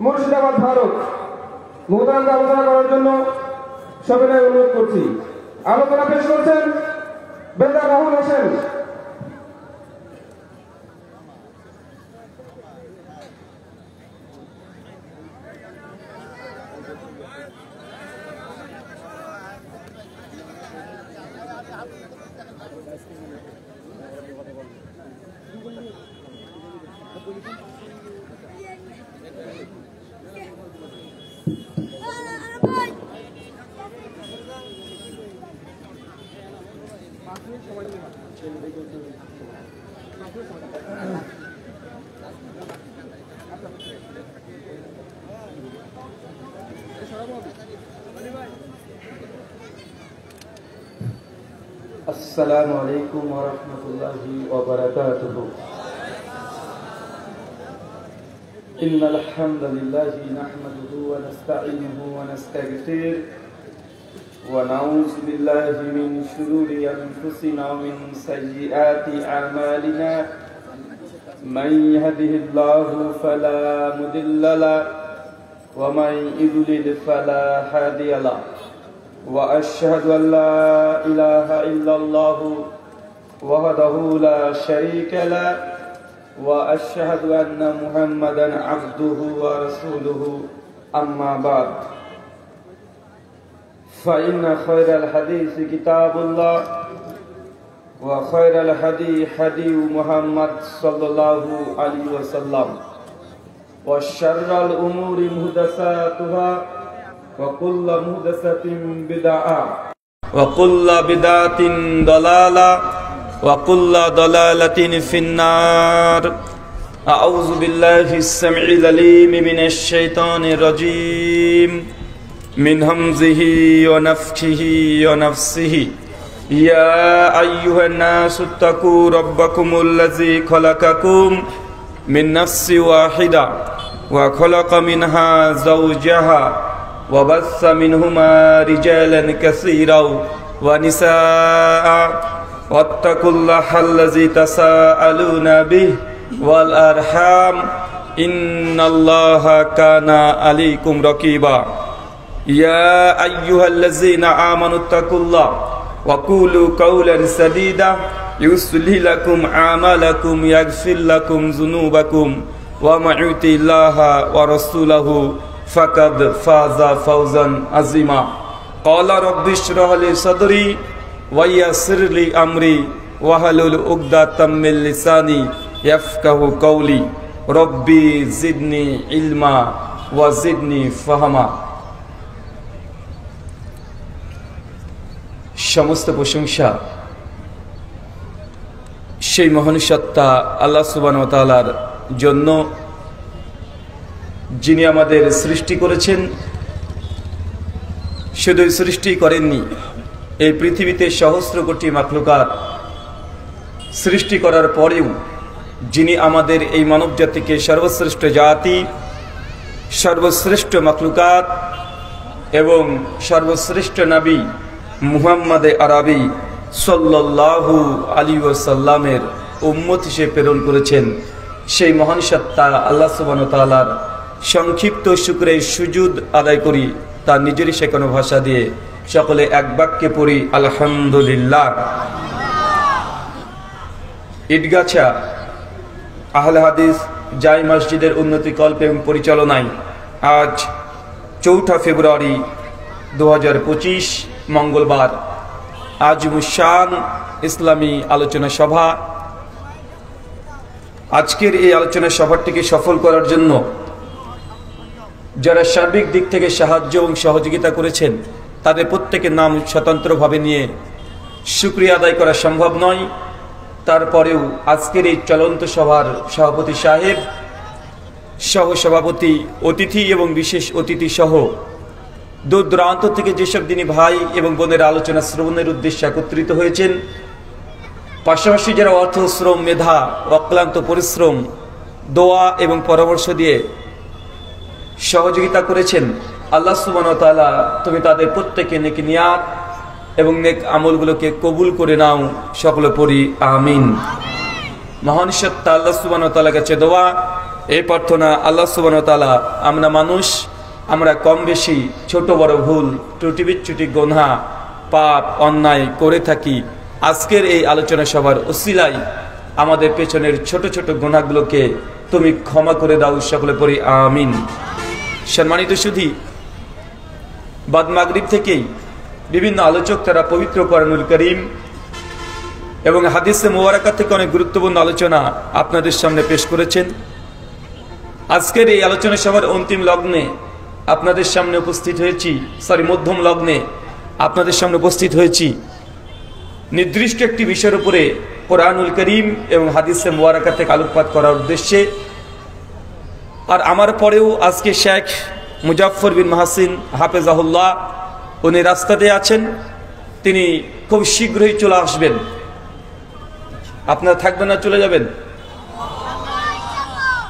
মুর্শিদাবাদ ভারত মোহতারামকে আলোচনা করার জন্য সবিনয় অনুরোধ করছি। আলোচনা পেশ করছেন বেন্দা রাহুল হোসেন। السلام عليكم ورحمة الله وبركاته. إن الحمد لله نحمده ونستعينه ونستغفره ونعوذ بالله من شرور أنفسنا ومن سيئات أعمالنا من يهده الله فلا مضل له ومن يضلل فلا هادي له وأشهد أن لا إله إلا الله وحده لا شريك له وأشهد أن محمدا عبده ورسوله أما بعد فإن خير الحديث كتاب الله وخير الهدي هدي محمد صلى الله عليه وسلم وشر الأمور محدثاتها وكل محدثة بدعة وكل بدعة ضلالة وكل ضلالة في النار. أعوذ بالله السميع العليم من الشيطان الرجيم من همزه ونفخه ونفسه. يا أيها الناس اتقوا ربكم الذي خلقكم من نفس واحدة وخلق منها زوجها وبث منهما رجالا كثيرا ونساء واتقوا الله الذي تساءلون به والأرحام إن الله كان عليكم رقيبا. يا أيها الذين آمنوا اتقوا الله وقولوا قولا سديدا يصلح لكم أعمالكم يغفر لكم ذنوبكم ومن يطع الله ورسوله فقد فاز فوزا عظيما. قال رب اشرح لي صدري ويسر لي أمري واحلل عقدة من لساني يفقهوا قولي ربي زدني علما وزدني فهما. সমস্ত প্রশংসা সেই মহান সত্তা আল্লাহ সুবহানাহু ওয়া তাআলার জন্য, যিনি আমাদের সৃষ্টি করেছেন। শুধু সৃষ্টি করেননি, এই পৃথিবীতে সহস্র কোটি মাখলুকাত সৃষ্টি করার পরেও যিনি আমাদের এই মানব জাতিকে সর্বশ্রেষ্ঠ জাতি, সর্বশ্রেষ্ঠ মাখলুকাত এবং সর্বশ্রেষ্ঠ নবী মুহাম্মদ আরবি সাল্লাল্লাহু আলাইহি ওয়াসাল্লামের উম্মত হিসেবে প্রেরণ করেছেন, সেই মহান সত্তা আল্লাহ সুবহানাহু ওয়া তাআলার সংক্ষিপ্ত শুকরের সুজুদ আদায় করি তার নিজেরই শেখানো ভাষা দিয়ে। সকলে এক বাক্যে পড়ি আলহামদুলিল্লাহ। ঈদগাছা আহলে হাদিস জাই মসজিদের উন্নতি কল্প এবং পরিচালনায় আজ 4 ফেব্রুয়ারি 2025 মঙ্গলবার আজিমুশান ইসলামী আলোচনা সভা। আজকের এই আলোচনা সভাটিকে সফল করার জন্য যারা সার্বিক দিক থেকে সাহায্য এবং সহযোগিতা করেছেন তাদের প্রত্যেকের নাম স্বতন্ত্রভাবে নিয়ে শুকরিয়া আদায় করা সম্ভব নয়। তারপরেও আজকের এই চলন্ত সভার সভাপতি সাহেব, সহসভাপতি, অতিথি এবং বিশেষ অতিথি সহ দূর দূরান্ত থেকে যেসব দিনী ভাই এবং বোনের আলোচনা শ্রবণের উদ্দেশ্যে একত্রিত হয়েছেন, পাশাপাশি যারা অর্থ, শ্রম, মেধা, অক্লান্ত পরিশ্রম, দোয়া এবং পরামর্শ দিয়ে সহযোগিতা করেছেন, আল্লাহ সুবহানাহু ওয়া তাআলা তুমি তাদের প্রত্যেকে নেক নিয়াত এবং নেক আমলগুলোকে কবুল করে নাও। সকলে পড়ি আমিন। মহান সত্তা আল্লাহ সুবহানাহু ওয়া তাআলার কাছে দোয়া, এই প্রার্থনা আল্লাহ সুবহানাহু ওয়া তাআলা, আমরা মানুষ, আমরা কম বেশি ছোট বড় ভুল ত্রুটি বিচ্যুতি গুনাহ পাপ অন্যায় করে থাকি। আজকের এই আলোচনা সভার ওসিলায় আমাদের পেছনের ছোট ছোট গুনাহগুলোকে তুমি ক্ষমা করে দাও, সকলে পড়ি আমিন। সম্মানিত সুধী, বাদ মাগরিব থেকেই বিভিন্ন আলোচক তারা পবিত্র কোরআনুল কারীম এবং হাদিসে মুবারাকা থেকে অনেক গুরুত্বপূর্ণ আলোচনা আপনাদের সামনে পেশ করেছেন। আজকের এই আলোচনা সভার অন্তিম লগ্নে আপনাদের সামনে উপস্থিত হয়েছি, মধ্যম লগ্নে আপনাদের সামনে উপস্থিত হয়েছি নির্দিষ্ট একটি বিষয়ের উপরে কোরআনুল কারীম এবং হাদিসে মুবারাকা থেকে আলোকপাত করার উদ্দেশ্যে। আর আমার পরেও আজকে শেখ মুজাফফর বিন মাহসিন হাফেজাহুল্লাহ উনি রাস্তাতে আছেন, তিনি খুব শীঘ্রই চলে আসবেন। আপনারা থাকবেন না চলে যাবেন?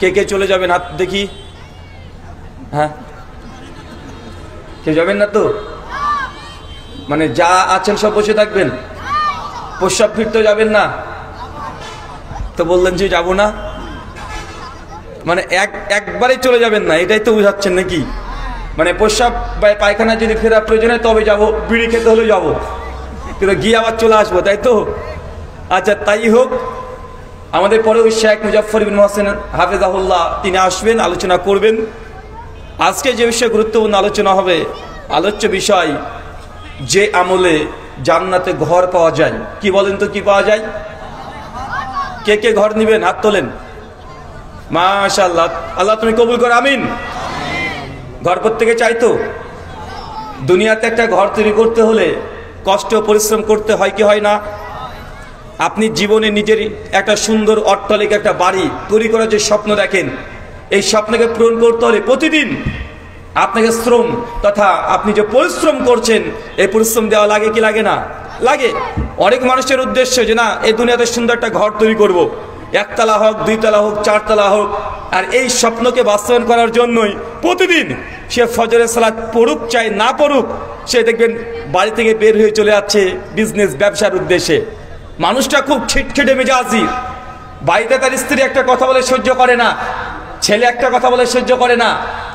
কে কে চলে যাবেন হাত দেখি। হ্যাঁ, কে যাবেন না তো? মানে যা আছেন সব বসে থাকবেন, প্রস্রাব ফিরতে যাবেন না তো? বললেন যে যাব না, মানে একবারে চলে যাবেন না, এটাই তো বুঝাচ্ছেন নাকি? মানে প্রস্রাব বা পায়খানা যদি ফেরা প্রয়োজন হয় তবে যাব, বিড়ি খেতে হলেও যাব, কিন্তু গিয়ে আবার চলে আসবো, তাই তো? আচ্ছা, তাই হোক। আমাদের পরে ওই শেখ মুজাফফর বিন মাহসিন হাফেজাহুল্লাহ তিনি আসবেন, আলোচনা করবেন। আজকে যে বিষয়ে গুরুত্বপূর্ণ আলোচনা হবে, আলোচ্য বিষয় যে আমলে জান্নাতে ঘর পাওয়া যায়। কি বলেন তো, কি পাওয়া যায়? কে কে ঘর নিবেন হাত তোলেন। মাশাআল্লাহ, আল্লাহ তুমি কবুল করো, আমিন। ঘর প্রত্যেকে চাইতো? দুনিয়াতে একটা ঘর তৈরি করতে হলে কষ্ট পরিশ্রম করতে হয় কি হয় না? আপনি জীবনে নিজের একটা সুন্দর অট্টালিকা, একটা বাড়ি তৈরি করার যে স্বপ্ন দেখেন, এই স্বপ্নকে পূরণ করতে হলে প্রতিদিন আপনাকে শ্রম তথা আপনি যে পরিশ্রম করছেন, এই পরিশ্রম দেওয়া লাগে কি লাগে না? লাগে। অনেক মানুষের উদ্দেশ্য যে না, এই দুনিয়াতে সুন্দর একটা ঘর তৈরি করব, একতলা হোক, দুইতলা হোক, চারতলা হোক। আর এই স্বপ্নকে বাস্তবায়ন করার জন্যই প্রতিদিন সে ফজরের সালাত পড়ুক চাই না পড়ুক, সে দেখবেন বাড়ি থেকে বের হয়ে চলে যাচ্ছে বিজনেস ব্যবসার উদ্দেশ্যে। মানুষটা খুব খিটখিটে মেজাজি, বাড়িতে তার স্ত্রী একটা কথা বলে সহ্য করে না, ছেলে একটা কথা বলে সহ্য করে না,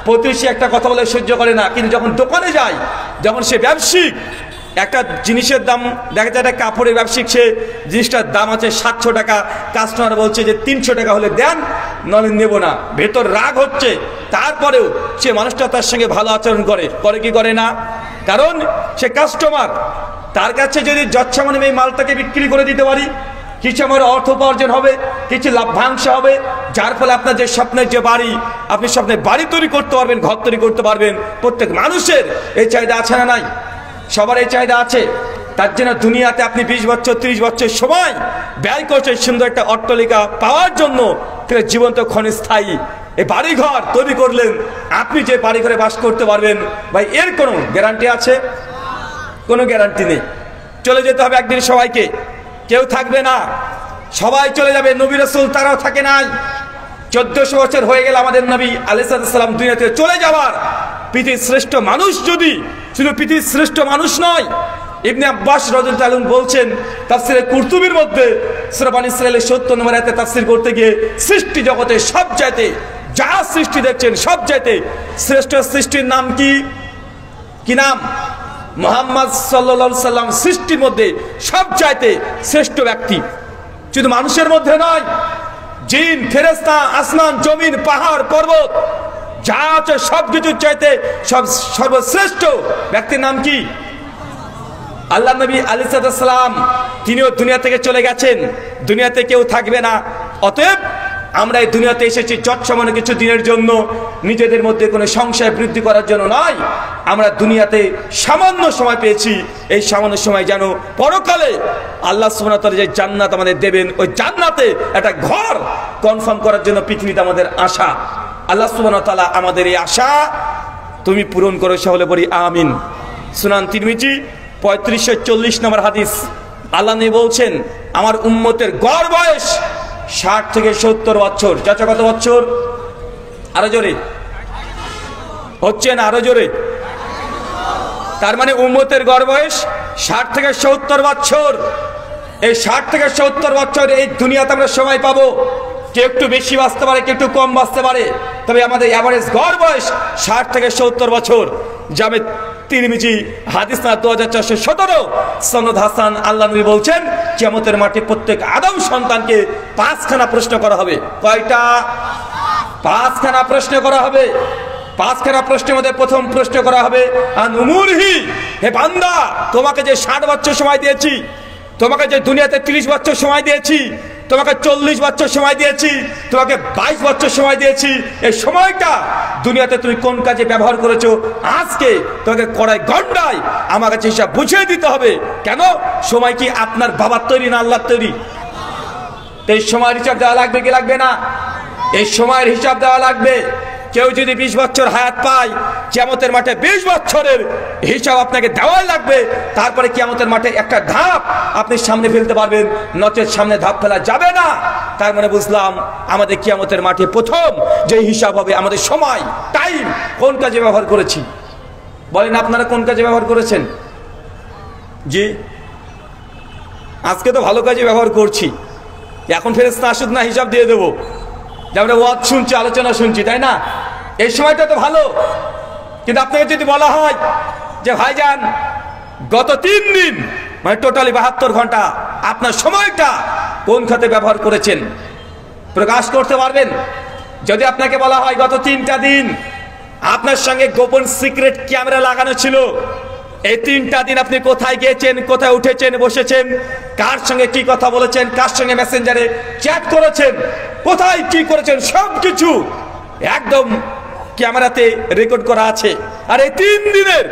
প্রতিবেশী একটা কথা বলে সহ্য করে না। কিন্তু যখন দোকানে যায়, যখন সে ব্যবসায়িক, একটা জিনিসের দাম দেখা যায়, একটা কাপড়ের ব্যবসায়িক, সে জিনিসটার দাম আছে 700 টাকা, কাস্টমার বলছে যে 300 টাকা হলে দেন, নলে নেব না। ভেতর রাগ হচ্ছে, তারপরেও সে মানুষটা তার সঙ্গে ভালো আচরণ করে কি করে না? কারণ সে কাস্টমার, তার কাছে যদি যৎসামান্য এই মালটাকে বিক্রি করে দিতে পারি, কিছু আমার অর্থ উপার্জন হবে, কিছু লাভ্যাংশ হবে, যার ফলে আপনার যে স্বপ্নের যে বাড়ি, আপনি স্বপ্নের বাড়ি তৈরি করতে পারবেন, ঘর তৈরি করতে পারবেন। প্রত্যেক মানুষের এই চাহিদা আছে না নাই? সবার এই চাহিদা আছে। তার জন্য দুনিয়াতে আপনি 20 বছর 30 বছর সময় ব্যয় করছেন সুন্দর একটা অট্টালিকা পাওয়ার জন্য, জীবন তো ক্ষণস্থায়ী। এই বাড়িঘর তৈরি করলেন, আপনি যে বাড়িঘরে বাস করতে পারবেন, ভাই এর কোনো গ্যারান্টি আছে? কোনো গ্যারান্টি নেই। চলে যেতে হবে একদিন সবাইকে, কেউ থাকবে না, সবাই চলে যাবে। নবী রাসূল তারাও থাকে নাই। 1400 বছর হয়ে গেল আমাদের নবী আলাইহিস সালাম দুনিয়া থেকে চলে যাওয়ার। পৃথিবীর শ্রেষ্ঠ মানুষ যদি শুধু পৃথিবীর শ্রেষ্ঠ মানুষ নয়, ইবনে আব্বাস রাদিয়াল্লাহু আনহু বলছেন তাফসীরে কুরতুবীর মধ্যে সূরা বনী ইসরাঈলের 70 নম্বর আয়াতে তাফসীর করতে গিয়ে, সৃষ্টি জগতে সব চাইতে যা সৃষ্টি দেখছেন সব চাইতে শ্রেষ্ঠ সৃষ্টির নাম কি? কি নাম? মুহাম্মদ সাল্লাল্লাহু আলাইহি সাল্লাম সৃষ্টির মধ্যে সব চাইতে শ্রেষ্ঠ ব্যক্তি। শুধু মানুষের মধ্যে নয়, জিন, ফেরেশতা, আসমান, জমিন, পাহাড়, পর্বত যা আছে সবকিছুর চাইতে সর্বশ্রেষ্ঠ ব্যক্তির নাম কি? আল্লাহ নবী আলাইহিস সালাম, তিনিও দুনিয়া থেকে চলে গেছেন, দুনিয়াতে কেউ থাকবে না। অতএব আমরা এই দুনিয়াতে এসেছি যৎসামান্য কিছু দিনের জন্য, নিজেদের মধ্যে কোনো সংশয় বৃদ্ধি করার জন্য নয়। আমরা দুনিয়াতে সামান্য সময় পেয়েছি, এই সামান্য সময় যেন পরকালে আল্লাহ সুবহানাহু ওয়া তাআলা যে জান্নাত আমাদের দেবেন, ওই জান্নাতে একটা ঘর কনফার্ম করার জন্য পৃথিবীতে আমাদের আশা। আল্লাহ সুবহানাহু ওয়া তাআলা আমাদের এই আশা তুমি পূরণ করো, সকলে বলি আমিন। সুনান তিরমিজি 3540 নম্বর হাদিস, আল্লাহ নবী বলছেন আমার উম্মতের গড় বয়স 60 থেকে 70 বছর। চাচা কত বছর? আরো জোরে হচ্ছে না, আরো জোরে। তার মানে উম্মতের গড় বয়স 60 থেকে 70 বছর। এই 60 থেকে 70 বছর এই দুনিয়াতে আমরা সময় পাবো, কেউ একটু বেশি বাঁচতে পারে, কেউ একটু কম বাঁচতে পারে, তবে আমাদের অ্যাভারেজ গড় বয়স 60 থেকে 70 বছর। জামে তিরমিজি হাদিস না 2417 সনদ হাসান। আল্লাহ নবী বলছেন কিয়ামতের মাঠে প্রত্যেক আদম সন্তানকে 5খানা প্রশ্ন করা হবে। কয়টা? 5খানা প্রশ্ন করা হবে। 5খানা প্রশ্নের মধ্যে প্রথম প্রশ্ন করা হবে আন উমুরহি, হে বান্দা, তোমাকে যে 60 বছর সময় দিয়েছি, তোমাকে যে দুনিয়াতে 30 বছর সময় দিয়েছি, তোমাকে 40 বছর সময় দিয়েছি, তোমাকে 22 বছর সময় দিয়েছি, এই সময়টা দুনিয়াতে তুমি কোন কাজে ব্যবহার করেছো? আজকে তোমাকে কড়াই গন্ডায় আমার কাছে হিসাব বুঝিয়ে দিতে হবে। কেন? সময় কি আপনার বাবার তৈরি না আল্লাহর তৈরি? এই সময়ের হিসাব দেওয়া লাগবে কি লাগবে না? এই সময়ের হিসাব দেওয়া লাগবে। কেউ যদি 20 বছর হায়াত পায়, কিয়ামতের মাঠে 20 বছরের হিসাব আপনাকে দেওয়াই লাগবে। তারপরে কিয়ামতের মাঠে একটা ধাপ আপনি সামনে ফেলতে পারবেন, নচেত সামনে ধাপ ফেলা যাবে না। তার মানে বুঝলাম আমাদের কিয়ামতের মাঠে প্রথম যে হিসাব হবে আমাদের সময়, টাইম, কোন কাজে ব্যবহার করেছি। বলেন আপনারা কোন কাজে ব্যবহার করেছেন? জি, আজকে তো ভালো কাজে ব্যবহার করছি। এখন ফেরেশতা আসুক না, হিসাব দিয়ে দেবো। যে আমরা ওয়াজ শুনছি, আলোচনা শুনছি, তাই না? এই সময়টা তো ভালো। কিন্তু আপনাকে যদি বলা হয় যে ভাইজান গত 3 দিন মানে টোটালি 72 ঘন্টা আপনার সময়টা কোন খাতে ব্যবহার করেছেন, প্রকাশ করতে পারবেন? যদি আপনাকে বলা হয় গত 3টা দিন আপনার সঙ্গে গোপন সিক্রেট ক্যামেরা লাগানো ছিল, এই 3টা দিন আপনি কোথায় গিয়েছেন, কোথায় উঠেছেন, বসেছেন, কার সঙ্গে কি কথা বলেছেন, কার সঙ্গে মেসেঞ্জারে চ্যাট করেছেন, কোথায় কি করেছেন, সবকিছু একদম ক্যামেরাতে রেকর্ড করা আছে। আর এই 3 দিনের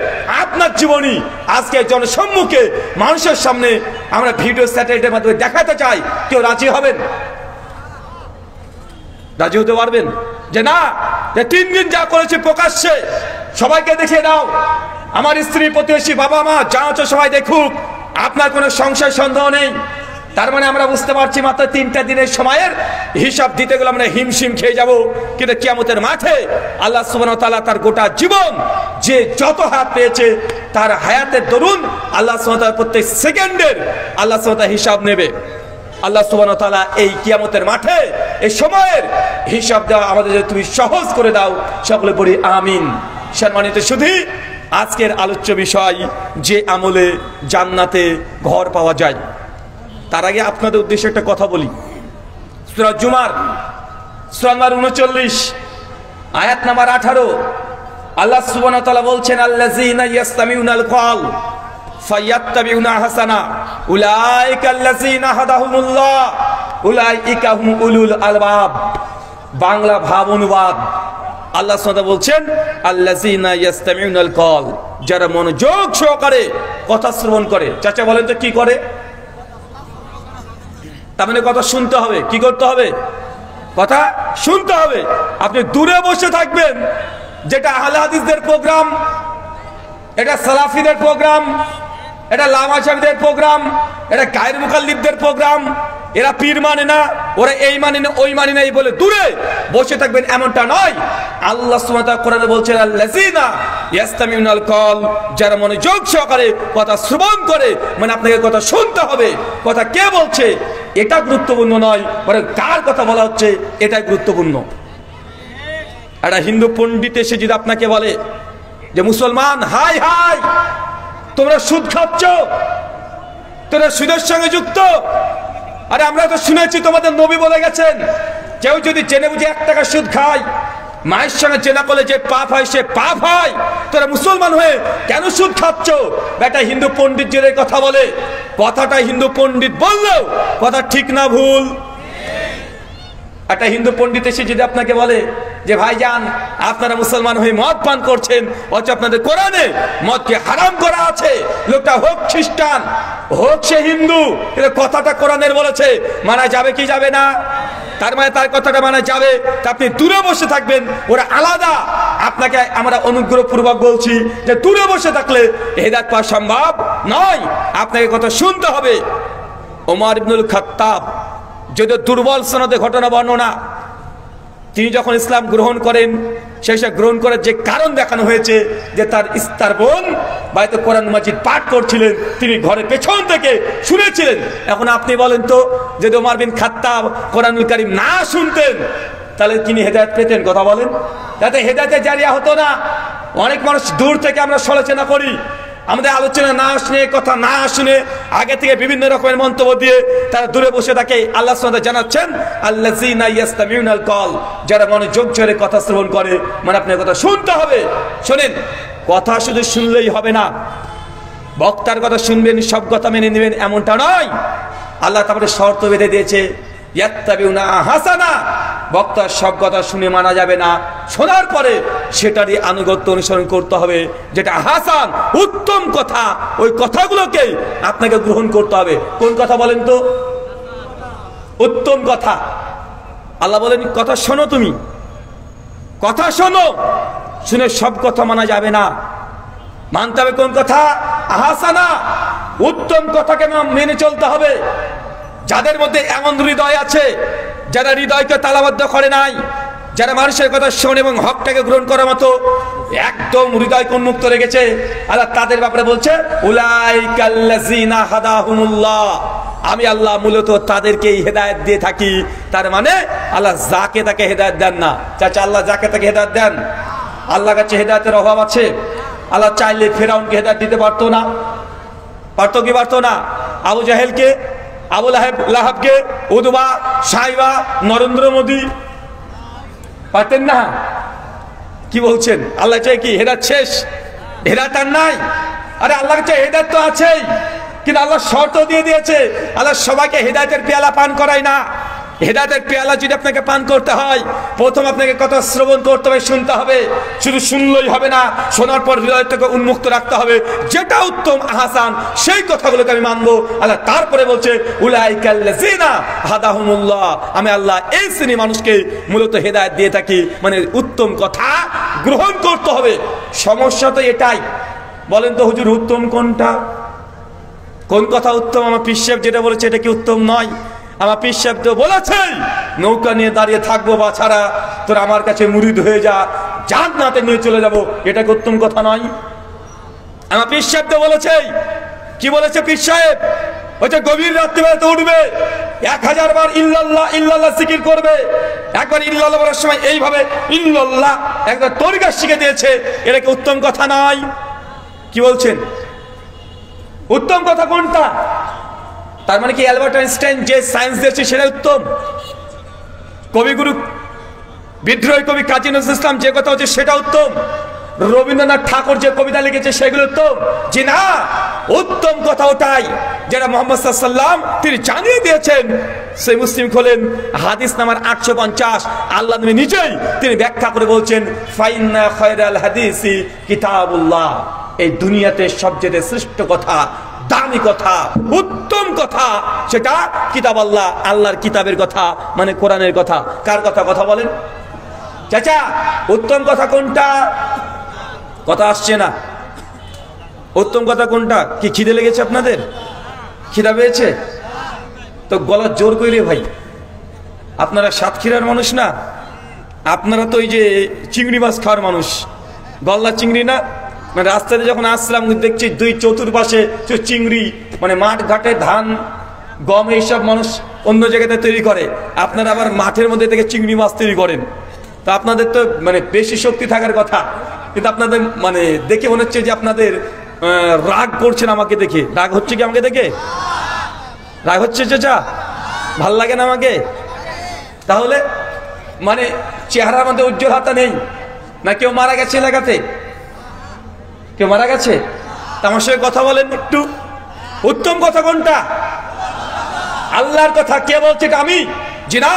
আপনার জীবনী আজকে জনসম্মুখে মানুষের সামনে আমরা ভিডিও স্যাটেলাইটের মাধ্যমে দেখাতে চাই। কেউ রাজি হবেন? রাজি হতে পারবেন যে না, 3 দিন যা করেছে প্রকাশ্যে সবাইকে দেখিয়ে দাও, আমার স্ত্রী, প্রতিবেশী, বাবা মা যা হচ্ছে সবাই দেখুক, আপনার কোনো সংশয় সন্দেহ নেই। তার মানে আমরা বুঝতে পারছি মাত্র 3টা দিনের সময়ের হিসাব দিতে গেলে আমরা হিমশিম খেয়ে যাব। কিন্তু কিয়ামতের মাঠে আল্লাহ সুবহানাহু ওয়া তাআলা তার গোটা জীবন যে যত হায়াত পেয়েছে তার হায়াতের দরুন আল্লাহ সুবহানাহু ওয়া তাআলা প্রত্যেক সেকেন্ডের আল্লাহ সুবহানাহু ওয়া তাআলা হিসাব নেবে। আল্লাহ সুবহানাহু ওয়া তাআলা এই কিয়ামতের মাঠে এই সময়ের হিসাব দেওয়া আমাদের যদি তুমি সহজ করে দাও, সকলে পড়ি আমিন। সম্মানিত সুধী, আজকের আলোচ্য বিষয় যে আমলে জান্নাতে ঘর পাওয়া যায়। তার আগে আপনাদের উদ্দেশ্যে একটা কথা বলি। সূরা জুমার সূরা নম্বর 39 আয়াত নাম্বার 18 আল্লাহ সুবহানাহু ওয়া তাআলা বলছেন আল্লাযীনা ইয়াসতামিউনাল কওল ফায়াত্তাবিউনা আহসানা উলাইকা আল্লাযীনা হাদাহুমুল্লাহ উলাইকা হুম উলুল আলবাব। বাংলা ভাব অনুবাদ আল্লাহ সুবহানাহু ওয়া তাআলা বলছেন আল্লাযীনা ইয়াসতামিউনাল কওল, যারা মনোযোগ সহকারে কথা শ্রবণ করে। চাচা বলেন তো কি করে? তার মানে কথা শুনতে হবে। কি করতে হবে? কথা শুনতে হবে। আপনি দূরে বসে থাকবেন, যেটা আহলে হাদিসদের প্রোগ্রাম, এটা সালাফিদের প্রোগ্রাম, এটা লামাশাবিদের প্রোগ্রাম, এটা গায়ের মুকাল্লিবদের প্রোগ্রাম, এরা পীর মানে না, ওরা এই মানে না, ওই মানে না, এই বলে দূরে বসে থাকবেন এমনটা নয়। আল্লাহ সুবহানাহু ওয়া তাআলা কোরআনে বলছেন আল্লাযীনা ইয়াসতামিউনাল কওল, যারা মনোযোগ সহকারে কথা শ্রবণ করে, মানে আপনাকে কথা শুনতে হবে। কথা কে বলছে এটা গুরুত্বপূর্ণ নয়, বরং কার কথা বলা হচ্ছে এটাই গুরুত্বপূর্ণ। একটা হিন্দু পণ্ডিত এসে যদি আপনাকে বলে যে মুসলমান, হাই হাই তোমরা সুদ খাচ্ছ, তোমরা সুদের সঙ্গে যুক্ত, আরে আমরা তো শুনেছি তোমাদের নবী বলে গেছেন কেউ যদি জেনে বুঝে 1 টাকা সুদ খায়, মায়ের সঙ্গে জেনা করলে যে পাপ হয় সে পাপ হয়, তোরা মুসলমান হয়ে কেন সুদ খাচ্ছ? বেটা হিন্দু পণ্ডিত যে কথা বলে, কথাটা হিন্দু পণ্ডিত বললেও কথা ঠিক না ভুল? একটা হিন্দু পণ্ডিত এসে যদি আপনাকে বলে যে ভাইজান আপনারা মুসলমান হয়ে মদ পান করছেন, অথচ আপনাদের কোরআনে মদকে হারাম করা আছে, লোকটা হোক খ্রিস্টান হোক সে হিন্দু, কিন্তু কথাটা কোরআনের বলেছে, মানা যাবে কি যাবে না? তার মানে তার কথাটা মানা যাবে। তা আপনি দূরে বসে থাকবেন, ওরা আলাদা। আপনাকে আমরা অনুগ্রহপূর্বক বলছি যে দূরে বসে থাকলে হেদায়েত পাওয়া সম্ভব নয়, আপনাকে কথা শুনতে হবে। ওমর ইবনুল খাত্তাব, যদি দুর্বল সনদে ঘটনা বর্ণনা, তিনি যখন ইসলাম গ্রহণ করেন সেই সব গ্রহণ করার যে কারণ দেখানো হয়েছে যে তার বোন বাড়িতে কোরআন মাজিদ পাঠ করছিলেন, তিনি ঘরে পেছন থেকে শুনেছিলেন। এখন আপনি বলেন তো, যদি ওমর বিন খাত্তাব কোরআনুল কারীম না শুনতেন তাহলে তিনি হেদায়েত পেতেন? কথা বলেন। যাতে হেদায়েতে জারিয়া হতো না। অনেক মানুষ দূর থেকে আমরা সমালোচনা করি, আমাদের আলোচনা না শুনে, কথা না শুনে, আগে থেকে বিভিন্ন রকমের মন্তব্য দিয়ে তারা দূরে বসে থাকে। আল্লাহ সুবহানাহু ওয়া তাআলা জানাচ্ছেন, আল্লাযীনা ইয়াসতামিউনাল কল, যারা মনোযোগ ধরে কথা শ্রবণ করে। মানে আপনার কথা শুনতে হবে। শোনেন, কথা শুধু শুনলেই হবে না, বক্তার কথা শুনবেন, সব কথা মেনে নেবেন এমনটা নয়। আল্লাহ তারপরে শর্ত বেঁধে দিয়েছে, ইয়াত্তাবিউনা হাসানা, বক্তার সব কথা শুনে মানা যাবে না, শোনার পরে সেটারই আনুগত্য অনুসরণ করতে হবে। যেটা হাসান, উত্তম কথা, ওই কথাগুলোকে আপনাকে গ্রহণ করতে হবে। কোন কথা বলেন তো? উত্তম কথা। আল্লাহ বলেন, কথা শোনো, তুমি কথা শোনো, শুনে সব কথা মানা যাবে না, মানতে হবে কোন কথা? হাসানা, উত্তম কথাকে মেনে চলতে হবে। যাদের মধ্যে এমন হৃদয় আছে, যারা হৃদয়কে তালাবদ্ধ করে নাই, যারা মানুষের কথা শোনে এবং হকটাকে গ্রহণ করার মতো একদম হৃদয়কে উন্মুক্ত রেখেছে, আল্লাহ তাদের ব্যাপারে বলছে, উলাইকাল্লাযীনা হাদাহুমুল্লাহ, আমি আল্লাহ মূলত তাদেরকেই হেদায়েত দিয়ে থাকি। তার মানে আল্লাহ যাকে তাকে হেদায়েত দেন না। চাচা, আল্লাহ যাকে তাকে হেদায়েত দেন? আল্লাহর কাছে হেদায়েতের অভাব আছে? আল্লাহ চাইলে ফেরাউনকে হেদায়েত দিতে পারতো না? পারতো কি পারতো না? আবু জাহেলকে, আবু লাহাবকে, উদবা, সাইবা, নরেন্দ্র মোদী পারতেন না? কি বলছেন? আল্লাহ চাই কি হেদায়েত শেষ? হেদায়েত আর নাই? আরে আল্লাহর কাছে হেদায়েত তো আছেই, কিন্তু আল্লাহ শর্ত দিয়ে দিয়েছে। আল্লাহ সবাইকে হেদায়েতের পেয়ালা পান করায় না। হেদায়েতের পেয়ালা যদি আপনাকে পান করতে হয়, প্রথম আপনাকে কথা শ্রবণ করতে হবে, শুনতে হবে। শুধু শুনলেই হবে না, শোনার পর হৃদয়টাকে উন্মুক্ত রাখতে হবে। যেটা উত্তম আহসান, সেই কথাগুলোকে আমি মানবো। আল্লাহ তারপরে বলছে, উলাইকাল্লাযীনা হাদাহুমুল্লাহ, আমি আল্লাহ এই শ্রেণী মানুষকে মূলত হেদায়েত দিয়ে থাকি। মানে উত্তম কথা গ্রহণ করতে হবে। সমস্যা তো এটাই। বলেন তো হুজুর, উত্তম কোনটা? কোন কথা উত্তম? আমার পীর সাহেব যেটা বলেছে এটা কি উত্তম নয়? আমার পীর সাহেব তো বলেছে, নৌকা নিয়ে দাঁড়িয়ে থাকবো বা ছাড়া, তোর আমার কাছে মুরিদ হয়ে যা, জান্নাতে নিয়ে চলে যাবো, এটা কি উত্তম কথা নয়? আমার পীর সাহেব তো বলেছে। কি বলেছে পীর সাহেব? বলছে গভীর রাত্রিবেলাতে উঠবে, 1000 বার ইল্লাল্লাহ ইল্লাল্লাহ জিকির করবে। একবার ইল্লাল্লাহ বলার সময় এইভাবে ইল্লাল্লাহ একটা তরিকা শিখে দিয়েছে। এটা কি উত্তম কথা নয়? কি বলছেন? উত্তম কথা কোনটা? তার মানে কি অ্যালবার্ট আইনস্টাইন যে সায়েন্স দিয়েছে সেটা উত্তম? কবিগুরু বিদ্রোহী কবি কাজী নজরুল ইসলাম যে কথা হচ্ছে সেটা উত্তম? রবীন্দ্রনাথ ঠাকুর যে কবিতা লিখেছে সেগুলো উত্তম? জি না, উত্তম কথা ওটাই যেটা মুহাম্মদ সাল্লাল্লাহু আলাইহি ওয়াসাল্লাম তিনি জানিয়ে দিয়েছেন। সেই মুসলিম খোলেন, হাদিস নাম্বার 850, আল্লাহ নবী নিজেই তিনি ব্যাখ্যা করে বলছেন, ফাইন্না খায়রাল হাদিসি কিতাবুল্লাহ, এই দুনিয়াতে সবচেয়ে শ্রেষ্ঠ কথা, দামি কথা, উত্তম কথা সেটা কিতাব আল্লাহ, আল্লাহর কিতাবের কথা, মানে কোরআনের কথা। কার কথা? কথা বলেন চাচা, উত্তম কথা কোনটা? কথা আসছে না। উত্তম কথা কোনটা? কি খিদে লেগেছে আপনাদের? খিদা পেয়েছে তো গলা জোর কইলে ভাই। আপনারা সাতক্ষীরার মানুষ না? আপনারা তো ওই যে চিংড়ি মাছ খাওয়ার মানুষ, গলদা চিংড়ি না? মানে রাস্তাতে যখন আসলাম দেখছি দুই চতুর্পাশে চিংড়ি, মানে মাঠ ঘাটে ধান গম এইসব মানুষ অন্য জায়গাতে তৈরি করে, আপনারা আবার মাঠের মধ্যে থেকে চিংড়ি মাছ তৈরি করেন। তো আপনাদের তো মানে বেশি শক্তি থাকার কথা, কিন্তু আপনাদের মানে দেখে মনে হচ্ছে যে আপনাদের রাগ করছেন আমাকে দেখে। রাগ হচ্ছে কি আমাকে দেখে? রাগ হচ্ছে চাচা? ভাল লাগে না আমাকে? তাহলে মানে চেহারার মধ্যে উজ্জ্বলতা নেই না? কেউ মারা গেছে এলাকাতে? কেউ মারা গেছে? আমার সঙ্গে কথা বলেন একটু। উত্তম কথা কোনটা? আল্লাহর কথা। কে বলছে? এটা আমি? জি না,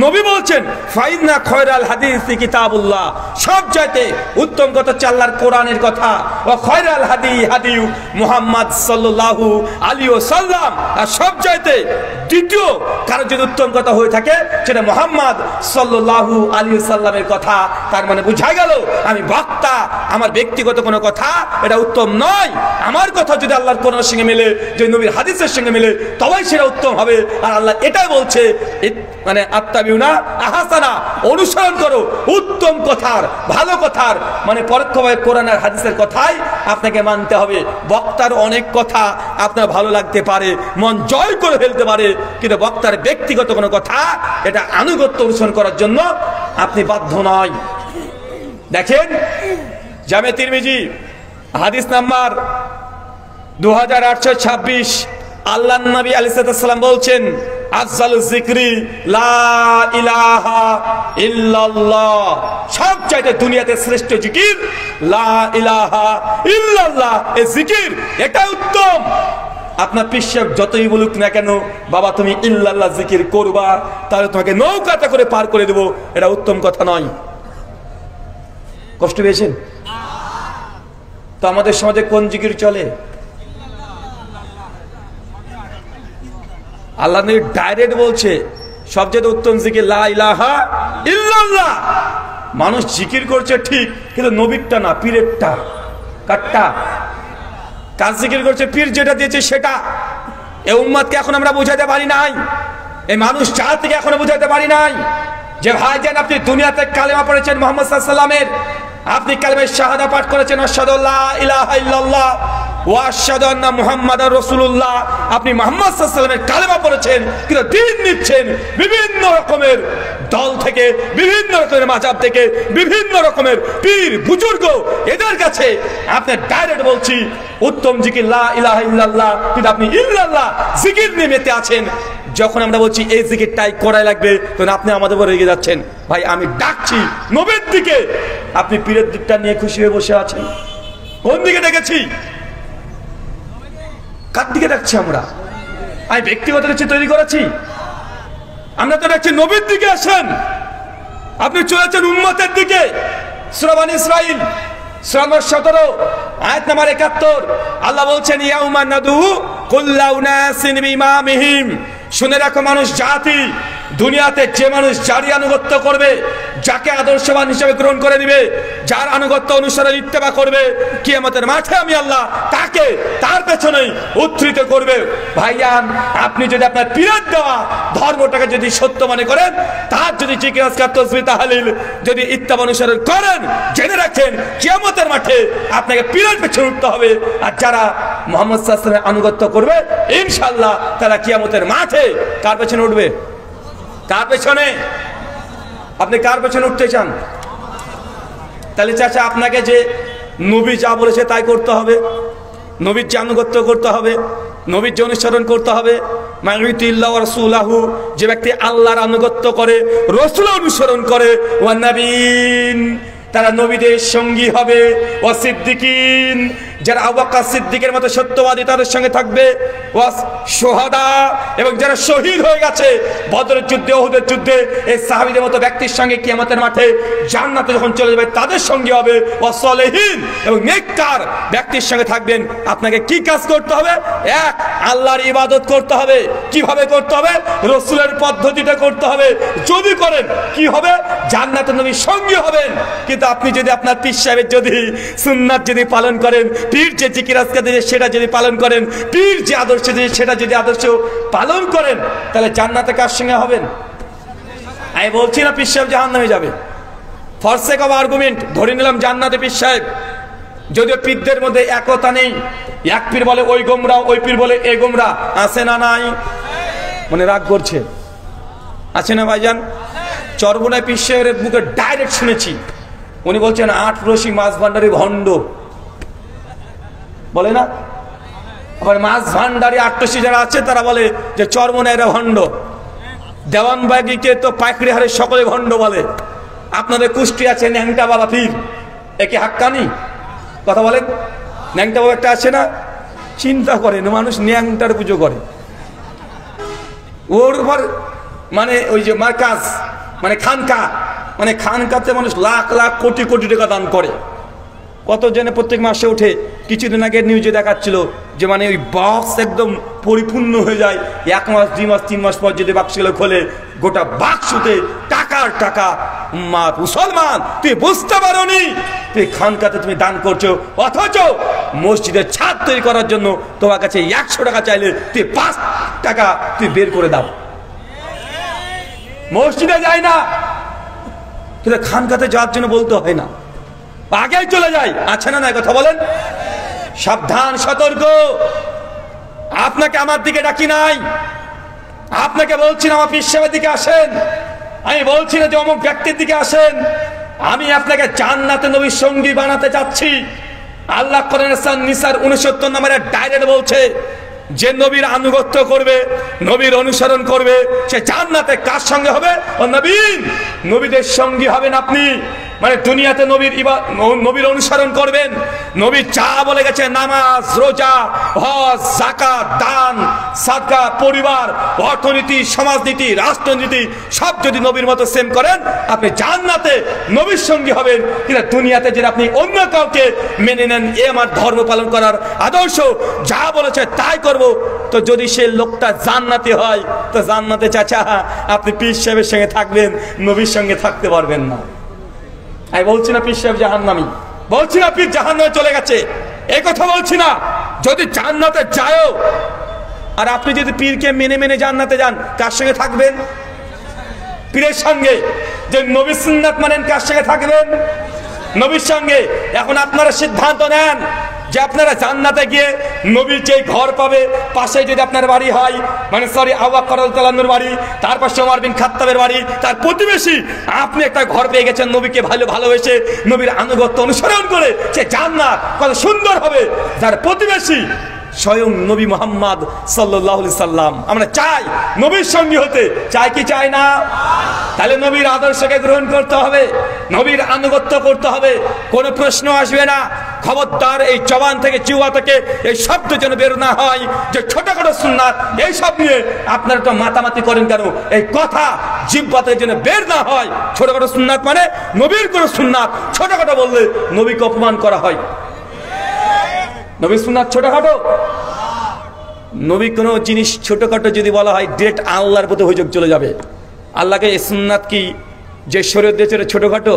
নবী বলছেন, ফাইন্না খায়রাল হাদিসি কিতাবুল্লাহ, সব চাইতে উত্তম কথা হচ্ছে আল্লাহর কোরআনের কথা। ওয়া খায়রাল হাদি হাদি মুহাম্মদ সাল্লাল্লাহু আলাইহি ওয়াসাল্লাম, আর সব চাইতে দ্বিতীয় কারো যদি উত্তম কথা হয়ে থাকে সেটা মুহাম্মদ সাল্লাল্লাহু আলাইহি ওয়াসাল্লামের কথা। তার মানে বোঝা গেল আমি বক্তা, আমার ব্যক্তিগত কোনো কথা এটা উত্তম নয়। আমার কথা যদি আল্লাহর কোরআনের সঙ্গে মেলে, যদি নবীর হাদিসের সঙ্গে মেলে, তবেই সেটা উত্তম হবে। আর আল্লাহ এটাই বলছে, মানে আত্তাবিউনা আহসানা, অনুসরণ করো উত্তম কথার, ভালো কথার, মানে পরোক্ষভাবে কোরআন আর হাদিসের কথাই আপনাকে মানতে হবে। বক্তার অনেক কথা আপনার ভালো লাগতে পারে, মন জয় করে ফেলতে পারে, কিন্তু বক্তার ব্যক্তিগত কোনো কথা এটা আনুগত্য অনুসরণ করার জন্য আপনি বাধ্য নয়। দেখেন জামে তিরমিজি হাদিস নাম্বার 2826, আল্লাহর নবী আলাইহিস সালাম বলছেন, আফজালুজ যিকরি লা ইলাহা ইল্লাল্লাহ, সবচাইতে দুনিয়াতে শ্রেষ্ঠ জিকির লা ইলাহা ইল্লাল্লাহ। এই জিকির এটা উত্তম। আপনার পিশাব যতই বলুক না কেন, বাবা তুমি ইল্লাল্লাহ জিকির করবা, তাহলে তোমাকে নৌকাতে করে পার করে দেব, এটা উত্তম কথা নয়। কষ্ট পেয়েছেন তো? আমাদের সমাজে কোন জিকির চলে? আল্লাহ নবী ডাইরেক্ট বলছে সবচেয়ে উত্তম জিকির লা ইলাহা ইল্লাল্লাহ। মানুষ জিকির করছে ঠিক, কিন্তু নবীরটা না, পীরেরটা। কাটটা কাজ জিকির করছে, পীর যেটা দিয়েছে সেটা। এই উম্মতকে এখন আমরা বুঝাতে পারি নাই, এই মানুষ জাতিকে এখনো বুঝাতে পারি নাই যে ভাইজান আপনি দুনিয়াতে কালেমা পড়েছেন মুহাম্মদ সাল্লাল্লাহু আলাইহি ওয়াসাল্লামের, আপনি কালেমা শাহাদা পাঠ করেছেন আশহাদু আল্লা ইলাহা ইল্লাল্লাহ ওয়া আশহাদু আন্না মুহাম্মাদার রাসূলুল্লাহ, আপনি মুহাম্মদ সাল্লাল্লাহু আলাইহি ওয়াসাল্লামের কালেমা পড়েছেন, কিন্তু দিন নিচ্ছেন বিভিন্ন রকমের দল থেকে, বিভিন্ন রকমের মাযহাব থেকে, বিভিন্ন রকমের পীর বুজুর্গ, এদের কাছে আপনি ডাইরেক্ট বলছি উত্তম জিকির লা ইলাহা ইল্লাল্লাহ, কিন্তু আপনি ইল্লাল্লাহ জিকির নিয়ে মেতে আছেন। যখন আমরা বলছি এই জিকিরটাই করাই লাগবে, তখন আপনি আমাদের উপর রেগে যাচ্ছেন। ভাই আমি ডাকছি নবীর দিকে, আপনি পীরের দিকটা নিয়ে খুশি হয়ে বসে আছেন। কোন দিকে ডেকেছি? কার দিকে ডাকছি আমরা? আমি ব্যক্তিগত কিছু তৈরি করেছি? আমরা তো ডাকছি নবীর দিকে আসেন, আপনি চলেছেন উম্মতের দিকে। সূরা বনী ইসরাঈল সূরা নম্বর 17 আয়াত নম্বর 71 আল্লাহ বলছেন ইয়াউমা নাদু কুল্লা উনাসিন বিইমামিহিম, শুনে রাখো মানুষ জাতি, দুনিয়াতে যে মানুষ যারই আনুগত্য করবে, যাকে আদর্শবান হিসেবে গ্রহণ করে নিবে, যার আনুগত্য অনুসরণ ইত্তেবা করবে, কিয়ামতের মাঠে আমি আল্লাহ তাকে তার পেছনেই উদ্ধৃত করবে। ভাইয়ান আপনি যদি আপনার পীরের দেওয়া ধর্মটাকে যদি সত্য মনে করেন, তার যদি জিকির আজকার তাসবিহ তাহলিল যদি ইত্তেবা অনুসরণ করেন, জেনে রাখেন কিয়ামতের মাঠে আপনাকে পীরের পেছনে উঠতে হবে। আর যারা মুহাম্মদ সাল্লাল্লাহু আলাইহি ওয়াসাল্লামের আনুগত্য করবে ইনশাআল্লাহ তারা কিয়ামতের মাঠে কার পেছনে উঠবে? কার পেছনে? আপনি কার পেছনে উঠতে চান? তাহলে চাচা আপনাকে যে নবী যা বলেছে তাই করতে হবে, নবীর যে আনুগত্য করতে হবে, নবীর যে অনুসরণ করতে হবে। মাইয়ুতিল্লাহু ওয়া রাসূলাহু, যে ব্যক্তি আল্লাহর আনুগত্য করে, রাসূল অনুসরণ করে, ওয়া নাবিয়িন, তারা নবীদের সঙ্গী হবে, ওয়া সিদ্দিকিন, যারা আবু বকর সিদ্দিকের মতো সত্যবাদী তাদের সঙ্গে থাকবে, ওয়া শুহাদা, এবং যারা শহীদ হয়ে গেছে বদরের যুদ্ধে, উহুদের যুদ্ধে, এই সাহাবীদের মতো ব্যক্তির সঙ্গে কিয়ামতের মাঠে জান্নাতে যখন চলে যাবে তাদের সঙ্গে হবে, ওয়া সালেহিন, এবং নেককার ব্যক্তির সঙ্গে থাকবেন। আপনাকে কি কাজ করতে হবে? এক, আল্লাহর ইবাদত করতে হবে। কিভাবে করতে হবে? রাসূলের পদ্ধতিতে করতে হবে। যদি করেন কি হবে? জান্নাতে নবীর সঙ্গী হবেন। কিন্তু আপনি যদি আপনার পীর সাহেবের যদি সুন্নাত যদি পালন করেন, পীর যে জিকির আজকার দিয়েছে সেটা যদি পালন করেন, পীর যে আদর্শ দিয়েছে সেটা যদি আদর্শ পালন করেন, তাহলে জান্নাতে কার সঙ্গে হবেন? আমি বলছি না পীর সাহেব জাহান্নামে যাবে, ফর সেক অফ আর্গুমেন্ট ধরে নিলাম জান্নাতে পীর সাহেব, যদিও পীরদের মধ্যে একতা নেই, এক পীর বলে ওই গোমরা, ওই পীর বলে এ গোমরা, আছে না নাই? মনে রাগ করছে, আছে না ভাইজান? চরবনায় পীর সাহেবের মুখে ডাইরেক্ট শুনেছি, উনি বলছেন আট রশি মাছ ভান্ডারি ভণ্ড, বলে না? আবার মাছ ভান্ডারি আটরশি যারা আছে তারা বলে যে চরমনাইরা ভণ্ড, দেওয়ানবাগিকে তো পাইকড়ি হারে সকলে ভণ্ড বলে। আপনাদের কুষ্টি আছে ন্যাংটা বাবা পীর, একে হাক্কানি কথা বলেন? ন্যাংটা বাবা একটা আছে না? চিন্তা করেন, মানুষ ন্যাংটার পুজো করে, ওর উপর মানে ওই যে মার্কাজ মানে খানকা, মানে খানকাতে মানুষ লাখ লাখ কোটি কোটি টাকা দান করে। কত জনে প্রত্যেক মাসে উঠে, কিছুদিন আগে নিউজে দেখাচ্ছিল যে মানে ওই বাক্স একদম পরিপূর্ণ হয়ে যায়, 1 মাস 2 মাস 3 মাস পর যদি বাক্সগুলো খোলে গোটা বাক্সতে টাকার টাকা। মা মুসলমান তুই বুঝতে পারোনি, তুই খানকাতে তুমি দান করছো, অথচ মসজিদের ছাদ তৈরি করার জন্য তোমার কাছে 100 টাকা চাইলে তুই 5 টাকা তুই বের করে দাও। মসজিদে যায় না, কিন্তু খানকাতে যাওয়ার জন্য বলতে হয় না, আগেই চলে যায়। আছে না না কথা বলেন? সাবধান, সতর্ক। আপনাকে আমার দিকে ডাকি নাই, আপনাকে বলছি না আমার পীর সাহেবের দিকে আসেন, আমি বলছি না যে অমুক ব্যক্তির দিকে আসেন। আমি আপনাকে জান্নাতে নবীর সঙ্গী বানাতে চাচ্ছি। আল্লাহ কোরআনে সূরা নিসার 69 নম্বরে ডাইরেক্ট বলছে যে নবীর আনুগত্য করবে, নবীর অনুসরণ করবে, সে জান্নাতে কার সঙ্গে হবে? ও নবীদের সঙ্গী হবেন আপনি। মানে দুনিয়াতে নবীর অনুসরণ করবেন। নবী যা বলে গেছে, নামাজ, রোজা, হজ, যাকাত, দান, সাদকা, পরিবার, অর্থনীতি, সমাজনীতি, রাষ্ট্রনীতি সব যদি নবীর মতো সেম করেন, আপনি জান্নাতে নবীর সঙ্গী হবেন। কিন্তু দুনিয়াতে যদি আপনি অন্য কাউকে মেনে নেন, এ আমার ধর্ম পালন করার আদর্শ, যা বলেছে তাই করব, তো যদি সে লোকটা জান্নাতি হয়, তো জান্নাতে চাচা আপনি পীর সাহেবের সঙ্গে থাকবেন, নবীর সঙ্গে থাকতে পারবেন না। আমি বলছি না পীর সাহেব জাহান্নামী, বলছি না পীর জাহান্নামে চলে গেছে, এই কথা বলছি না। যদি জান্নাতে যাও, আর আপনি যদি পীরকে মেনে মেনে জান্নাতে যান, কার সঙ্গে থাকবেন? পীরের সঙ্গে। যে নবী সুন্নাত মানেন, কার সঙ্গে থাকবেন? নবীর সঙ্গে। এখন আপনারা সিদ্ধান্ত নেন যে আপনারা জান্নাতে গিয়ে নবীর যে ঘর পাবে, পাশে যদি আপনার বাড়ি হয়, মানে সরি আবু বকর রাদিয়াল্লাহু আনহুর বাড়ি, তার পাশে ওমর বিন খাত্তাবের বাড়ি, তার প্রতিবেশী, আপনি একটা ঘর পেয়ে গেছেন নবীকে ভালোবেসে, নবীর আনুগত্য অনুসরণ করে, সে জান্নাত কত সুন্দর হবে। যার প্রতিবেশী স্বয়ং নবী মুহাম্মদ সাল্লাল্লাহু আলাইহি সাল্লাম। আমরা চাই নবীর সঙ্গী হতে, চাই কি চাই না? তাহলে নবীর আদর্শকে গ্রহণ করতে হবে, নবীর আনুগত্য করতে হবে, কোনো প্রশ্ন আসবে না। খবরদার এই জবান থেকে, জিহ্বা থেকে এই শব্দ যেন বের না হয় যে ছোটখাটো সুন্নাত, এই সব নিয়ে আপনারা তো মাতামাতি করেন কেন? এই কথা জিহ্বা থেকে যেন বের না হয়। ছোটখাটো সুন্নাত মানে নবীর কোনো সুন্নাত ছোটখাটো বললে নবীকে অপমান করা হয়। নবীর সুন্নাত ছোটখাটো? নবী কোনো জিনিস ছোটখাটো যদি বলা হয়, ডিরেক্ট আল্লাহর প্রতি অভিযোগ চলে যাবে। আল্লাহকে এই সুন্নাত কি যে শরীয়ত দিয়েছে ছোটখাটো?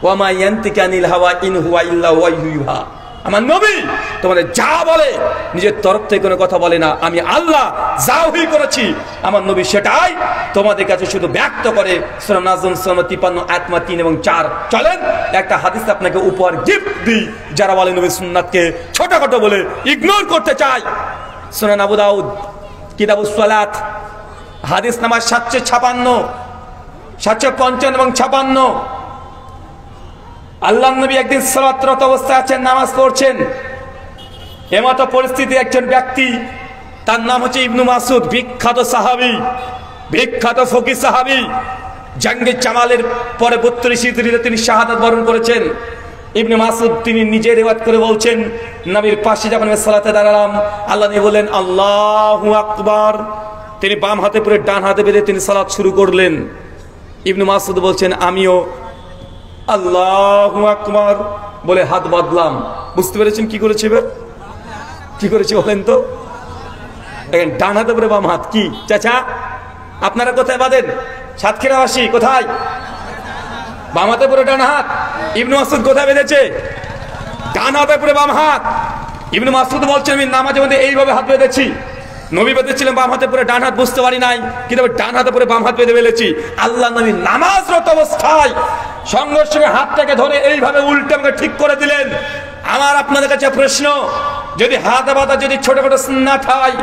ওয়ামা ইয়ান্তিকু আনিল হাওয়া ইন হুয়া ইল্লা ওয়াহয়ুন ইউহা। আমার নবী তোমাদের যা বলে নিজের তরফ থেকে কোনো কথা বলে না, আমি আল্লাহ যা ওহী করেছি আমার নবী সেটাই তোমাদের কাছে শুধু ব্যক্ত করে। সূরা নাজম 53 আয়াত 3 এবং 4। চলেন একটা হাদিস আপনাকে উপহার গিফট দিই, যারা বলে নবী সুন্নাতকে ছোটখাটো বলে ইগনোর করতে চায়। সুনান আবু দাউদ কিতাবুস সালাত হাদিস নাম্বার 756, 755 এবং 56। আল্লাহর নবী একদিন সালাতরত অবস্থায় আছেন, নামাজ পড়ছেন। এমতো পরিস্থিতি একজন ব্যক্তি, তার নাম হচ্ছে ইবনু মাসউদ, বিখ্যাত সাহাবী, বিখ্যাত ফকিহ সাহাবী। জঙ্গে জামালের পরে 32 হিজরিতে তিনি শাহাদাত বরণ করেছেন। ইবনে মাসউদ তিনি নিজে রিওয়ায়াত করে বলছেন, নবীর পাশে যখন আমি সালাতে দাঁড়ালাম, আল্লাহ নবী বললেন আল্লাহু আকবার। তিনি বাম হাতে পরে ডান হাতে বেঁধে তিনি সালাত শুরু করলেন। ইবনে মাসউদ বলছেন আমিও আল্লাহু আকবার বলে হাত বাঁধলাম। বুঝতে পেরেছেন কি করেছে? এবার কি করেছে বলেন তো? দেখেন ডান হাতে পরে বাম হাত। কি চাচা আপনারা কোথায় বাঁধেন? সাতক্ষীরাবাসী কোথায়? বাম হাতে পরে ডান হাত। ইবনে মাসউদ কোথায় বেঁধেছে? ডান হাতে পরে বাম হাত। ইবনে মাসউদ বলছেন আমি নামাজের মধ্যে এইভাবে হাত বেঁধেছি। নবী বেঁধেছিলেন বাম হাতে পরে, ডান হাত বুঝতে পারি নাই, কিন্তু ডান হাতে পরে বাম হাত বেঁধে ফেলেছি। আল্লাহ নবী নামাজরত অবস্থায় সঙ্গে সঙ্গে হাতটাকে ধরে এইভাবে উল্টে আমাকে ঠিক করে দিলেন। আমার আপনাদের কাছে প্রশ্ন, যদি হাত বাঁধা যদি ছোটখাটো সুন্নাত হয়,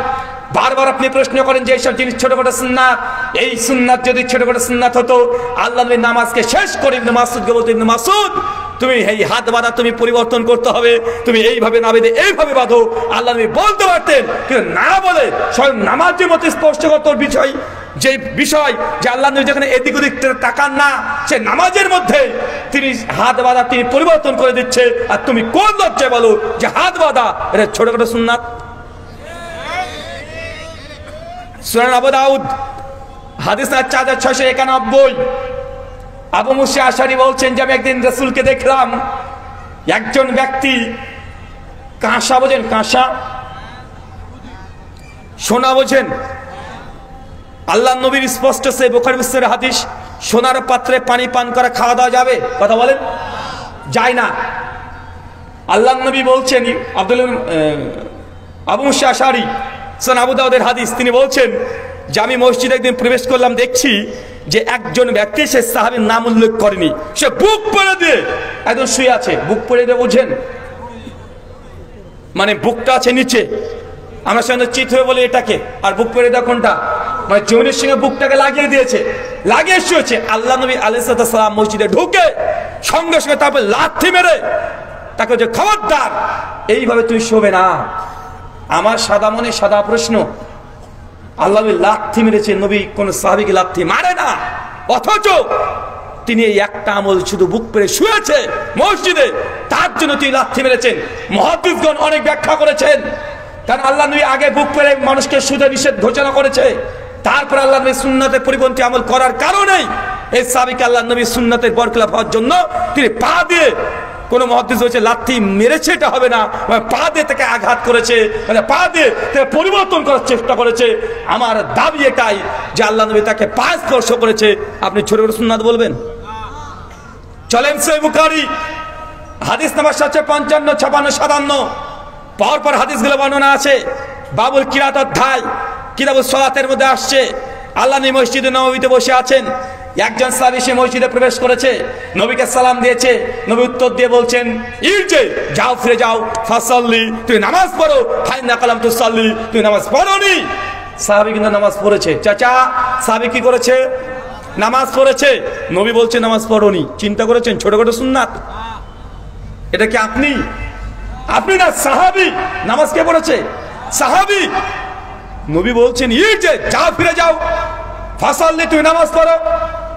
বারবার আপনি প্রশ্ন করেন যে এইসব জিনিস ছোটখাটো সুন্নাত, এই সুন্নাত যদি ছোটখাটো সুন্নাত হতো, আল্লাহ নবী নামাজকে শেষ করে ইবনে মাসউদকে বলতো ইবনে মাসউদ তুমি এই হাত বাঁধা তুমি পরিবর্তন করতে হবে, তুমি এইভাবে না বেঁধে এইভাবে বাঁধো। আল্লাহ নবী বলতে পারতেন, কিন্তু না বলে স্বয়ং নামাজের মতো স্পষ্টগত বিষয়, যে বিষয় যে আল্লাহ নবী যেখানে এদিক ওদিক তাকান না, সে নামাজের মধ্যে তিনি হাত বাঁধা তিনি পরিবর্তন করে দিচ্ছে। আর তুমি কোন লজ্জায় বলো যে হাত বাঁধা এটা ছোটখাটো সুন্নাত? সুনান আবু দাউদ হাদিস 4691। আবু মুসা আশারী বলছেন যে আমি একদিন রাসূলকে দেখলাম, একজন ব্যক্তি কাঁসা, বোঝেন কাঁসা? সোনা বোঝেন? আল্লাহ নবীর স্পষ্ট সে বুখারী মুসলিমের হাদিস, সোনার পাত্রে পানি পান করা খাওয়া দাওয়া যাবে? কথা বলেন, যায় না। আল্লাহ নবী বলছেন, আবু মুসা আশারী সুনান আবু দাউদের হাদিস, তিনি বলছেন যে আমি মসজিদে একদিন প্রবেশ করলাম, দেখছি যে একজন ব্যক্তি সে সাহাবীর নাম উল্লেখ করেনি, সে বুক পড়ে দিয়ে একদম শুয়ে আছে। বুক পড়ে দিয়ে বুঝেন মানে বুকটা আছে নিচে, আমরা সামনে চিত হয়ে বলি এটাকে, আর বুক পড়ে দেওয়া কোনটা, মানে জমিনের সঙ্গে বুকটাকে লাগিয়ে দিয়েছে, লাগিয়ে শুয়েছে। আল্লাহ নবী আলাইহিস সালাম মসজিদে ঢুকে সঙ্গে সঙ্গে তারপর লাথি মেরে তাকে যে খবরদার এইভাবে তুই শোবে না। আমার সাদা মনে সাদা প্রশ্ন, আল্লাহ নবী লাথি মেরেছে, নবী কোন সাহাবীকে লাথি মারে না, অথচ তিনি এই একটা আমল শুধু বুক পেরে শুয়েছে মসজিদে, তার জন্য তিনি লাথি মেরেছেন। মুহাদ্দিসগণ অনেক ব্যাখ্যা করেছেন, কারণ আল্লাহ নবী আগে বুক পেরে মানুষকে শুতে নিষেধ ঘোষণা করেছে, তারপর আল্লাহ নবী সুন্নাতের পরিপন্থী আমল করার কারণেই এই সাহাবীকে আল্লাহ নবী সুন্নাতের বরখলাফ হওয়ার জন্য তিনি পা দিয়ে, কোন মুহাদ্দিস হয়েছে লাথি মেরেছে এটা হবে না, মানে পা দিয়ে তাকে আঘাত করেছে, মানে পা দিয়ে তাকে পরিবর্তন করার চেষ্টা করেছে। আমার দাবি এটাই যে আল্লাহ নবী তাকে পা স্পর্শ করেছে। আপনি ছোট ছোট সুন্নাত বলবেন? চলেন সহিহ বুখারী হাদিস নাম্বার 755, 56, 57 পরপর হাদিসগুলো বর্ণনা আছে। বাবুল কিরাত অধ্যায় কিতাবুস সালাতের মধ্যে আসছে, আল্লাহ নবী মসজিদে নববীতে বসে আছেন, একজন সাহাবী সে মসজিদে প্রবেশ করেছে, নবীকে সালাম দিয়েছে, নবী উত্তর দিয়ে বলছেন ইরজি, যাও ফিরে যাও, ফাসাল্লি, তুই নামাজ পড়ো, ফাইনা কালাম তুসাল্লি, তুই নামাজ পড়োনি। সাহাবী কিন্তু নামাজ পড়েছে। চাচা সাহাবী কি করেছে? নামাজ পড়েছে। নবী বলছে নামাজ পড়োনি। চিন্তা করেছেন ছোটখাটো সুন্নাত? এটা কি আপনি না সাহাবী? নামাজ কে পড়েছে? সাহাবী। নবী বলছেন ইরজি, যাও ফিরে যাও, ফাসাল্লি, তুই নামাজ পড়ো,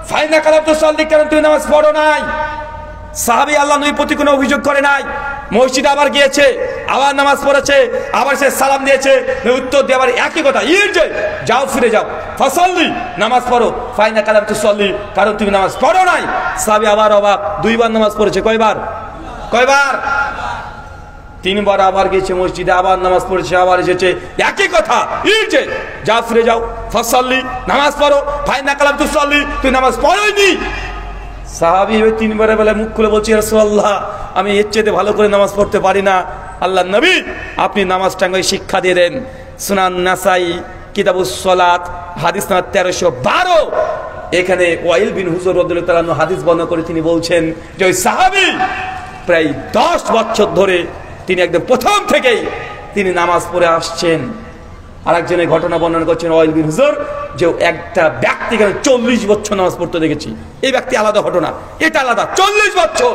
ফাইনা কালাম তুসাল্লি, কারণ তুই নামাজ পড়ো নাই। সাহাবী আল্লাহ নবীর প্রতি কোনো অভিযোগ করে নাই, মসজিদে আবার গিয়েছে, আবার নামাজ পড়েছে, আবার সে সালাম দিয়েছে, উত্তর দিয়ে আবার একই কথা, ইরজি, যাও ফিরে যাও, ফাসাল্লি, নামাজ পড়ো, ফাইনা কালাম তুসাল্লি, কারণ তুমি নামাজ পড়ো নাই। সাহাবী আবার অবাক, দুইবার নামাজ পড়েছে। কয়বার? 3বার আবার গেছে মসজিদে, আবার নামাজ পড়েছে, আবার এসেছে, একই কথা, ইরজি, যাও ফিরে যাও, ফাসাল্লি, নামাজ পড়ো, ফাইনা কালাম তুসাল্লি, তুই নামাজ পড়োইনি। সাহাবী 3বারের বেলায় মুখ খুলে বলছে ইয়া রাসূলুল্লাহ, আমি এর চেয়ে ভালো করে নামাজ পড়তে পারি না, আল্লাহ নবী আপনি নামাজটাকে শিক্ষা দিয়ে দেন। সুনান নাসাই কিতাবুস সালাত হাদিস নাম্বার 1312, এখানে ওয়াইল বিন হুজর রাদিয়াল্লাহু তাআলা আনহু হাদিস বর্ণনা করে তিনি বলছেন যে ওই সাহাবী প্রায় 10 বছর ধরে তিনি একদম প্রথম থেকেই তিনি নামাজ পড়ে আসছেন। আরেকজনের ঘটনা বর্ণনা করছেন ওয়াইল বিন হুজর, যে একটা ব্যক্তিকে 40 বছর নামাজ পড়তে দেখেছি। এই ব্যক্তি আলাদা ঘটনা, এটা আলাদা। 40 বছর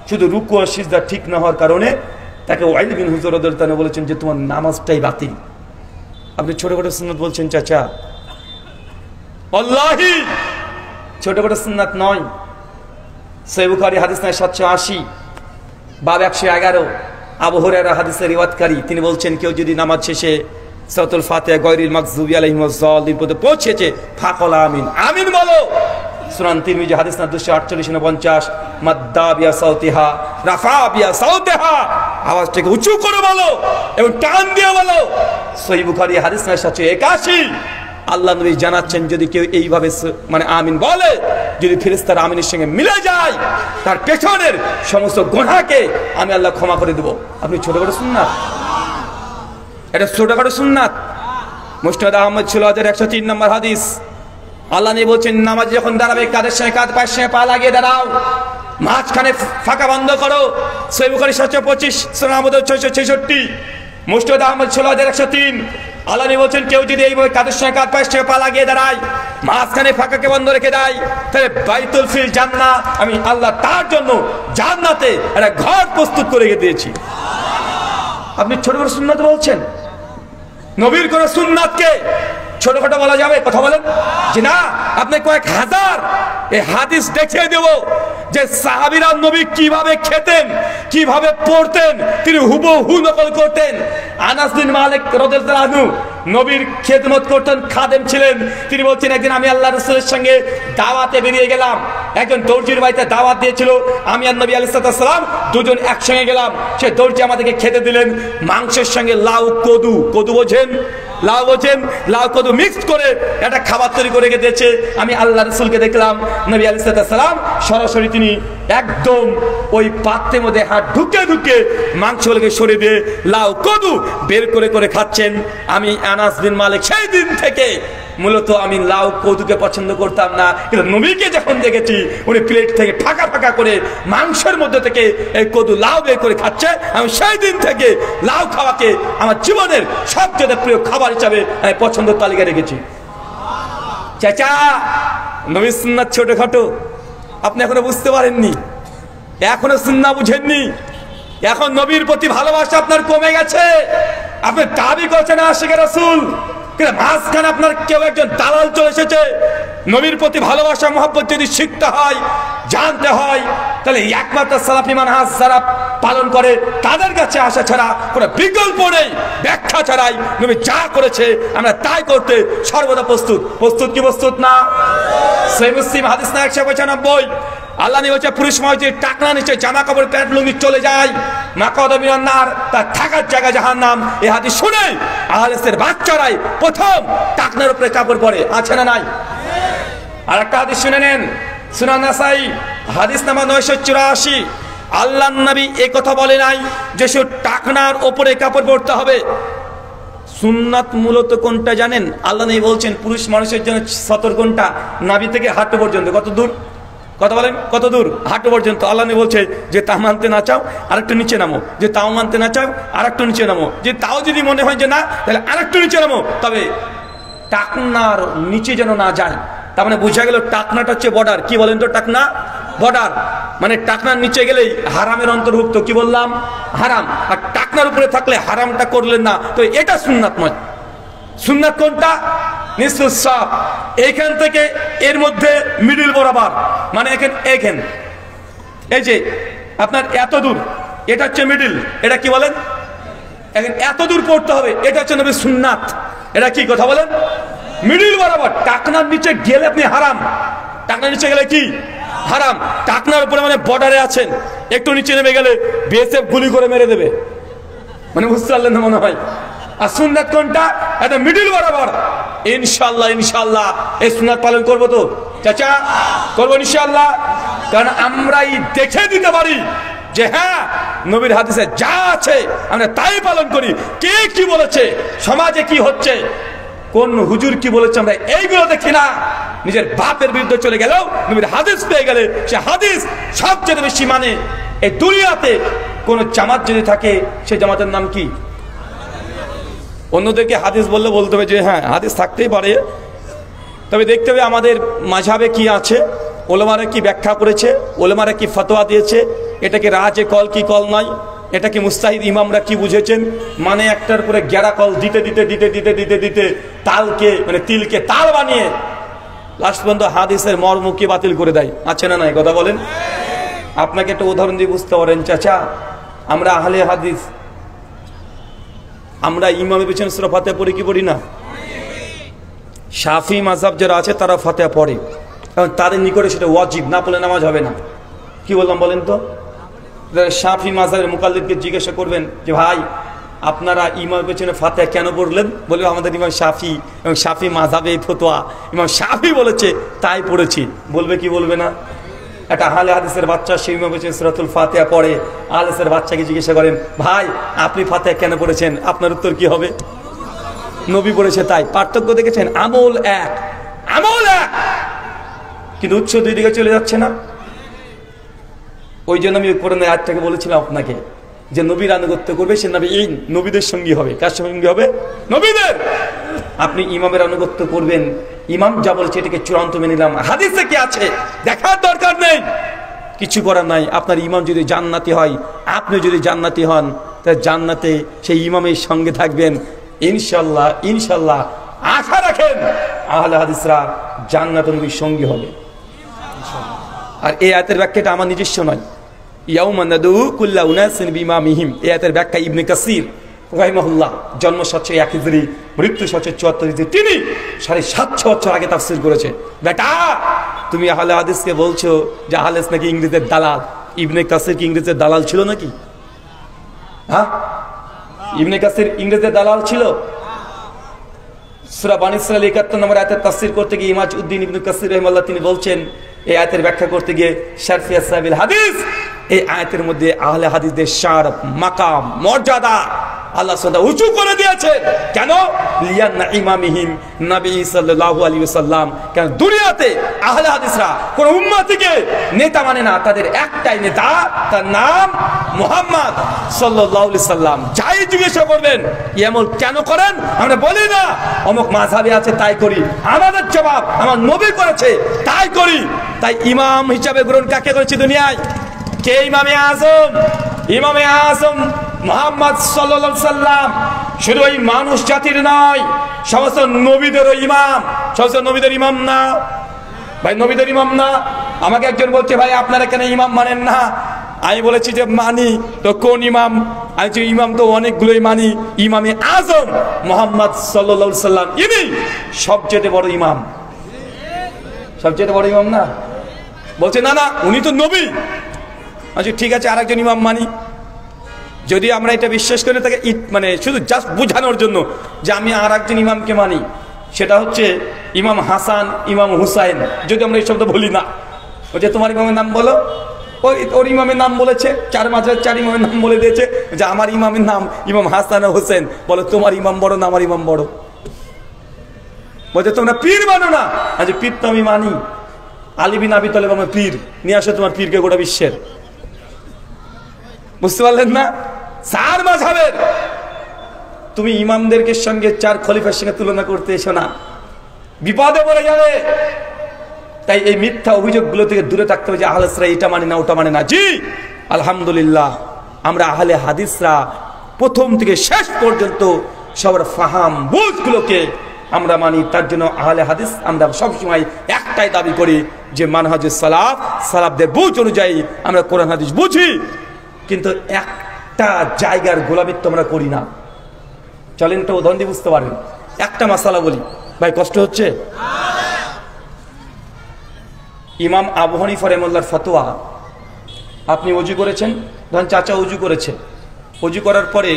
শুধু রুকু আর সিজদা ঠিক না হওয়ার কারণে তাকে ওয়াইল বিন হুজর রাদিয়াল্লাহু তাআলা বলেছেন যে তোমার নামাজটাই বাতিল। আপনি ছোটখাটো সুন্নাত বলছেন চাচা? আল্লাহি ছোটখাটো সুন্নাত নয়। সহিহ বুখারী হাদিস নাম্বার 780, বাব 111, আবু হুরায়রা হাদিসের রিওয়ায়াতকারী, তিনি বলছেন কেউ যদি নামাজ শেষে সূরাতুল ফাতিহা গায়রিল মাগযুবি আলাইহিম ওয়াজ-যালিমিন পর্যন্ত পৌঁছেছে, ফাকাল আমিন, আমিন বলো। সুনান তিরমিজি হাদিস নাম্বার 248-49, মাদ্দা বিয়া সাউতিহা, রাফা বিয়া সাউতিহা, আওয়াজটাকে উঁচু করে বলো এবং টান দিয়ে বলো। সহিহ বুখারী হাদিস নাম্বার 781, আল্লাহ নবী জানাচ্ছেন যদি কেউ এইভাবে মানে আমিন বলে, যদি ফেরেশতার আমিনের সঙ্গে মিলে যায়, তার পেছনের সমস্ত গুনাহকে আমি আল্লাহ ক্ষমা করে দেব। আপনি ছোটখাটো সুন্নাত? এটা ছোটখাটো সুন্নাত। মুসনাদ আহমদ 16103 নম্বর হাদিস, আল্লাহ নবী বলছেন নামাজে যখন দাঁড়াবে কাঁধের সঙ্গে কাঁধ, পায়ের সঙ্গে পা লাগিয়ে দাঁড়াও, মাঝখানে ফাঁকা বন্ধ করো। সহিহ বুখারী 725, সুনান আবু দাউদ 666, মুসনাদ আহমদ 16103, আল্লাহ নবী বলছেন কেউ যদি এইভাবে কাঁধের সঙ্গে কাঁধ, পায়ের সঙ্গে পা লাগিয়ে দাঁড়ায়, মাঝখানে ফাঁকাকে বন্ধ রেখে দেয়, তাহলে বাইতুল ফিল জান্নাহ, আমি আল্লাহ তার জন্য জান্নাতে একটা ঘর প্রস্তুত করে দিয়েছি। আপনি ছোট বড় সুন্নাত বলছেন? নবীর কোন সুন্নাতকে ছোটখাটো বলা যাবে? কথা বলেন যে না। আপনি কয়েক হাজার এই হাদিস দেখিয়ে দেব যে সাহাবীরা নবী কিভাবে খেতেন, কিভাবে পড়তেন, তিনি হুবহু নকল করতেন। আনাস বিন মালিক রাদিয়াল্লাহু আনহু নবীর খেদমত করতেন, খাদেম ছিলেন। তিনি বলছেন একদিন আমি আল্লাহর রাসূলের সঙ্গে দাওয়াতে বেরিয়ে গেলাম, একজন দর্জির বাড়িতে দাওয়াত দিয়েছিল, আমি আর নবী আলাইহিস সালাম দুজন একসঙ্গে গেলাম। সে দর্জি আমাদেরকে খেতে দিলেন মাংসের সঙ্গে লাউ কদু, কদু বোঝেন, লাউ বোঝেন, লাউ কদু মিক্সড করে একটা খাবার তৈরি করে দিয়েছে। আমি আল্লাহ রাসূলকে দেখলাম, নবী আলাইহিস সালাম সরাসরি তিনি একদম ওই পাত্রের মধ্যে হাত ঢুকে ঢুকে মাংসগুলোকে সরিয়ে দিয়ে লাউ কদু বের করে করে খাচ্ছেন। আমি আনাস বিন মালিক সেই দিন থেকে মূলত আমি লাউ কদুকে পছন্দ করতাম না, কিন্তু নবীকে যখন দেখেছি উনি প্লেট থেকে ফাঁকা ফাঁকা করে মাংসের মধ্যে থেকে এই কদু লাউ বের করে খাচ্ছে, আমি সেই দিন থেকে লাউ খাওয়াকে আমার জীবনের সবচেয়ে প্রিয় খাবার হিসাবে আমি পছন্দের তালিকা রেখেছি। চাচা, নবীর সুন্নাত ছোটখাটো, আপনি এখনো বুঝতে পারেননি, এখনো সুন্নাহ বুঝেননি, এখন নবীর প্রতি ভালোবাসা আপনার কমে গেছে। আপনি দাবি করছেন আশিকে রাসূল, কিন্তু মাঝখানে আপনার কেউ একজন দালাল চলে এসেছে। নবীর প্রতি ভালোবাসা মহব্বত যদি শিখতে হয়, জানতে হয়, তাহলে একমাত্র সালাফি মানহাজ যারা পালন করে তাদের কাছে আসা ছাড়া কোনো বিকল্প নেই। ব্যাখ্যা ছাড়াই নবী যা করেছে আমরা তাই করতে সর্বদা প্রস্তুত। প্রস্তুত কি প্রস্তুত না? সহিহ মুসলিম হাদিস না 195, আল্লাহ নবী বলেছে পুরুষ মানুষ যে টাকলা নিচে জামা কাপড় প্যান্ট লুঙ্গি চলে যায়, মাকাদা মিনান নার, তার থাকার জায়গা জাহান্নাম। এই হাদিস শুনে আহলেসের বাচ্চারাই প্রথম টাকনার উপরে কাপড় পরে, আছে না নাই? আর একটা হাদিস শুনে নেন, সুনান নাসাই হাদিস নাম্বার 984। আল্লাহর নবী এই কথা বলে নাই যে সে টাকনার উপরে কাপড় পরতে হবে। সুন্নাত মূলত কোনটা জানেন? আল্লাহ নবী বলছেন পুরুষ মানুষের জন্য সতর কোনটা? নাভি থেকে হাঁটু পর্যন্ত। কত দূর? কথা বলেন, কত দূর? হাঁটু পর্যন্ত। আল্লাহ নবী বলছে যে তা মানতে না চাও আরেকটু নিচে নামো, যে তাও মানতে না চাও আরেকটু নিচে নামো, যে তাও যদি মনে হয় যে না তাহলে আরেকটু নিচে নামো, তবে টাকনার নিচে যেন না যায়। তার মানে বোঝা গেল টাকনাটা হচ্ছে বর্ডার। কি বলেন তো? টাকনা বর্ডার, মানে টাকনার নিচে গেলেই হারামের অন্তর্ভুক্ত। কি বললাম? হারাম। আর টাকনার উপরে থাকলে হারামটা করলেন না, তো এটা সুন্নাত নয়। সুন্নাত কোনটা? নিসফুস সাক, এইখান থেকে এর মধ্যে মিডল বরাবর, মানে এখান এই যে আপনার এত দূর, এটা হচ্ছে মিডল। এটা কি বলেন? এত দূর পড়তে হবে, এটা হচ্ছে নবীর সুন্নাত। এটা কি কথা বলেন? মিডল বরাবর। টাকনার নিচে গেলে আপনি হারাম। টাকনার নিচে গেলে কি? হারাম। টাকনার উপরে মানে বর্ডারে আছেন, একটু নিচে নেমে গেলে বিএসএফ গুলি করে মেরে দেবে, মানে বুঝতে পারলেন না মনে হয়। আর সুন্নাত কোনটা? এটা মিডল বরাবর। ইনশাআল্লাহ ইনশাআল্লাহ এই সুন্নাত পালন করবো তো চাচা, করবো ইনশাআল্লাহ। কারণ আমরাই দেখে দিতে পারি যে হ্যাঁ নবীর হাদিসে যা আছে আমরা তাই পালন করি। কে কি বলেছে, সমাজে কি হচ্ছে, কোন হুজুর কি বলেছে, আমরা এইগুলো দেখি না। নিজের বাপের বিরুদ্ধে চলে গেলেও নবীর হাদিস পেয়ে গেলে সে হাদিস সবচেয়ে বেশি মানে। এই দুনিয়াতে কোন জামাত যদি থাকে সে জামাতের নাম কি? অন্যদেরকে হাদিস বললে বলতে হবে যে হ্যাঁ হাদিস থাকতেই পারে, তবে দেখতে হবে আমাদের মাঝহাবে কি আছে, ওলামারা কি ব্যাখ্যা করেছে, ওলামারা কি ফতোয়া দিয়েছে, এটাকে রাজে কল কি কল নয়, এটা কি মুস্তাহিদ ইমামরা কি বুঝেছেন। মানে একটার পরে গ্যারা কল দিতে দিতে দিতে দিতে দিতে দিতে তালকে মানে তিলকে তাল বানিয়ে লাস্ট পর্যন্ত হাদিসের মর্মকে বাতিল করে দেয়, আছে না নাই? কথা বলেন। আপনাকে একটা উদাহরণ দিয়ে বুঝতে পারেন চাচা, আমরা আহলে হাদিস, আমরা ইমামের পেছনে সূরা ফাতিহা পড়ি কি পড়ি না? শাফি মাযহাব যারা আছে তারা ফাতিহা পড়ে, কারণ তাদের নিকটে সেটা ওয়াজিব, না পড়লে নামাজ হবে না। কি বললাম বলেন তো? শাফি মাযহাবের মুকাল্লিদকে জিজ্ঞাসা করবেন যে ভাই আপনারা ইমামের পেছনে ফাতিহা কেন পড়লেন? বলবে আমাদের ইমাম শাফি এবং শাফি মাযহাবে এই ফতোয়া, ইমাম শাফি বলেছে তাই পড়েছি। বলবে কি বলবে না? একটা আহলে হাদিসের বাচ্চা সেই ইমামের পেছনে সূরাতুল ফাতিহা পড়ে, আহলে হাদিসের বাচ্চাকে জিজ্ঞাসা করেন ভাই আপনি ফাতিহা কেন পড়েছেন? আপনার উত্তর কি হবে? নবী পড়েছে তাই। পার্থক্য দেখেছেন? আমল এক, আমল এক, কিন্তু উৎস দুই দিকে চলে যাচ্ছে না। ওই জন্য আমি কোরআনের আয়াতটাকে বলেছিলাম আপনাকে যে নবীর আনুগত্য করবে সে নবীন, নবীদের সঙ্গী হবে। কার সঙ্গী হবে? নবীদের। আপনি ইমামের আনুগত্য করবেন, ইমাম যা বলেছে এটাকে চূড়ান্ত মেনে নিলাম, হাদিসে কি আছে দেখার দরকার নেই, কিছু করার নাই। আপনার ইমাম যদি জান্নাতি হয়, আপনি যদি জান্নাতি হন, তা জান্নাতে সেই ইমামের সঙ্গে থাকবেন ইনশাল্লাহ। ইনশাল্লাহ আশা রাখেন আহলে হাদিসরা জান্নাতে নবীর সঙ্গী হবে। আর এই আয়াতের ব্যাখ্যাটা আমার নিজস্ব নয়, ইয়াউমা নাদউ কুল্লা উনাসিন বিইমামিহিম, এই আয়াতের ব্যাখ্যা ইবনে কাসির রাহিমাহুল্লাহ, জন্ম 701 হিজরি, মৃত্যু 774 হিজরি, তিনি 750 বছর আগে তাফসীর করেছে। বেটা তুমি আহলে হাদিসকে বলছো যে আহলে হাদিস নাকি ইংরেজের দালাল। ইবনে কাসির কি ইংরেজের দালাল ছিল নাকি? হ্যাঁ, ইবনে কাসির ইংরেজের দালাল ছিল? সূরা বানী ইসরাঈল ৭১ নম্বর আয়াতের তাফসীর করতে গিয়ে ইমাজ উদ্দিন ইবনে কাসির রাহিমাহুল্লাহ তিনি বলছেন, এই আয়াতের ব্যাখ্যা করতে গিয়ে শারফি আসহাবিল হাদিস, এই আয়াতের মধ্যে আহলে হাদিসদের শারফ, মাকাম, মর্যাদা আল্লাহ সুবহানাহু উঁচু করে দিয়েছে। কেন? লিয়ান্না ইমামিহিম নবী সাল্লাল্লাহু আলাইহি ওয়াসাল্লাম। কেন দুনিয়াতে আহলে হাদিসরা কোন উম্মতিকে নেতা মানে না, তাদের একটাই নেতা, তার নাম মুহাম্মদ সাল্লাল্লাহু আলাইহি সাল্লাম। যাই জিজ্ঞাসা করবেন এমন কেন করেন, আমরা বলি না অমুক মাযহাবে আছে তাই করি, আমাদের জবাব আমার নবী করেছে তাই করি। তাই ইমাম হিসাবে গ্রহণ কাকে করেছে দুনিয়ায়? কে ইমামে আজম? ইমামে আজম মুহাম্মদ সাল্লাল্লাহু আলাইহি সাল্লাম। শুধু ওই মানুষ জাতির নয়, সমস্ত নবীদেরও ইমাম। সমস্ত নবীদের ইমাম না ভাই, নবীদের ইমাম না। আমাকে একজন বলছে, ভাই আপনারা কেন ইমাম মানেন না? আমি বলেছি যে মানি। তো কোন ইমাম? আমি যে ইমাম তো অনেকগুলোই মানি। ইমামে আজম মুহাম্মদ সাল্লাল্লাহু আলাইহি সাল্লাম, ইনি সবচেয়ে বড় ইমাম। সবচেয়ে বড় ইমাম না? বলছে না না, উনি তো নবী। আচ্ছা ঠিক আছে, আরেকজন ইমাম মানি। যদি আমরা এটা বিশ্বাস করি তাকে মানে শুধু জাস্ট বোঝানোর জন্য যে আমি আর একজন ইমামকে মানি, সেটা হচ্ছে ইমাম হাসান, ইমাম হুসাইন। যদি আমরা এই শব্দ বলি না, ওই যে তোমার ইমামের নাম বলো, ওর ইমামের নাম বলেছে, চার মাঝের চার ইমামের নাম বলে দিয়েছে যে আমার ইমামের নাম ইমাম হাসান ও হোসেন। বলো তোমার ইমাম বড় না আমার ইমাম বড়? বলছে তোমরা পীর মানো না। আচ্ছা পীর তো আমি মানি। আলী বিন আবি তালেব আমার পীর। নিয়ে আসো তোমার পীরকে গোটা বিশ্বের। বুঝতে পারলেন না? চার মাযহাবের তুমি ইমামদেরকে সঙ্গে চার খলিফার সঙ্গে তুলনা করতে এসো না, বিপদে পড়ে যাবে। তাই এই মিথ্যা অভিযোগগুলো থেকে দূরে থাকতে হবে যে আহলে হাদিসরা এটা মানে না ওটা মানে না। জি আলহামদুলিল্লাহ, আমরা আহলে হাদিসরা প্রথম থেকে শেষ পর্যন্ত সবার ফাহাম বুঝগুলোকে আমরা মানি। তার জন্য আহলে হাদিস আমরা সবসময় একটাই দাবি করি যে মানহাজুস সালাফ, সালাফদের বুঝ অনুযায়ী আমরা কোরআন হাদিস বুঝি, কিন্তু একটা জায়গার গোলামিত্ব আমরা করি না। চলেন তো উদাহরণ দিয়ে বুঝতে পারবেন। একটা মাসালা বলি, ভাই কষ্ট হচ্ছে। ইমাম আবু হানিফা রাহিমাহুল্লাহর ফতোয়া, আপনি ওযু করেছেন, ধরেন চাচা ওযু করেছে, ওযু করার পরে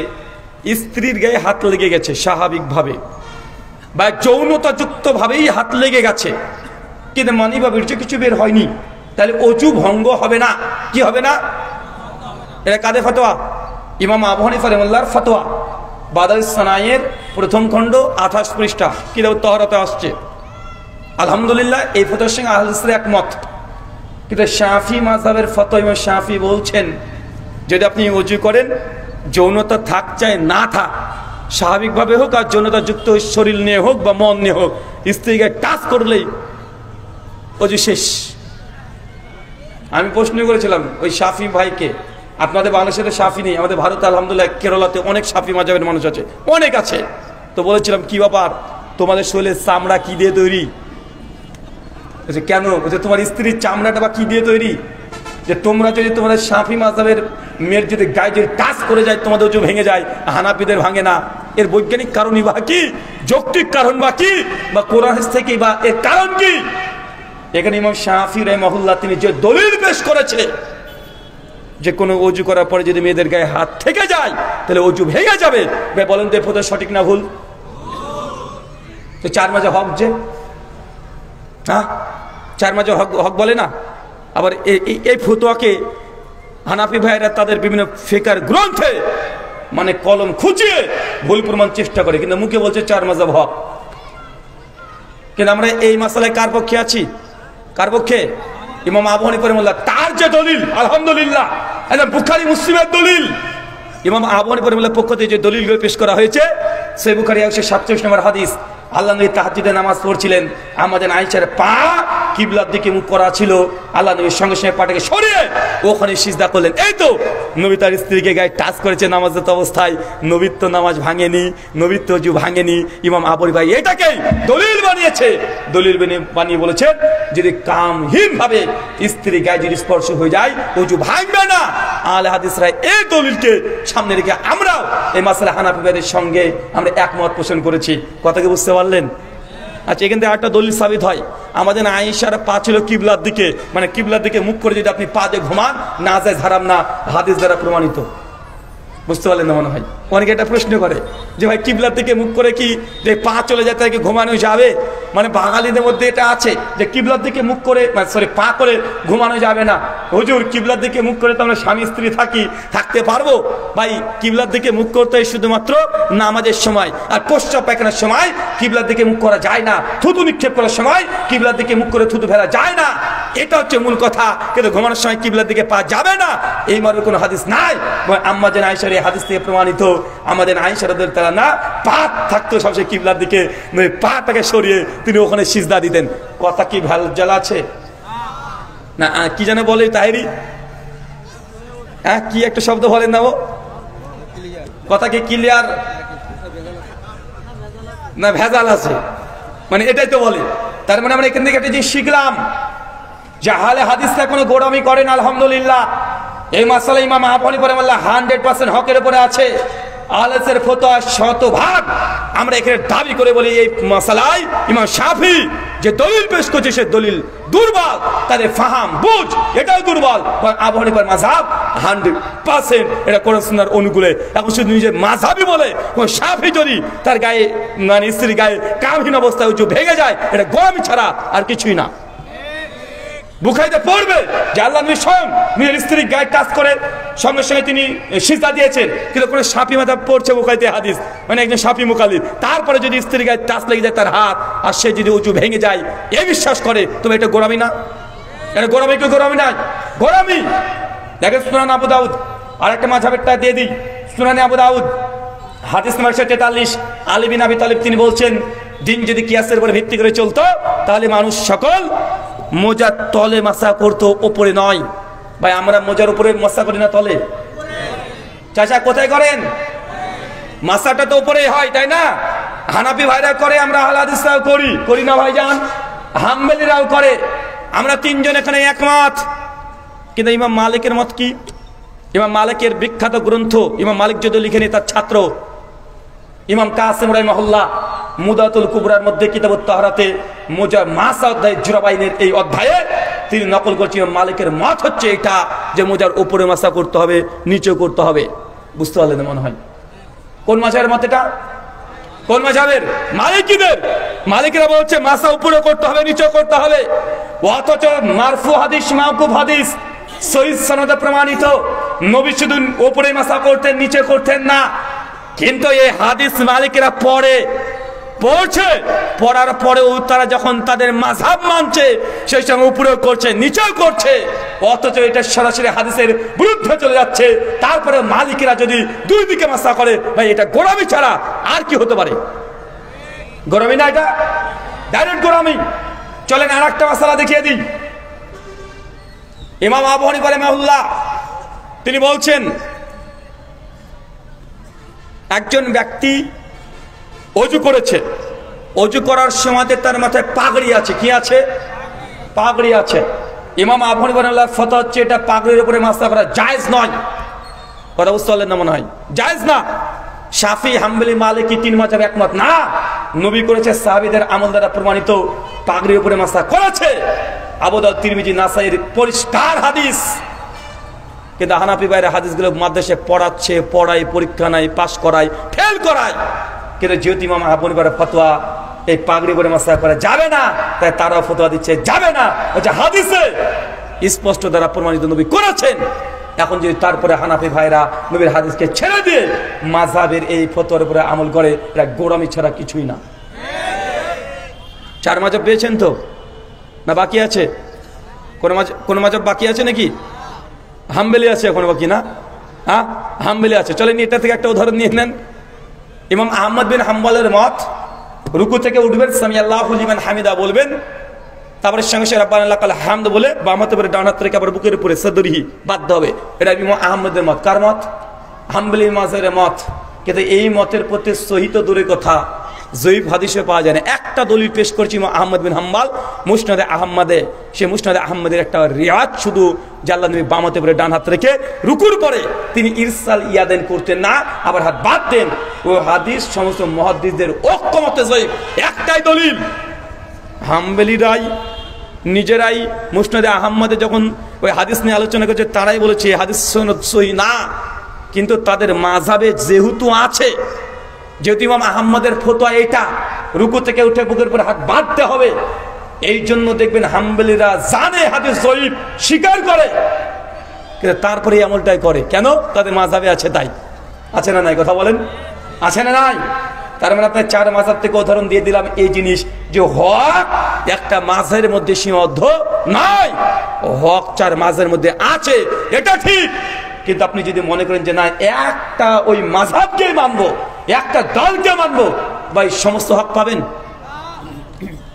স্ত্রীর গায়ে হাত লেগে গেছে স্বাভাবিকভাবে বা যৌনতাযুক্তভাবেই হাত লেগে গেছে, কিন্তু মানি বা বীর্য কিছু বের হয়নি, তাহলে ওযু ভঙ্গ হবে না। কি হবে না? এটা কাদের ফতোয়া? ইমাম আবু হানিফা রাহিমাহুল্লাহর ফতোয়া। বাদাউস সানায়ের প্রথম খণ্ড 28 পৃষ্ঠা কিতাব তাহারাতে আসছে। আলহামদুলিল্লাহ, এই ফতোয়ার সঙ্গে আহলে হাদিসরা একমত। কিন্তু শাফি মাযহাবের ফতোয়া, ইমাম শাফি বলছেন যদি আপনি ওযু করেন, যৌনতা থাক চাই না থাক, স্বাভাবিকভাবে হোক আর যৌনতা যুক্ত শরীর নিয়ে হোক বা মন নিয়ে হোক, স্ত্রীকে টাচ করলেই ওযু শেষ। আমি প্রশ্ন করেছিলাম ওই শাফি ভাইকে, আপনাদের বাংলাদেশে শাফি নেই, আমাদের ভারতে আলহামদুলিল্লাহ কেরালাতে অনেক শাফি মাযহাবের মানুষ আছে, অনেক আছে। তো বলেছিলাম কি ব্যাপার, তোমাদের শরীরের চামড়া কি দিয়ে তৈরি? কেন? তোমার স্ত্রীর চামড়াটা বা কি দিয়ে তৈরি? যে তোমরা যদি তোমাদের শাফি মাযহাবের মেয়ের যদি গায়ে যদি টাচ করে যায় তোমাদের ওযু ভেঙে যায়, হানাফিদের ভাঙে না। এর বৈজ্ঞানিক কারণই বা কি? যৌক্তিক কারণ বা কি? বা কোরআন থেকে বা এর কারণ কি? এখানে ইমাম শাফি রাহিমাহুল্লাহ তিনি যে দলিল পেশ করেছে যে কোনো ওযু করার পরে যদি মেয়েদের গায়ে হাত থেকে যায় তাহলে ওযু ভেঙে যাবে, ভাই বলেন তো ফতোয়া সঠিক না ভুল? তো চার মাঝে হক, যে হ্যাঁ চার মাঝে হক বলে না। আবার এই ফতোয়াকে হানাফি ভাইয়েরা তাদের বিভিন্ন ফিকহের গ্রন্থে মানে কলম খুঁচিয়ে ভুল প্রমাণ চেষ্টা করে, কিন্তু মুখে বলছে চার মাযহাব হক। কিন্তু আমরা এই মাসালায় কার পক্ষে আছি? কার পক্ষে? ইমাম আবু হানিফা রাহিমাহুল্লাহ তার যে দলিল, আলহামদুলিল্লাহ একদম বুখারী মুসলিমের দলিল, ইমাম আবু হানিফা রাহিমাহুল্লাহর পক্ষ থেকে যে দলিলগুলো পেশ করা হয়েছে, সহিহ বুখারী 147 নম্বর হাদিস, আল্লাহ নবী তাহাজ্জুদে নামাজ পড়ছিলেন, আমাদের আয়েশার পা কিবলার দিকে মুখ করা ছিল, আল্লাহ নবীর সঙ্গে সঙ্গে পাটাকে সরিয়ে ওখানে সিজদা করলেন। এই তো নবী তার স্ত্রীকে গায়ে টাচ করেছে নামাজরত অবস্থায়, নবীর তো নামাজ ভাঙেনি, নবীর তো ওযু ভাঙেনি। ইমাম আবু হানিফা এটাকেই দলিল বানিয়েছে, দলিল বানিয়ে বলেছেন যদি কামহীন ভাবে স্ত্রী গায়ে যদি স্পর্শ হয়ে যায় ওযু ভাঙবে না। আহলে হাদিসরা এই দলিলকে সামনে রেখে আমরাও এই মাসালা হানাফি ভাইদের সঙ্গে আমরা একমত পোষণ করেছি। কথা কি বুঝতে পারলেন? আচ্ছা, এখান থেকে একটা দলিল সাবিত হয়, আমাদের আয়েশার পা ছিল কিবলার দিকে, মানে কিবলার দিকে মুখ করে যদি আপনি পা দিয়ে ঘুমান না যায় হারাম না, হাদিস দ্বারা প্রমাণিত। বুঝতে পারলেন না মনে হয়? অনেকে এটা প্রশ্ন করে যে ভাই কিবলার দিকে মুখ করে কি যে পা চলে যেতে কি ঘুমানো যাবে? মানে বাঙালিদের মধ্যে এটা আছে যে কিবলার দিকে মুখ করে, সরি পা করে ঘুমানো যাবে না। হুজুর কিবলার দিকে মুখ করে তো আমরা স্বামী স্ত্রী থাকতে পারবো? ভাই কিবলার দিকে মুখ করতে হয় শুধুমাত্র নামাজের সময়, আর প্রস্রাব পায়খানার সময় কিবলার দিকে মুখ করা যায় না। থুতু নিক্ষেপ করার সময় কিবলার দিকে মুখ করে থুতু ফেলা যায় না, এটা হচ্ছে মূল কথা। কিন্তু ঘুমানোর সময় কিবলার দিকে পা যাবে না, এই মর্মে কোনো হাদিস নাই। আম্মা জান আয়েশার এই হাদিস থেকে প্রমাণিত, আমাদের আয়েশা রাদিয়াল্লাহু তাআলা না পা থাকতো সবসময় কিবলার দিকে, পাটাকে সরিয়ে তিনি ওখানে সিজদা দিতেন। কথা কি ভেজাল আছে না? কি জানে বলে তাহেরি, হ্যাঁ কি একটা শব্দ বলেন না, ও কথা কি ক্লিয়ার না ভেজাল আছে? মানে এটাই তো বলে। তার মানে আমরা এখান থেকে একটা জিনিস শিখলাম যে আহলে হাদিসরা কোনো গোড়ামি করেন। আলহামদুলিল্লাহ, এই মাসালা ইমাম আবু হানিফা রাহিমাহুল্লাহ 100% হকের উপরে আছে। আহলের ফতোয়া শতভাগ আমরা এখানে দাবি করে বলি এই মাসালায় ইমাম শাফি যে দলিল পেশ করছে সে দলিল দুর্বল, তাদের ফাহাম বুঝ এটাও দুর্বল। আবু হানিফার মাযহাব 100% এটা কোরআন সুন্নাহর অনুকূলে। এখন শুধু নিজে মাযহাবই বলে কোন শাফি যদি তার গায়ে মানে স্ত্রীর গায়ে কামহীন অবস্থায় উঁচু ভেঙে যায়, এটা গোলামি ছাড়া আর কিছুই না। বুখারীতে পড়বে যে আল্লাহ নবী স্বয়ং নিজের স্ত্রীর গায়ে টাচ করে সঙ্গে সঙ্গে তিনি সিজদা দিয়েছেন, কিন্তু কোনো শাফি মাযহাব পড়ছে বুখারীতে হাদিস, মানে একজন শাফি মুকাল্লিদ, তারপরে যদি স্ত্রীর গায়ে টাচ লেগে যায় তার হাত আর সে যদি উঁচু ভেঙে যায় এই বিশ্বাস করে, তবে এটা গোলামি না? এটা গোলামি কি গোলামি নাই? গোলামি। দেখেন সুনান আবু দাউদ, আরেকটা মাযহাবেরটা দিয়ে দিই, সুনানে আবু দাউদ হাদিস নম্বর 43, আলী বিন আবি তালিব তিনি বলছেন দিন যদি কিয়াসের উপরে ভিত্তি করে চলতো তাহলে মানুষ সকল মোজার তলে মাসা করতো, ওপরে নয়। ভাই আমরা মোজার উপরে মাসা করি না, তলে? চাচা কোথায় করেন? মাসাটা তো উপরেই হয়, তাই না? হানাফি ভাইরা করে, আমরা আহলে হাদিসরাও করি না ভাইজান? হাম্বলীরাও করে। আমরা তিনজন এখানে একমত। কিন্তু ইমাম মালিকের মত কি? ইমাম মালিকের বিখ্যাত গ্রন্থ ইমাম মালিক যদি লিখেনি, তার ছাত্র ইমাম কাসিম রাহিমাহুল্লাহ মুদাতুল কুবরার মধ্যে কিতাবুত তাহরাতে মোজা মাসা অধ্যায় জুরাবাইনের এই অধ্যায়ে তিনি নকল করছেন ইমাম মালিকের মত হচ্ছে এটা যে মোজার উপরে মাসা করতে হবে, নিচেও করতে হবে। বুঝতে পারলেন মনে হয়? কোন মাযহাবের মত এটা? কোন মাযহাবের? মালিকীদের। মালিকরা বলছে মাসা উপরে করতে হবে, নিচেও করতে হবে। অথচ মারফু হাদিস, মাওকুফ হাদিস সহিহ সনদে প্রমাণিত নবী শুধু উপরে মাসা করতেন, নিচে করতেন না। কিন্তু এই হাদিস মালিকরা পড়ছে, পড়ার পরেও তারা যখন তাদের মাযহাব মানছে সেই সময় উপরেও করছে, নিচেও করছে, অথচ এটা সরাসরি হাদিসের বিরুদ্ধে চলে যাচ্ছে। তারপরে মালিকরা যদি দুই দিকে মাসা করে, ভাই এটা গোলামি ছাড়া আর কি হতে পারে? গোলামি না, এটা ডাইরেক্ট গোলামি। চলেন আর একটা মাসালা দেখিয়ে দিই। ইমাম আবু হানিফা রাহিমাহুল্লাহ তিনি বলছেন একজন ব্যক্তি অজু করেছে, অজু করার সময় তার মাথায় পাগড়ি আছে। কি আছে? পাগড়ি আছে। ইমাম আবু হানিফা রাহিমাহুল্লাহর ফতোয়া হচ্ছে এটা পাগড়ির উপরে মাসা করা জায়েজ নয়। কথা বুঝতে পারলেন না মনে হয়? জায়েজ না। শাফি, হাম্বলি, মালিকি তিন মাযহাব একমত না। নবী করেছে, সাহাবীদের আমল দ্বারা প্রমাণিত, পাগড়ির উপরে মাসা করেছে। আবু দাউদ, তিরমিজি, নাসাইর পরিষ্কার হাদিস। কিন্তু হানাফি ভাইরা হাদিসগুলো মাদ্রাসায় পড়ায়, পরীক্ষা নাই, পাশ করায়, ফেল করায়। কিন্তু যেহেতু ইমাম আবু হানিফার ফতোয়া এই পাগড়ি পরে মাসা করা যাবে না, তাই তারাও ফতোয়া দিচ্ছে যাবে না। হাদিসে স্পষ্ট দ্বারা প্রমাণিত, নবী করেছেন। এখন যদি তারপরে হানাফি ভাইরা নবীর হাদিসকে ছেড়ে দিয়ে মাযহাবের এই ফতোয়ার উপরে আমল করে, এটা গোলামি ছাড়া কিছুই না। 4 মাযহাব পেয়েছেন তো, না বাকি আছে? কোন মাযহাব বাকি আছে নাকি? হাম্বলি আছে এখন বাকি না? হ্যাঁ, হাম্বলি আছে। চলেন এটা থেকে একটা উদাহরণ নিয়ে নেন। ইমাম আহমদ বিন হাম্বলের মত, রুকু থেকে উঠবেন, সামি আল্লাহু লিমান হামিদা বলবেন, তারপরে সঙ্গে সঙ্গে রাব্বানা লাকাল হামদ বলে বাম হাতে করে ডান হাত রেখে আবার বুকের উপরে সদরিহি বাধ্য হবে। এটা ইমাম আহমদের মত। কার মত? হাম্বলি মাযহাবের মত। কিন্তু এই মতের প্রতি সহিত দূরের কথা, জয়ীফ হাদিসে পাওয়া যায় না। একটা দলিল পেশ করছি ইমাম আহমদ বিন হাম্বল মুসনাদে আহমদে। সে মুসনাদে আহমদের একটা রিওয়ায়াত শুধু যে আল্লাহ নবী বাম হাতে করে ডান হাত রেখে রুকুর পরে তিনি ইরসাল ইয়াদেন করতেন না, আবার হাত বাদ দেন। ও হাদিস সমস্ত মুহাদ্দিসদের ঐক্যমতে জয়ীফ। একটাই দলিল হাম্বলিরাই নিজেরাই মুসনাদে আহমদে যখন ওই হাদিস নিয়ে আলোচনা করছে, তারাই বলেছে হাদিস সনদ সহি না, কিন্তু তাদের মাযহাবে যেহেতু আছে, যেহেতু ইমাম আহমদের ফতোয়া এটা, রুকু থেকে উঠে বুকের উপর হাত বাঁধতে হবে, এই জন্য দেখবেন হাম্বলিরা জানে হাদিস জয়ীফ, স্বীকার করে, কিন্তু তারপরে এই আমলটাই করে। কেন? তাদের মাযহাবে আছে তাই। আছে না নাই? কথা বলেন, আছে না নাই? তার মানে আপনার 4 মাযহাব থেকে উদাহরণ দিয়ে দিলাম এই জিনিস, যে হক একটা মাযহাবের মধ্যে সীমাবদ্ধ নয়, হক 4 মাযহাবের মধ্যে আছে, এটা ঠিক। কিন্তু আপনি যদি মনে করেন যে না একটা ওই মাযহাবকে মানবো, একটা দলকে মানবো, ভাই সমস্ত হক পাবেন?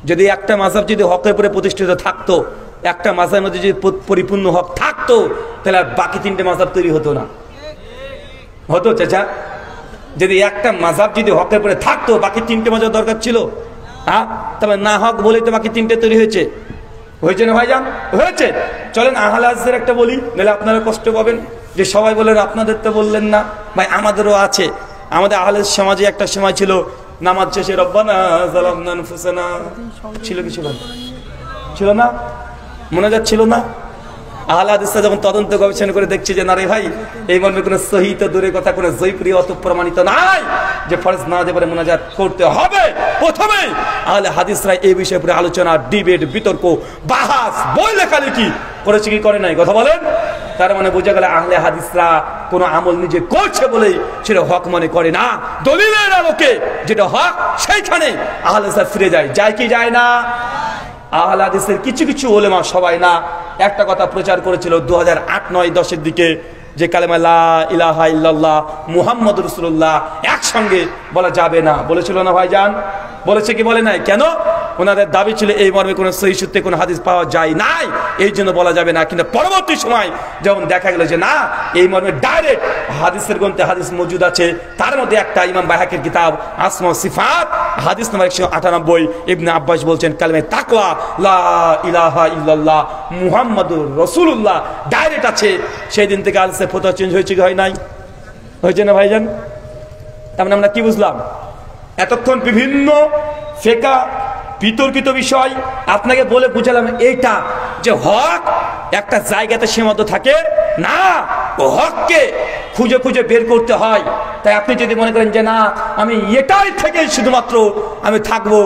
যদি একটা মাযহাব যদি হকের উপরে প্রতিষ্ঠিত থাকতো, একটা মাযহাবের মধ্যে যদি পরিপূর্ণ হক থাকতো, তাহলে বাকি 3টে মাযহাব তৈরি হতো না। হতো চাচা? যদি একটা মাযহাব যদি হকের উপরে থাকতো, বাকি 3টে মাযহাব দরকার ছিল? হ্যাঁ, তবে না হক বলেই তো বাকি 3টে তৈরি হয়েছে। হয়েছে না ভাইজান? হয়েছে। চলেন আহলে হাদিসের একটা বলি, নাহলে আপনারা কষ্ট পাবেন যে সবাই বলেন আপনাদের তো বললেন না। ভাই আমাদেরও আছে। আমাদের আহলে সমাজে একটা সময় ছিল নামাজ শেষে রব্বানা যালামনা আনফুসানা, ছিল কি ছিল না? মনে যাচ্ছিল না? আহলে হাদিসরা যখন তদন্ত গবেষণা করে দেখছে যে না রে ভাই, এই মর্মে কোনো সহি তো দূরের কথা, কোনো জয়প্রিয় অত প্রমাণিত নাই যে ফরজ না দেবরে মুনাজাত করতে হবে, প্রথমে আহলে হাদিসরা এই বিষয়ে পুরো আলোচনা, ডিবেট, বিতর্ক, বাহাস, বই লেখালেখি করেছে কি করে নাই? কথা বলেন। তার মানে বোঝা গেল আহলে হাদিসরা কোনো আমল নিজে করছে বলেই সেটা হক মনে করে না, দলিলের আলোকে যেটা হক সেইখানে আহলে হাদিসরা ফিরে যায়। যায় কি যায় না? আহলে হাদিসের কিছু কিছু উলেমা, সবাই না, একটা কথা প্রচার করেছিল 2008-9-10 দিকে, যে কালেমা লা ইলাহা ইল্লাল্লাহ মুহাম্মাদুর রাসূলুল্লাহ একসঙ্গে বলা যাবে না। বলেছিল না ভাইজান? বলেছে কি বলে নাই? কেন? ওনাদের দাবি ছিল এই মর্মে কোনো সহিহ সূত্রে কোনো হাদিস পাওয়া যায় নাই, এই জন্য বলা যাবে না। কিন্তু পরবর্তী সময় যখন দেখা গেল যে না, এই মর্মে ডাইরেক্ট হাদিসের গ্রন্থে হাদিস মজুদ আছে, তার মধ্যে একটা ইমাম বাইহাকির কিতাব আসমা সিফাত, হাদিস নম্বর 198, ইবনে আব্বাস বলছেন কালেমা তাকওয়া লা ইলাহা ইল্লাল্লাহ মুহাম্মাদুর রাসূলুল্লাহ ডাইরেক্ট আছে। সেই দিন থেকে হাদিসের ফতোয়া চেঞ্জ হয়েছে কি হয় নাই? হয়েছে না ভাইজান? তার মানে আমরা কি বুঝলাম? এতক্ষণ বিভিন্ন ফিকহ বিতর্কিত বিষয় আপনাকে বলে বুঝালাম এইটা, যে হক একটা জায়গাতে সীমাবদ্ধ থাকে না, ও হককে খুঁজে খুঁজে বের করতে হয়। তাই আপনি যদি মনে করেন যে না আমি এটাই থেকে শুধুমাত্র আমি থাকবো,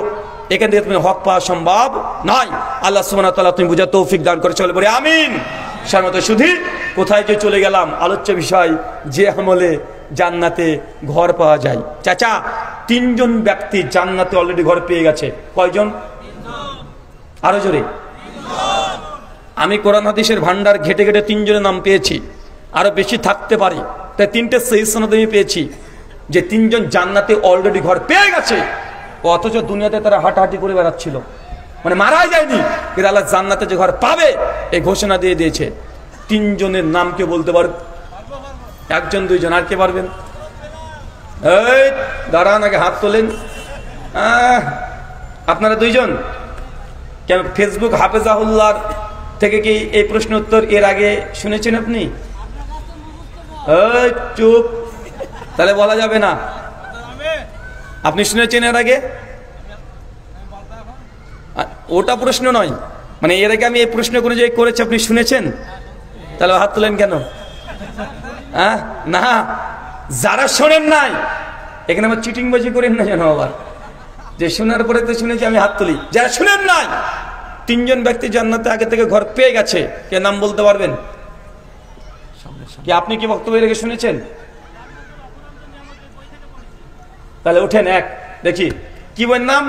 এখান থেকে তুমি হক পাওয়া সম্ভব নয়। আল্লাহ সুবহানাহু ওয়া তাআলা তুমি বুঝার তৌফিক দান করে চলে বলে আমিন। শারমত শুধু কোথায় যে চলে গেলাম, আলোচ্য বিষয় যে আমলে জান্নাতে ঘর পাওয়া যায়। চাচা 3 জন ব্যক্তি জান্নাতে অলরেডি ঘর পেয়ে গেছে। কয়জন? আরো জোরে। আমি কোরআন হাদিসের ভান্ডার ঘেটে ঘেটে 3 জনের নাম পেয়েছি, আরো বেশি থাকতে পারে। তাই 3টে সহিহ সনদ আমি পেয়েছি যে 3 জন জান্নাতে অলরেডি ঘর পেয়ে গেছে, অথচ দুনিয়াতে তারা হাঁটাহাঁটি করে বেড়াচ্ছিল, মানে মারা যায়নি, কিন্তু আল্লাহ জান্নাতে যে ঘর পাবে এই ঘোষণা দিয়ে দিয়েছে। 3 জনের নাম কে বলতে পারবে? 1 জন 2 জন, আর কে পারবেন? এই দাঁড়ান, আগে হাত তোলেন। আপনারা 2 জন কেন? ফেসবুক হাফেজাহুল্লাহর থেকে কি এই প্রশ্ন উত্তর এর আগে শুনেছেন আপনি? চুপ, তাহলে বলা যাবে না। আপনি শুনেছেন এর আগে? ওটা প্রশ্ন নয়, মানে এর আগে আমি এই প্রশ্ন করে যে করেছি আপনি শুনেছেন? তাহলে হাত তোলেন কেন? না, যারা শোনেন নাই এখানে আমার চিটিংবাজি করেন না যেন আবার, যে শোনার পরে তো শুনেছি আমি হাত তুলি। যারা শুনেন নাই, 3 জন ব্যক্তি জান্নাতে আগে থেকে ঘর পেয়ে গেছে, কে নাম বলতে পারবেন? কি আপনি কি বক্তব্যের আগে শুনেছেন? তাহলে ওঠেন, এক দেখি কি বইয়ের নাম?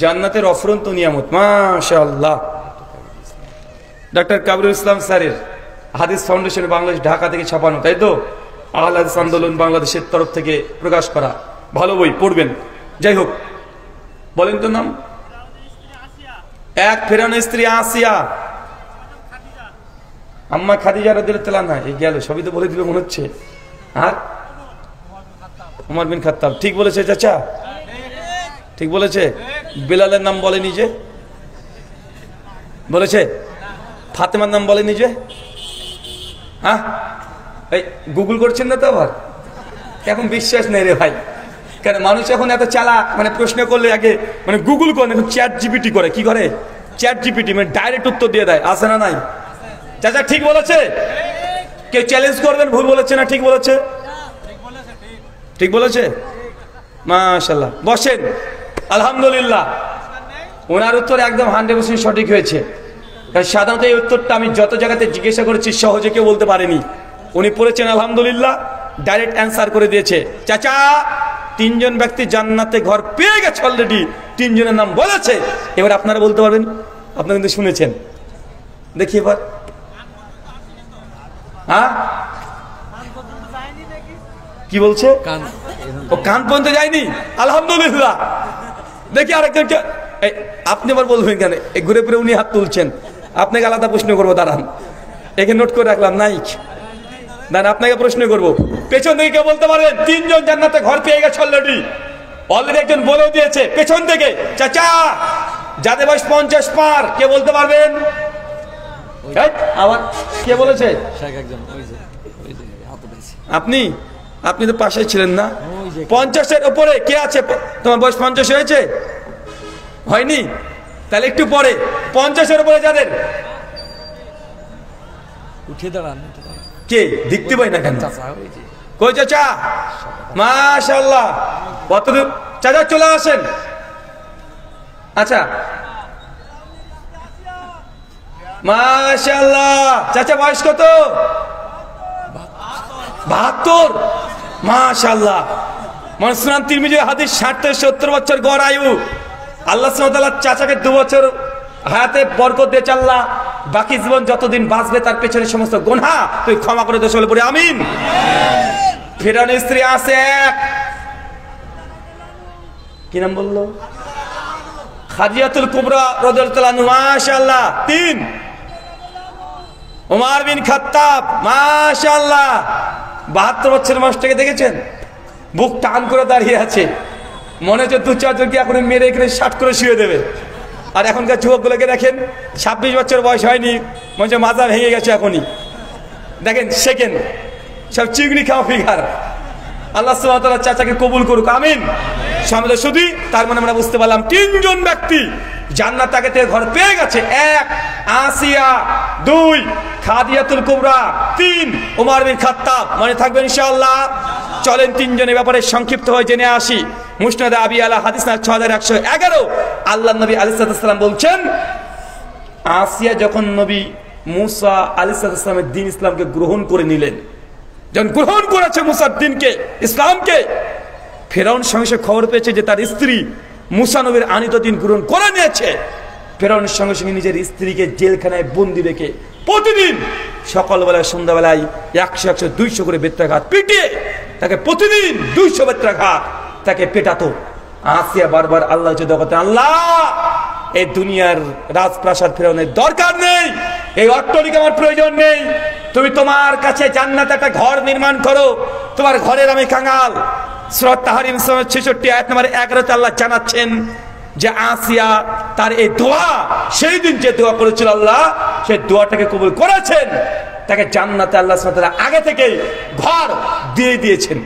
জান্নাতের অফুরন্ত নিয়ামত। মাশাআল্লাহ, ডক্টর কাবরুল ইসলাম স্যারের হাদিস ফাউন্ডেশন বাংলাদেশ, ঢাকা থেকে ছাপানো, তাই তো? আহলে হাদিস আন্দোলন বাংলাদেশের তরফ থেকে প্রকাশ করা, ভালো বই, পড়বেন। যাই হোক, বলেন তো নাম। এক ফেরাউনের স্ত্রী আসিয়া, আম্মা খাদিজা রাদিয়াল্লাহু আনহা, এই গেল, সবই তো বলে দিবে মনে হচ্ছে। আর ওমর বিন খাত্তাব, ঠিক বলেছে চাচা? ঠিক বলেছে। বেলালের নাম বলেনি যে? বলেছে। ফাতেমার নাম বলেনি যে? এই গুগল করছেন না তো আবার? এখন বিশ্বাস নেই রে ভাই, কেন মানুষ এখন এত চালাক, মানে প্রশ্ন করলে আগে মানে গুগল করে, এখন চ্যাট জিপিটি করে। কি করে? চ্যাট জিপিটি, মানে ডাইরেক্ট উত্তর দিয়ে দেয়। আছে না নাই? চাচা ঠিক বলেছে? কেউ চ্যালেঞ্জ করবেন ভুল বলেছে না ঠিক বলেছে? ঠিক বলেছে, মাশাআল্লাহ। বসেন, আলহামদুলিল্লাহ। ওনার উত্তর একদম 100% সঠিক হয়েছে। কারণ সাধারণত এই উত্তরটা আমি যত জায়গাতে জিজ্ঞাসা করেছি সহজে কেউ বলতে পারেনি। উনি পড়েছেন আলহামদুলিল্লাহ, ডাইরেক্ট অ্যান্সার করে দিয়েছে। চাচা, 3 জন ব্যক্তি জান্নাতে ঘর পেয়ে গেছে অলরেডি, 3 জনের নাম বলেছে। এবার আপনারা বলতে পারবেন, আপনারা কিন্তু শুনেছেন। দেখি এবার, হ্যাঁ কি বলছে? ও কান পর্যন্ত যায়নি, আলহামদুলিল্লাহ। দেখি আরেকজনকে, আপনি আবার বলবেন কেন? ঘুরে ফিরে উনি হাত তুলছেন, আপনাকে আলাদা প্রশ্ন করবো, দাঁড়ান। একে নোট করে রাখলাম, নাই দাঁড়ান, আপনাকে প্রশ্ন করবো। পেছন থেকে কেউ বলতে পারবেন 3 জন জান্নাতে ঘর পেয়ে গেছে অলরেডি? অলরেডি একজন বলেও দিয়েছে পেছন থেকে। চাচা, যাদের বয়স 50 পার, কে বলতে পারবেন? আবার কে বলেছে? আপনি আপনি তো পাশে ছিলেন না? 50-এর উপরে কে আছে? তোমার বয়স 50 হয়েছে? হয়নি? তাহলে একটু পরে 50-এর উপরে যাদের, উঠে দাঁড়ান। কে দেখতে পাই না কেন? কই চাচা? মাশাআল্লাহ, কতদূর? চাচা চলে আসেন। আচ্ছা, মাশাআল্লাহ। চাচা বয়স কত? 72। মাশাআল্লাহ। মানে সুনান তিরমিজি হাদিস 60 থেকে 70 বছর গড় আয়ু। আল্লাহ সুবহানাহু ওয়া তাআলা চাচাকে 2 বছর হায়াতে বরকত দিয়ে আল্লাহ বাকি জীবন যতদিন বাঁচবে তার পেছনে সমস্ত গুনাহ তুই ক্ষমা করে দে, বলে পড়ে আমিন। ফেরাউনের স্ত্রী আছে এক, কি নাম বললো? খাদিজাতুল কুবরা রাদিয়াল্লাহু আনহা, মাশাআল্লাহ 3। ওমর বিন খাত্তাব, মাশাআল্লাহ 72 বছরের মানুষটাকে দেখেছেন? বুক টান করে দাঁড়িয়ে আছে, মনে হচ্ছে 2-4 জনকে এখন মেরে এখানে 60 করে শুয়ে দেবে। আর এখনকার যুবকগুলোকে দেখেন, 26 বছর বয়স হয়নি, মনে হচ্ছে মাজা ভেঙে গেছে এখনই। দেখেন সেকেন্ড, সব চিংড়ি খাওয়া ফিগার। আল্লাহ সুবহানাহু ওয়া তাআলা চাচাকে কবুল করুক, আমিন। সমাজে শুধু তার মানে আমরা বুঝতে পারলাম 3 জন ব্যক্তি জান্নাত আগে থেকে ঘর পেয়ে গেছে। 1 আসিয়া, 2 খাদিজাতুল কুবরা, 3 ওমর বিন খাত্তাব। মনে থাকবে ইনশাআল্লাহ। চলেন 3 জনের ব্যাপারে সংক্ষিপ্ত হয়ে জেনে আসি। মুসনাদ আবি আলা হাদিস না 6111, আল্লাহ নবী আলাইহিস সালাম বলছেন, আসিয়া যখন নবী মুসা আলাইহিস সালামের দ্বীন ইসলামকে গ্রহণ করে নিলেন, যখন গ্রহণ করেছে মুসার দ্বীনকে, ইসলামকে, ফেরাউন সঙ্গে খবর পেয়েছে যে তার স্ত্রী মুসা নবীর আনিত দ্বীন গ্রহণ করে নিয়েছে। ফেরাউনের সঙ্গে সঙ্গে নিজের স্ত্রীকে জেলখানায় বন্দি রেখে প্রতিদিন সকালবেলায় সন্ধ্যাবেলায় 100-200 করে বেত্রাঘাত পিটিয়ে তাকে প্রতিদিন 200 বেত্রাঘাত তাকে পেটাতো। আসিয়া বারবার আল্লাহ করতেন, আল্লাহ এই দুনিয়ার রাজপ্রাসাদ ফেরাউনের দরকার নেই, এই অট্টালিকা আমার প্রয়োজন নেই, তুমি তোমার কাছে জান্নাতে একটা ঘর নির্মাণ করো, তোমার ঘরের আমি কাঙ্গাল। সূরা তাহরিম 66 আয়াত নম্বর 11 আল্লাহ জানাচ্ছেন যে আসিয়া তার এই দোয়া, সেই দিন যে দোয়া করেছিল আল্লাহ সেই দোয়াটাকে কবুল করেছেন, তাকে জান্নাতে আল্লাহ সুবহানাহু ওয়া তাআলা আগে থেকেই ঘর দিয়ে দিয়েছেন।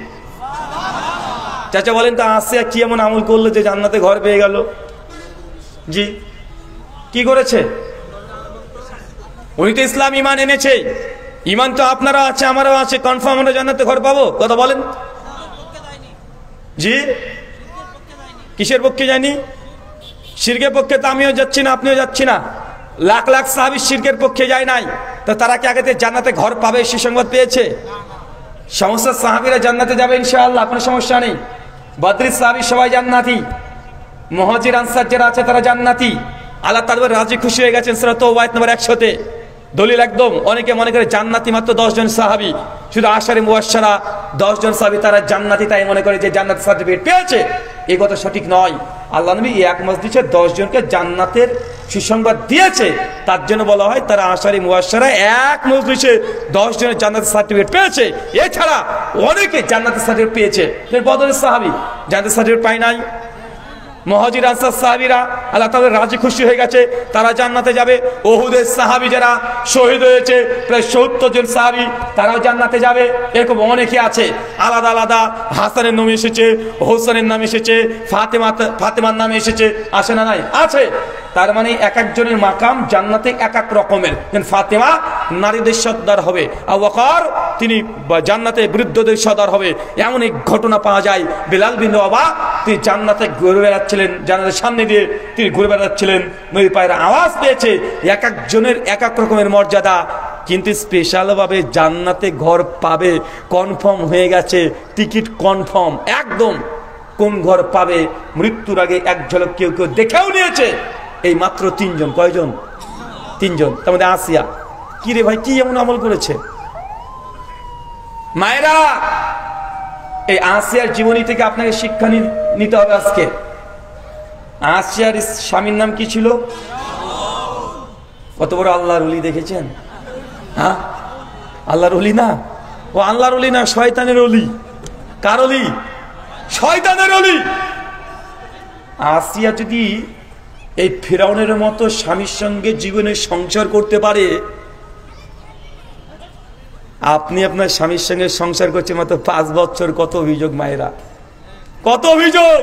চাচা বলেন তো, আসিয়া কি এমন আমল করলো যে জান্নাতে ঘর পেয়ে গেল? জি, কি করেছে? উনি তো ইসলাম ঈমান এনেছে। ঈমান তো আপনারা আছে, আমারও আছে, কনফার্ম আমরা জান্নাতে ঘর পাবো। কথা বলেন। জি, কিসের পক্ষে জানি? শিরকের পক্ষে তো আমিও যাচ্ছি না, আপনিও যাচ্ছি না। লাখ লাখ সাহাবী শিরকের পক্ষে যায় নাই, তো তারা কি আগে থেকে জান্নাতে ঘর পাবে সে সংবাদ পেয়েছে? সমস্ত সাহাবীরা জান্নাতে যাবে ইনশাআল্লাহ, কোনো সমস্যা নেই। বদরের সাহাবী সবাই জান্নাতি, মুহাজির আনসার যারা আছে তারা জান্নাতি। আল্লাহ তাআলা রাজি খুশি হয়ে গেছেন। সূরা তাওবা আয়াত নম্বর 100-তে দলিল একদম। অনেকে মনে করে জান্নাতি মাত্র 10 জন সাহাবী, শুধু আশারে মুবাশশারা 10 জন সাহাবী তারা জান্নাতি, তাই মনে করে যে জান্নাতের সার্টিফিকেট পেয়েছে। এই কথা সঠিক নয়। আল্লাহ নবী এক মজলিসে 10 জনকে জান্নাতের সুসংবাদ দিয়েছে, তার জন্য বলা হয় তারা আশারে মুবাশশারা এক মজলিসে 10 জনের জান্নাতের সার্টিফিকেট পেয়েছে। এছাড়া অনেকে জান্নাতের সার্টিফিকেট পেয়েছে। বদরের সাহাবী জান্নাতের সার্টিফিকেট পায় নাই। মুহাজির আনসার সাহাবীরা আল্লাহ তাআলা রাজি খুশি হয়ে গেছে, তারা জান্নাতে যাবে। উহুদের সাহাবী যারা শহীদ হয়েছে প্রায় 70 জন সাহাবী, তারাও জান্নাতে যাবে। এরকম অনেকে আছে আলাদা আলাদা, হাসানের নাম এসেছে, হোসেনের নাম এসেছে, ফাতেমার নাম এসেছে, আসে না নাই? আছে। তার মানে এক একজনের মাকাম জান্নাতে এক এক রকমের। ফাতেমা নারীদের সর্দার হবে, আবু বকর তিনি জান্নাতে বৃদ্ধদের সর্দার হবে। এমন এক ঘটনা পাওয়া যায়, বিলাল বিন রাবাহ তিনি জান্নাতে ঘুরে বেড়াচ্ছিলেন, জান্নাতের সামনে দিয়ে তিনি ঘুরে বেড়াচ্ছিলেন, নবীর পায়ের আওয়াজ পেয়েছে। এক একজনের এক এক রকমের মর্যাদা, কিন্তু স্পেশাল ভাবে জান্নাতে ঘর পাবে কনফার্ম হয়ে গেছে, টিকিট কনফার্ম একদম। কোন ঘর পাবে মৃত্যুর আগে এক ঝলক কেউ কেউ দেখেও নিয়েছে। এই মাত্র 3 জন। কয়জন? 3 জন। তার মধ্যে আসিয়া। কি রে ভাই, কি এমন আমল করেছে? মায়েরা, এই আসিয়ার জীবনী থেকে আপনাকে শিক্ষা নিতে হবে আজকে। আসিয়ার স্বামীর নাম কি ছিল? কত বড় আল্লাহর ওলি দেখেছেন? হ্যাঁ, আল্লাহর ওলি না, ও আল্লাহর ওলি না, শয়তানের ওলি। কার ওলি? শয়তানের ওলি। আসিয়া যদি এই ফিরাউনের মতো স্বামীর সঙ্গে জীবনে সংসার করতে পারে, আপনি আপনার স্বামীর সঙ্গে সংসার করছেন মাত্র 5 বছর, কত অভিযোগ মায়েরা, কত অভিযোগ।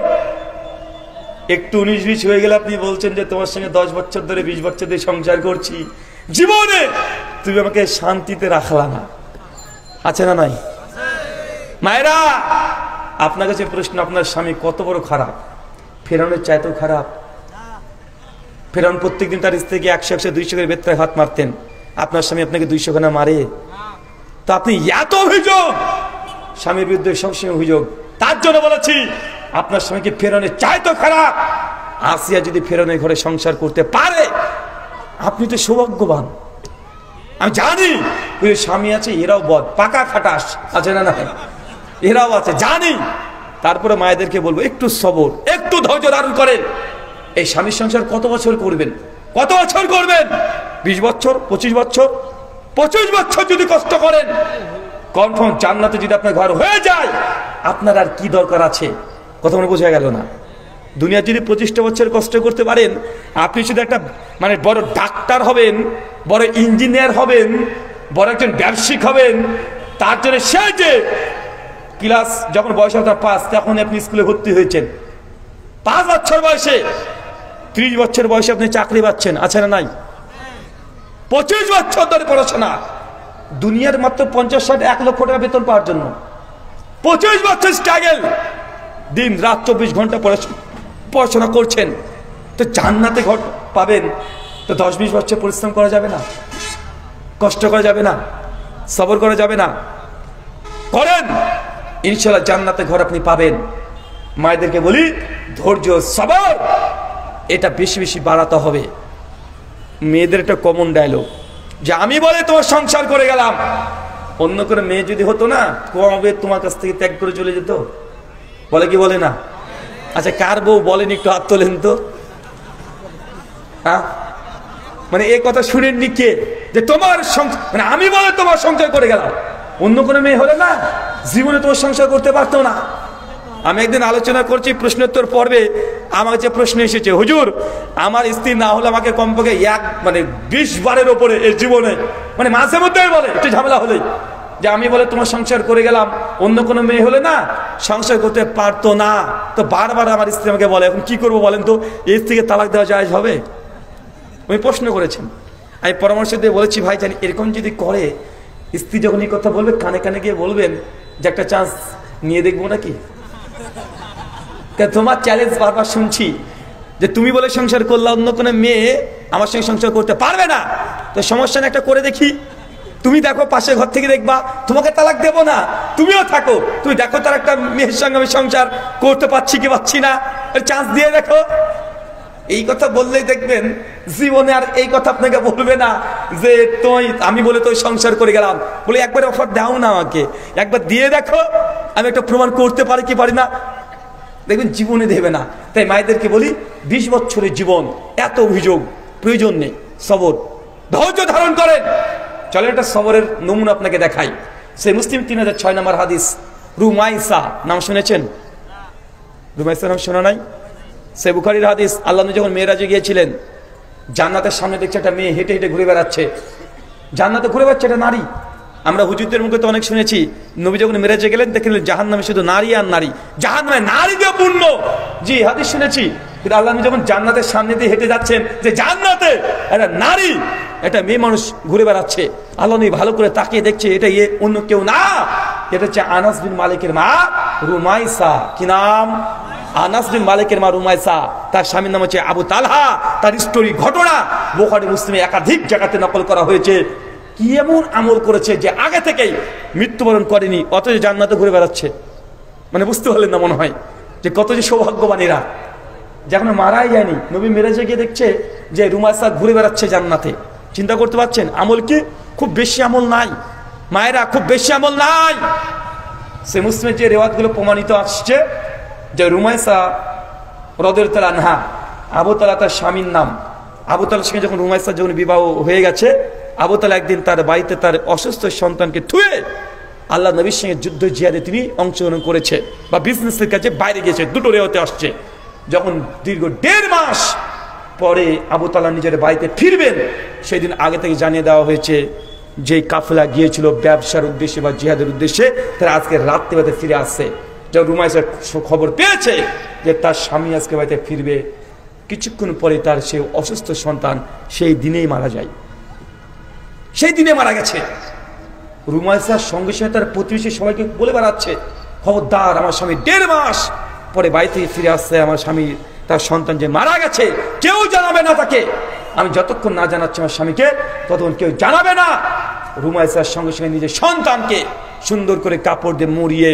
একটু 19-20 হয়ে গেলে আপনি বলছেন যে তোমার সঙ্গে 10 বছর ধরে 20 বছর ধরে সংসার করছি, জীবনে তুমি আমাকে শান্তিতে রাখলা না। আছে না নাই? মায়েরা, আপনার কাছে প্রশ্ন, আপনার স্বামী কত বড় খারাপ? ফেরাউনের চাইতেও খারাপ। ফেরাউন প্রত্যেকদিন তার স্ত্রীকে 100-200 করে বেত্রায় হাত মারতেন, আপনার স্বামী আপনাকে 200 খানা মারে। তো আপনি এত অভিযোগ, স্বামীর বিরুদ্ধে সবসময় অভিযোগ। তার জন্য বলেছি আপনার স্বামীকে ফেরাউনের চাইতেও খারাপ। আসিয়া যদি ফেরাউনের ঘরে সংসার করতে পারে, আপনি তো সৌভাগ্যবান। আমি জানি ওই স্বামী আছে, এরাও বদ পাকা খাটাস আছে না, না এরাও আছে জানি। তারপরে মায়েদেরকে বলবো একটু সবর, একটু ধৈর্য ধারণ করেন। এই স্বামীর সংসার কত বছর করবেন? কত বছর করবেন? 20 বছর, 25 বছর? 25 বছর যদি কষ্ট করেন, কনফার্ম জান্নাতে যদি আপনার ঘর হয়ে যায়, আপনার আর কি দরকার আছে? কথা মনে বোঝা গেল না? দুনিয়া যদি 25টা বছর কষ্ট করতে পারেন, আপনি শুধু একটা মানে বড় ডাক্তার হবেন, বড় ইঞ্জিনিয়ার হবেন, বড় একজন ব্যবসায়িক হবেন, তার জন্য সে যে ক্লাস যখন বয়স হবে 5, তখন আপনি স্কুলে ভর্তি হয়েছেন। 5 বছর বয়সে, 30 বছর বয়সে আপনি চাকরি পাচ্ছেন, আছে না নাই? 25 বছর ধরে পড়াশোনা, দুনিয়ার মাত্র 50-60-1 লক্ষ টাকা বেতন পাওয়ার জন্য 25 বছর স্ট্রাগল, দিন রাত 24 ঘন্টা পড়াশোনা করছেন। তো জান্নাতে ঘর পাবেন, তো 10-20 বছর পরিশ্রম করা যাবে না? কষ্ট করা যাবে না? সবর করা যাবে না? করেন, ইনশাআল্লাহ জান্নাতে ঘর আপনি পাবেন। মায়েদেরকে বলি ধৈর্য, সবর এটা বেশি বেশি বাড়াতে হবে। মেয়েদের একটা কমন ডায়লগ যে আমি বলে তোমার সংসার করে গেলাম, অন্য করে মেয়ে যদি হতো না, কবে তোমার কাছ থেকে ত্যাগ করে চলে যেত? বলে কি বলে না? আচ্ছা, কার বউ বলেন একটু হাত তোলেন তো। হ্যাঁ, মানে এই কথা শুনেননি কে? যে তোমার মানে আমি বলে তোমার সংসার করে গেলাম, অন্য কোনো মেয়ে হলে না জীবনে তোমার সংসার করতে পারতো না। আমি একদিন আলোচনা করছি প্রশ্নোত্তর পর্বে, আমার যে প্রশ্ন এসেছে, হুজুর আমার স্ত্রী না হলে আমাকে কমপক্ষে 20 বারের ওপরে এই জীবনে, মানে মাঝে মধ্যে বলে একটু ঝামেলা হলেই, যে আমি বলে তোমার সংসার করে গেলাম, অন্য কোনো মেয়ে হলে না সংসার করতে পারতো না। তো বারবার আমার স্ত্রী আমাকে বলে, এখন কি করবো বলেন তো, এই স্ত্রীকে তালাক দেওয়া জায়েজ হবে? উনি প্রশ্ন করেছেন, আমি পরামর্শ দিয়ে বলেছি ভাই জানি এরকম যদি করে, স্ত্রী যখন এই কথা বলবে কানে কানে গিয়ে বলবেন যে একটা চান্স নিয়ে দেখবো নাকি। তোমার চ্যালেঞ্জ বারবার শুনছি যে তুমি বলে সংসার করলে অন্য কোনো মেয়ে আমার সঙ্গে সংসার করতে পারবে না, তো সমস্যা না একটা করে দেখি। তুমি দেখো পাশে ঘর থেকে দেখবা, তোমাকে তালাক দেবো না, তুমিও থাকো, তুমি দেখো তার একটা মেয়ের সঙ্গে আমি সংসার করতে পারছি কি পাচ্ছি না, চান্স দিয়ে দেখো। এই কথা বললেই দেখবেন জীবনে আর এই কথা আপনাকে বলবে না যে তুই আমি বলে তো সংসার করে গেলাম, বলে একবার অফার দাও না আমাকে, একবার দিয়ে দেখো আমি একটা প্রমাণ করতে পারি কি পারি না, দেখবেন জীবনে দেবে না। তাই মায়েদেরকে বলি 20 বছরের জীবন, এত অভিযোগ প্রয়োজন নেই, সবর ধৈর্য ধারণ করেন। চলেন একটা সবরের নমুনা আপনাকে দেখাই। সেই মুসলিম 3006 নম্বর হাদিস, রুমাইসা নাম শুনেছেন? রুমাইসা নাম শোনা নাই? সে বুখারীর হাদিস, আল্লাহ নবী যখন মেরাজে গিয়েছিলেন, জান্নাতের সামনে দেখছে একটা মেয়ে হেঁটে হেঁটে ঘুরে বেড়াচ্ছে, জান্নাতে ঘুরে বেড়াচ্ছে একটা নারী। আমরা হুজুরদের মুখে তো অনেক শুনেছি, নবী যখন মেরাজে গেলেন দেখলেন জাহান্নামে শুধু নারী আর নারী, জাহান্নামে নারী দিয়ে পূর্ণ। জি, হাদিস শুনেছি। কিন্তু আল্লাহ নবী যখন জান্নাতের সামনে দিয়ে হেঁটে যাচ্ছেন, যে জান্নাতে একটা নারী, একটা মেয়ে মানুষ ঘুরে বেড়াচ্ছে, আল্লাহ নবী ভালো করে তাকিয়ে দেখছে, এটা অন্য কেউ না, এটা হচ্ছে আনাস বিন মালিকের মা রুমাইসা। কি নাম? আনাস বিন মালিকের মা রুমাইসা। তার স্বামীর নাম হচ্ছে আবু তালহা। তার স্টোরি, ঘটনা বুখারী মুসলিমে একাধিক জায়গাতে নকল করা হয়েছে। কি এমন আমল করেছে যে আগে থেকেই মৃত্যুবরণ করেনি, অথচ জান্নাতে ঘুরে বেড়াচ্ছে। মানে বুঝতে পারলেন না মনে হয় যে কত যে সৌভাগ্যবানীরা, যখন মারাই যায়নি, নবী মেরাজে গিয়ে দেখছে যে রুমাইসা ঘুরে বেড়াচ্ছে জান্নাতে। চিন্তা করতে পারছেন আমল কি? খুব বেশি আমল নাই মায়েরা, খুব বেশি আমল নাই। সে মুসলিমের যে রেওয়াতগুলো প্রমাণিত আসছে যে রুমাইসা রাদিয়াল্লাহু আনহা, আবু তালহা তার স্বামীর নাম। আবু তালহার সঙ্গে যখন রুমাইসা যখন বিবাহ হয়ে গেছে, আবু তালহা একদিন তার বাড়িতে তার অসুস্থ সন্তানকে থুয়ে আল্লাহ নবীর সঙ্গে যুদ্ধ জিহাদে তিনি অংশগ্রহণ করেছে বা বিজনেসের কাছে বাইরে গিয়েছে। দুটো রেওয়াতে আসছে। যখন দীর্ঘ 1.5 মাস পরে আবু তালহা নিজের বাড়িতে ফিরবেন, সেদিন আগে থেকে জানিয়ে দেওয়া হয়েছে যে কাফেলা গিয়েছিল ব্যবসার উদ্দেশ্যে বা জিহাদের উদ্দেশ্যে, তারা আজকে রাত্রিবেলাতে ফিরে আসছে। যখন রুমাইসা খবর পেয়েছে যে তার স্বামী আজকে বাড়িতে ফিরবে, কিছুক্ষণ পরে তার সে অসুস্থ সন্তান সেই দিনেই মারা যায়। সেই দিনে মারা গেছে। রুমাইসার সঙ্গে সঙ্গে তার প্রতিবেশী সবাইকে বলে বেড়াচ্ছে, খবরদার, আমার স্বামী 1.5 মাস পরে বাড়িতে ফিরে আসছে, আমার স্বামী তার সন্তান যে মারা গেছে, কেউ জানাবে না তাকে। আমি যতক্ষণ না জানাচ্ছি আমার স্বামীকে, ততক্ষণ কেউ জানাবে না। রুমাইসার সঙ্গে সঙ্গে নিজের সন্তানকে সুন্দর করে কাপড় দিয়ে মুড়িয়ে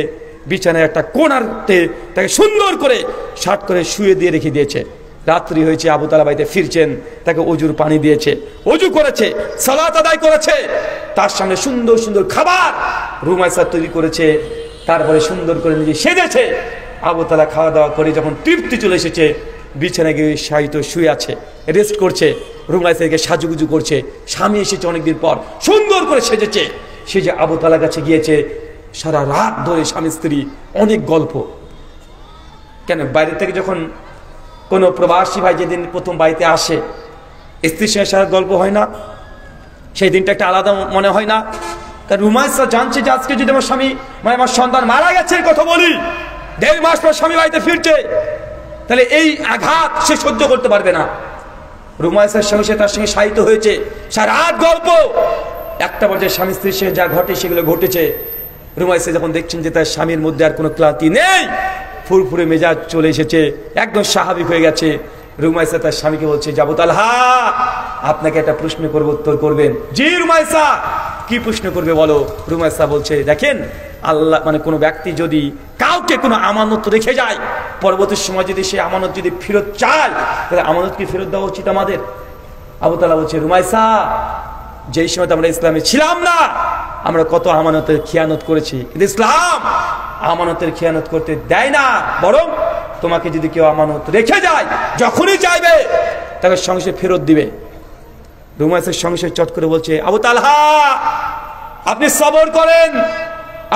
বিছানায় একটা কোণাতে তাকে সুন্দর করে শার্ট করে শুয়ে দিয়ে রেখে দিয়েছে। রাত্রি হয়েছে, আবু তালহা বাড়িতে ফিরছেন, তাকে অজুর পানি দিয়েছে, অজু করেছে, সালাত আদায় করেছে, তার সামনে সুন্দর সুন্দর খাবার রুমাইসা তৈরি করেছে, তারপরে সুন্দর করে নিজে সেজেছে। আবু তালহা খাওয়া দাওয়া করে যখন তৃপ্তি চলে এসেছে, বিছানায় গিয়ে শায়িত শুয়ে আছে, রেস্ট করছে। রুমাইসাকে সাজুগুজু করছে, স্বামী এসেছে অনেকদিন পর, সুন্দর করে সেজেছে। সে যে আবু তালহার কাছে গিয়েছে, সারা রাত ধরে স্বামী স্ত্রী অনেক গল্প। কেন বাইরে থেকে যখন কোনো প্রবাসী ভাই যেদিন প্রথম বাড়িতে আসে, স্ত্রীর সঙ্গে সারা গল্প হয় না, সেই দিনটা একটা আলাদা মনে হয় না? কারণ রুমাইসা জানছে যে আজকে যদি আমার স্বামী মানে আমার সন্তান মারা গেছে কথা বলি, 1.5 মাস পর স্বামী বাড়িতে ফিরছে, তাহলে এই আঘাত সে সহ্য করতে পারবে না। রুমাইসার সঙ্গে সে তার সঙ্গে শায়িত হয়েছে, সারা রাত গল্প। একটা পর্যায়ে স্বামী স্ত্রীর সঙ্গে যা ঘটে সেগুলো ঘটেছে। রুমাইসা যখন দেখছেন যে তার স্বামীর মধ্যে আর কোনো ক্লান্তি নেই, ফুরফুরে মেজাজ চলে এসেছে, একদম স্বাভাবিক হয়ে গেছে, রুমাইসা তার স্বামীকে বলছে, আবু তালহা, আপনাকে একটা প্রশ্ন করবো, উত্তর করবেন? জি রুমাইসা, কি প্রশ্ন করবে বলো? রুমাইসা বলছে, দেখেন, আল্লাহ মানে কোনো ব্যক্তি যদি কাউকে কোনো আমানত রেখে যায়, পরবর্তী সময় যদি সে আমানত যদি ফেরত চায়, তাহলে আমানত কি ফেরত দেওয়া উচিত আমাদের? আবু তালহা বলছে, রুমাইসা, যেই সময় আমরা ইসলামে ছিলাম না, আমরা কত আমানতের খিয়ানত করেছি, কিন্তু ইসলাম আমানতের খিয়ানত করতে দেয় না। বরং তোমাকে যদি কেউ আমানত রেখে যায়, যখনই চাইবে তাকে সঙ্গে সঙ্গে ফেরত দিবে। রুমাইসার সঙ্গে সঙ্গে চট করে বলছে, আবু তালহা, আপনি সবর করেন,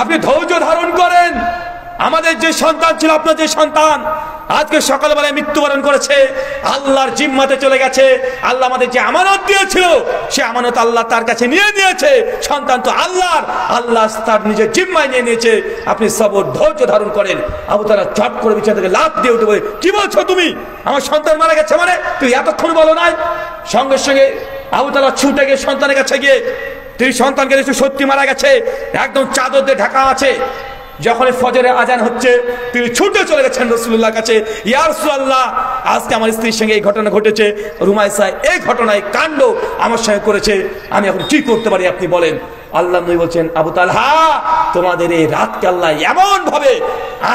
আপনি ধৈর্য ধারণ করেন। আমাদের যে সন্তান ছিল, আপনার যে সন্তান আজকে সকালবেলায় মৃত্যুবরণ করেছে, আল্লাহর জিম্মাতে চলে গেছে। আল্লাহ আমাদের যে আমানত দিয়েছিল, সে আমানত আল্লাহ তার কাছে নিয়ে নিয়েছে। সন্তান তো আল্লাহর, আল্লাহ তার নিজের জিম্মায় নিয়ে নিয়েছে। আপনি সবর ধৈর্য ধারণ করেন। আবু তালহা চট করে বিছানা থেকে লাফ দিয়ে উঠে বলে, কি বলছো তুমি? আমার সন্তান মারা গেছে মানে? তুই এতক্ষণ বলো নাই? সঙ্গে সঙ্গে আবু তালহা ছুটে গিয়ে সন্তানের কাছে গিয়ে, তুই সন্তানকে দেখছো সত্যি মারা গেছে, একদম চাদর দিয়ে ঢাকা আছে। যখন ফজরের আজান হচ্ছে, তিনি ছুটে চলে গেছেন রাসূলুল্লাহর কাছে, ইয়া রাসূলুল্লাহ, আজকে আমার স্ত্রীর সঙ্গে এই ঘটনা ঘটেছে, রুমাইসা এই ঘটনায় কাণ্ড আমার সঙ্গে করেছে, আমি এখন কি করতে পারি আপনি বলেন। আল্লাহ নবী বলছেন, আবু তালহা, তোমাদের এই রাতকে আল্লাহ এমন ভাবে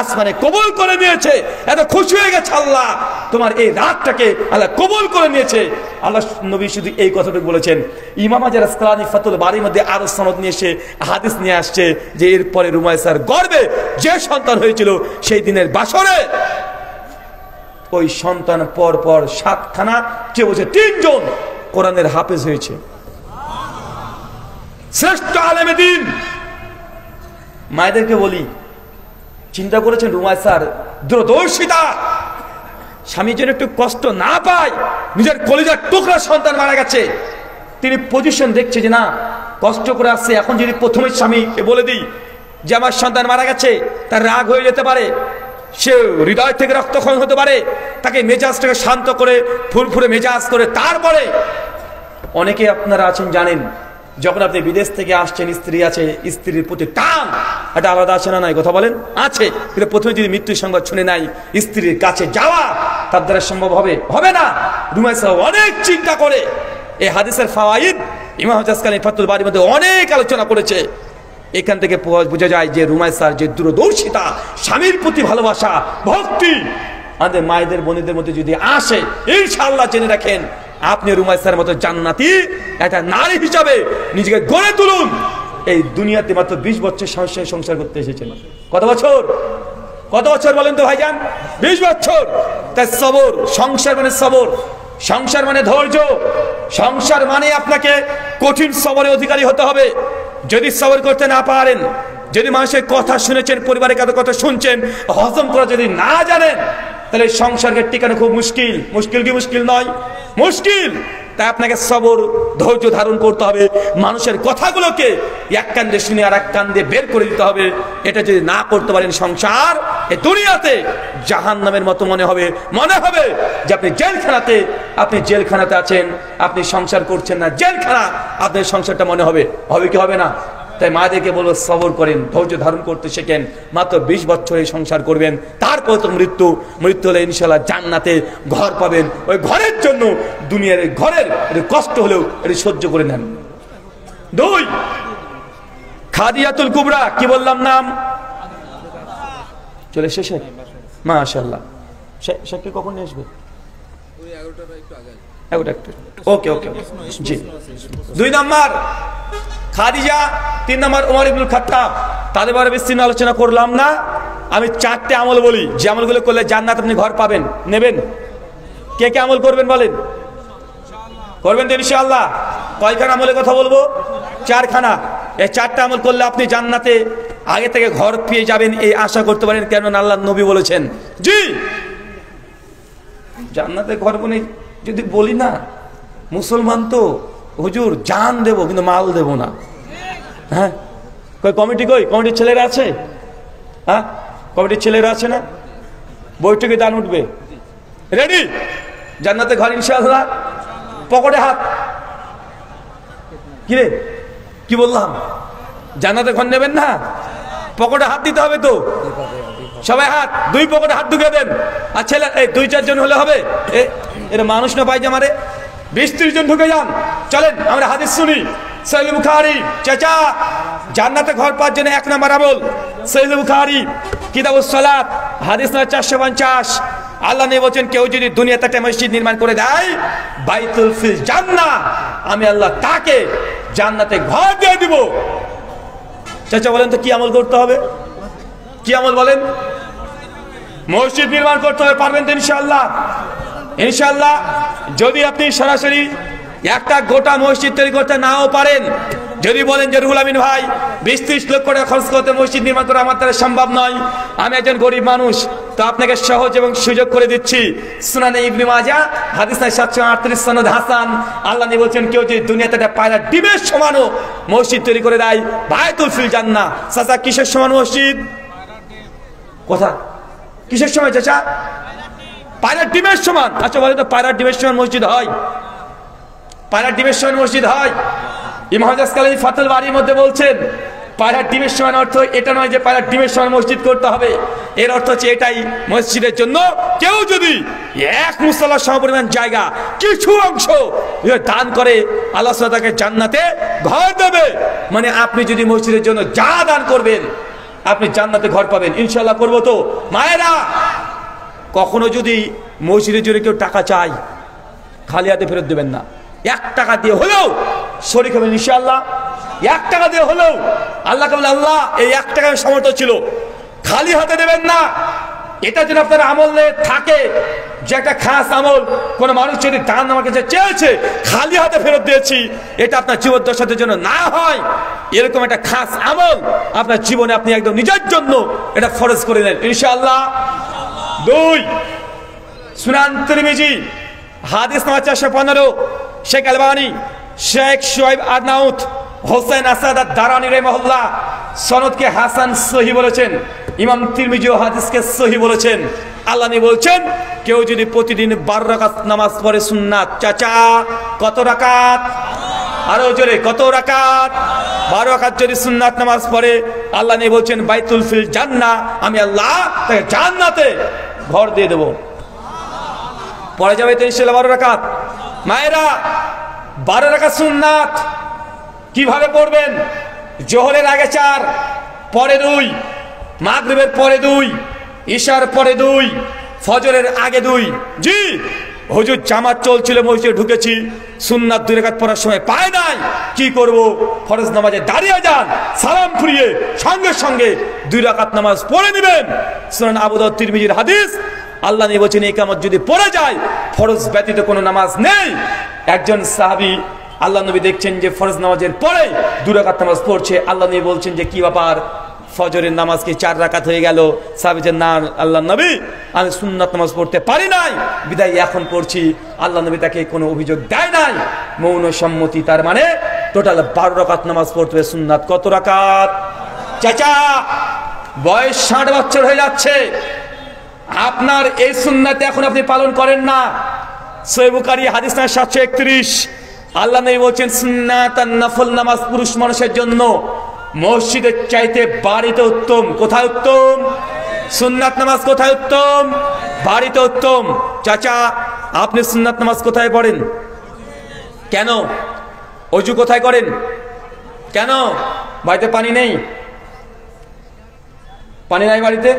আসমানে কবুল করে নিয়েছে, এত খুশি হয়ে গেছে আল্লাহ, তোমার এই রাতটাকে আল্লাহ কবুল করে নিয়েছে। আল্লাহ নবী শুধু এই কথাটুকু বলেছেন। ইমাম আসকালানী ফাতুল বারীর মধ্যে আরো সনদ নিয়ে এসে হাদিস নিয়ে আসছে যে এরপরে রুমাইসার গর্ভে যে সন্তান হয়েছিল, সেই দিনের বাসরে ওই সন্তান পর পর 7খানা, কে বলছে 3 জন কোরআনের হাফেজ হয়েছে, শ্রেষ্ঠ আলেমে দ্বীন। মায়েদেরকে বলি, চিন্তা করেছেন রুমাইসার দূরদর্শিতা, স্বামী যেন একটু কষ্ট না পায়, নিজের কলিজার টুকরা সন্তান মারা গেছে, তিনি পজিশন দেখছে যে না কষ্ট করে আসছে, এখন যদি প্রথমে স্বামীকে বলে দিই যে আমার সন্তান মারা গেছে, তার রাগ হয়ে যেতে পারে, সে হৃদয় থেকে রক্তক্ষরণ হতে পারে, তাকে মেজাজটাকে শান্ত করে ফুরফুরে মেজাজ করে তারপরে। অনেকে আপনারা আছেন জানেন, যখন আপনি বিদেশ থেকে আসছেন, স্ত্রী আছে, স্ত্রীর প্রতি টান এটা আলাদা আছে না নাই, কথা বলেন? আছে। কিন্তু প্রথমে যদি মৃত্যুর সংবাদ শুনে নাই, স্ত্রীর কাছে যাওয়া তার দ্বারা সম্ভব হবে না। রুমাইসা অনেক চিন্তা করে এই হাদিসের ফাওয়াইদ ইমাম জাসকানি ফাতুল বারির মধ্যে অনেক আলোচনা করেছে। এখান থেকে বোঝা যায় যে রুমাইসার যে দূরদর্শিতা, স্বামীর প্রতি ভালোবাসা, ভক্তি আমাদের মায়েদের বোনেদের মধ্যে যদি আসে, ইনশাআল্লাহ জেনে রাখেন আপনি রুমাইসার মতো জান্নাতি একটা নারী হিসাবে নিজেকে গড়ে তুলুন। এই দুনিয়াতে মাত্র 20 বছর সংসার করতে এসেছেন। কত বছর? কত বছর বলেন তো ভাইজান? 20 বছর। তাই সবর, সংসার মানে সবর, সংসার মানে ধৈর্য, সংসার মানে আপনাকে কঠিন সবরের অধিকারী হতে হবে। যদি সবর করতে না পারেন, যদি মানুষের কথা শুনেছেন, পরিবারের কারো কথা শুনছেন, হজম করা যদি না জানেন, তাহলে সংসারকে টিকানো খুব মুশকিল। মুশকিল কি মুশকিল নয়? মুশকিল। তাই আপনাকে সবর, ধৈর্য ধারণ করতে হবে। মানুষের কথাগুলোকে এক কান দিয়ে শুনে আর এক কান দিয়ে বের করে দিতে হবে। এটা যদি না করতে পারেন, সংসার এই দুনিয়াতে জাহান্নামের মতো মনে হবে যে আপনি জেলখানাতে আছেন, আপনি সংসার করছেন না, জেলখানা আপনার সংসারটা মনে হবে কি হবে না? তাই মাদেরকে বলবো সবর করেন, ধৈর্য ধারণ করতে শেখেন। মাত্র 20 বছরে সংসার করবেন, তারপর তো মৃত্যু হলে ইনশাআল্লাহ জান্নাতে ঘর পাবেন। ওই ঘরের জন্য দুনিয়ার ঘরের কষ্ট হলেও এটা সহ্য করে নেন। 2 খাদিজাতুল কুবরা, কি বললাম নাম? চলে শেষে মাশাআল্লাহ। শেখকে কখন নিয়ে আসবে? ওকে জি। 2 নম্বর খাদিজা, 3 নম্বর ওমর ইবনুল খাত্তাব। তাদের ব্যাপারে বিস্তীর্ণ আলোচনা করলাম না। আমি 4টে আমল বলি, যে আমলগুলো করলে জান্নাত আপনি ঘর পাবেন। নেবেন? কে কে আমল করবেন বলেন? করবেন তো ইনশাআল্লাহ? কয়খানা আমলের কথা বলবো? 4খানা। এই 4টা আমল করলে আপনি জান্নাতে আগে থেকে ঘর পেয়ে যাবেন, এই আশা করতে পারেন। কেন? আল্লাহর নবী বলেছেন। জি, জান্নাতে ঘর বনে যদি বলি না, মুসলমান তো হুজুর জান দেবো কিন্তু মাল দেবো না। হ্যাঁ, কমিটির ছেলেরা আছে? হ্যাঁ, কমিটির ছেলেরা আছে না? বৈঠকে দান উঠবে, রেডি? জান্নাতে ঘর ইনশাআল্লাহ। পকেটে হাত। কিরে কি বললাম? জান্নাতে ঘর নেবেন না? পকেটে হাত দিতে হবে তো সবাই। হাত 2 পকেটে হাত ঢুকে দেন। আর ছেলে 2-4 জন হলে হবে? এরা মানুষ না পায়জামারে 20-30 জন ঢুকে যান। চলেন আমরা হাদিস শুনি। সহিহ বুখারী, চাচা জান্নাতে ঘর পাওয়ার জন্য 1 নম্বর আমল সহিহ বুখারী কিতাবুস সালাত হাদিস নম্বর 450। আল্লাহ নবী বলেন, কেউ যদি দুনিয়াতে একটা মসজিদ নির্মাণ করে দেয়, বাইতুল ফিল জান্নাহ, আমি আল্লাহ তাকে জান্নাতে ঘর দিয়ে দিব। চাচা বলেন তো কি আমল করতে হবে? কি আমল বলেন? মসজিদ নির্মাণ করতে হবে। পারবেন তো ইনশাআল্লাহ? ইনশাআল্লাহ। যদি আপনি সরাসরি একটা গোটা মসজিদ তৈরি করতে নাও পারেন, যদি বলেন যে রুহুল আমিন ভাই 20-30 লক্ষ টাকা খরচ করতে মসজিদ নির্মাণ করা আমার দ্বারা সম্ভব নয়, আমি একজন গরিব মানুষ, তো আপনাকে সহজ এবং সুযোগ করে দিচ্ছি। সুনানে ইবনে মাজাহ হাদিস 738 সনদ হাসান। আল্লাহ নবী বলেন, কেউ যদি দুনিয়াতে একটা পায়রা ডিমের সমানও মসজিদ তৈরি করে দেয়, বাইতুল ফিল জান্নাহ। চাচা কিসের সমান মসজিদ? কথা কিসের সমান চাচা? পায়রার ডিমের সমান। আচ্ছা বলে তো পায়রার ডিমের সমান মসজিদ হয়? পায়রার ডিমের সমান মসজিদ হয়? ইমাম জাসকানি ফাতুল বারির মধ্যে বলছেন, পায়রার ডিমের সমান অর্থ এটা নয় যে পায়রার ডিমের সমান মসজিদ করতে হবে। এর অর্থ হচ্ছে এটাই, মসজিদের জন্য কেউ যদি 1 মুসল্লার সমপরিমাণ জায়গা কিছু অংশ দান করে, আল্লাহ তাকে জান্নাতে ঘর দেবে। মানে আপনি যদি মসজিদের জন্য যা দান করবেন, আপনি জান্নাতে ঘর পাবেন ইনশাআল্লাহ। করবো তো মায়েরা? কখনো যদি মসজিদের জন্য কেউ টাকা চায়, খালি হাতে ফেরত দেবেন না। 1 টাকা দিয়ে হলেও শরীক হবেন ইনশাআল্লাহ। 1 টাকা দিয়ে হলেও আল্লাহকে বলে, আল্লাহ এই 1 টাকার সামর্থ্য ছিল, খালি হাতে দেবেন না। এটা যেন আপনার আমলে থাকে, যে একটা খাস আমল। কোন মানুষ যদি দান আমার কাছে চেয়েছে, খালি হাতে ফেরত দিয়েছি, এটা আপনার জীবদ্দশার জন্য না হয়, এরকম একটা খাস আমল আপনার জীবনে আপনি একদম নিজের জন্য এটা ফরজ করে নেন ইনশাআল্লাহ। 2 সুনান তিরমিজি হাদিস নাম্বার 415, শেখ আলবানী, শেখ শুআইব আরনাউত, হোসেন আসাদ আদ-দারানি রাহিমাহুল্লাহ সনদকে হাসান সহি বলেছেন। ইমাম তিরমিজি হাদিসকে সহি বলেছেন। আল্লাহ নবী বলছেন, কেউ যদি প্রতিদিন 12 রাকাত নামাজ পড়ে সুন্নাত, চাচা কত রাকাত? আরো জোরে, কত রাকাত? 12 রাকাত যদি সুন্নাত নামাজ পড়ে, আল্লাহ নবী বলছেন বাইতুল ফিল জান্নাহ, আমি আল্লাহ তাকে জান্নাতে ঘর দিয়ে দেব। পড়া যাবে তো ইনশাআল্লাহ 12 রাকাত। মায়েরা, 12 রাকাত সুন্নাত কিভাবে পড়বেন? জোহরের আগে 4, পরে 2, মাগরিবের পরে 2, ইশার পরে 2, ফজরের আগে 2। জি হুজুর, জামাত চলছিল, মসজিদে ঢুকেছি, সুন্নাত 2 রাকাত পড়ার সময় পায় নাই, কি করব? ফরজ নামাজে দাঁড়িয়ে যান, সালাম ফিরিয়ে সঙ্গে সঙ্গে 2 রাকাত নামাজ পড়ে নেবেন। সুনান আবু দাউদ তিরমিজির হাদিস, আল্লাহ নবী বলেছেন ইকামত যদি পড়ে যায়, ফরজ ব্যতীত কোনো নামাজ নেই। একজন সাহাবী আল্লাহ নবী দেখছেন যে ফরজ নামাজের পরে 2 রাকাত নামাজ পড়ছে। আল্লাহ নবী বলছেন যে কি ব্যাপার, ফজরের নামাজ কি 4 রাকাত হয়ে গেল? সাহাবী বলেন, না আল্লাহ নবী, আমি সুন্নাত নামাজ পড়তে পারি নাই, বিদায় এখন পড়ছি। আল্লাহ নবী তাকে কোনো অভিযোগ দেয় নাই, মৌন সম্মতি। তার মানে টোটাল 12 রাকাত নামাজ পড়তে হবে। সুন্নাত কত রাকাত? চাচা বয়স 60 বছর হয়ে যাচ্ছে, আপনার এই সুন্নাত এখন আপনি পালন করেন না। সহিহ বুখারী হাদিস নাম্বার 731, আল্লাহ নবী বলেন সুন্নাত আর নফল নামাজ পুরুষ মানুষের জন্য মসজিদের চাইতে বাড়িতে উত্তম। কোথায় উত্তম? সুন্নাত নামাজ কোথায় উত্তম? বাড়িতে উত্তম। চাচা আপনি সুন্নাত নামাজ কোথায় পড়েন? কেন? ওযু কোথায় করেন? কেন? বাড়িতে পানি নেই? পানি নাই বাড়িতে,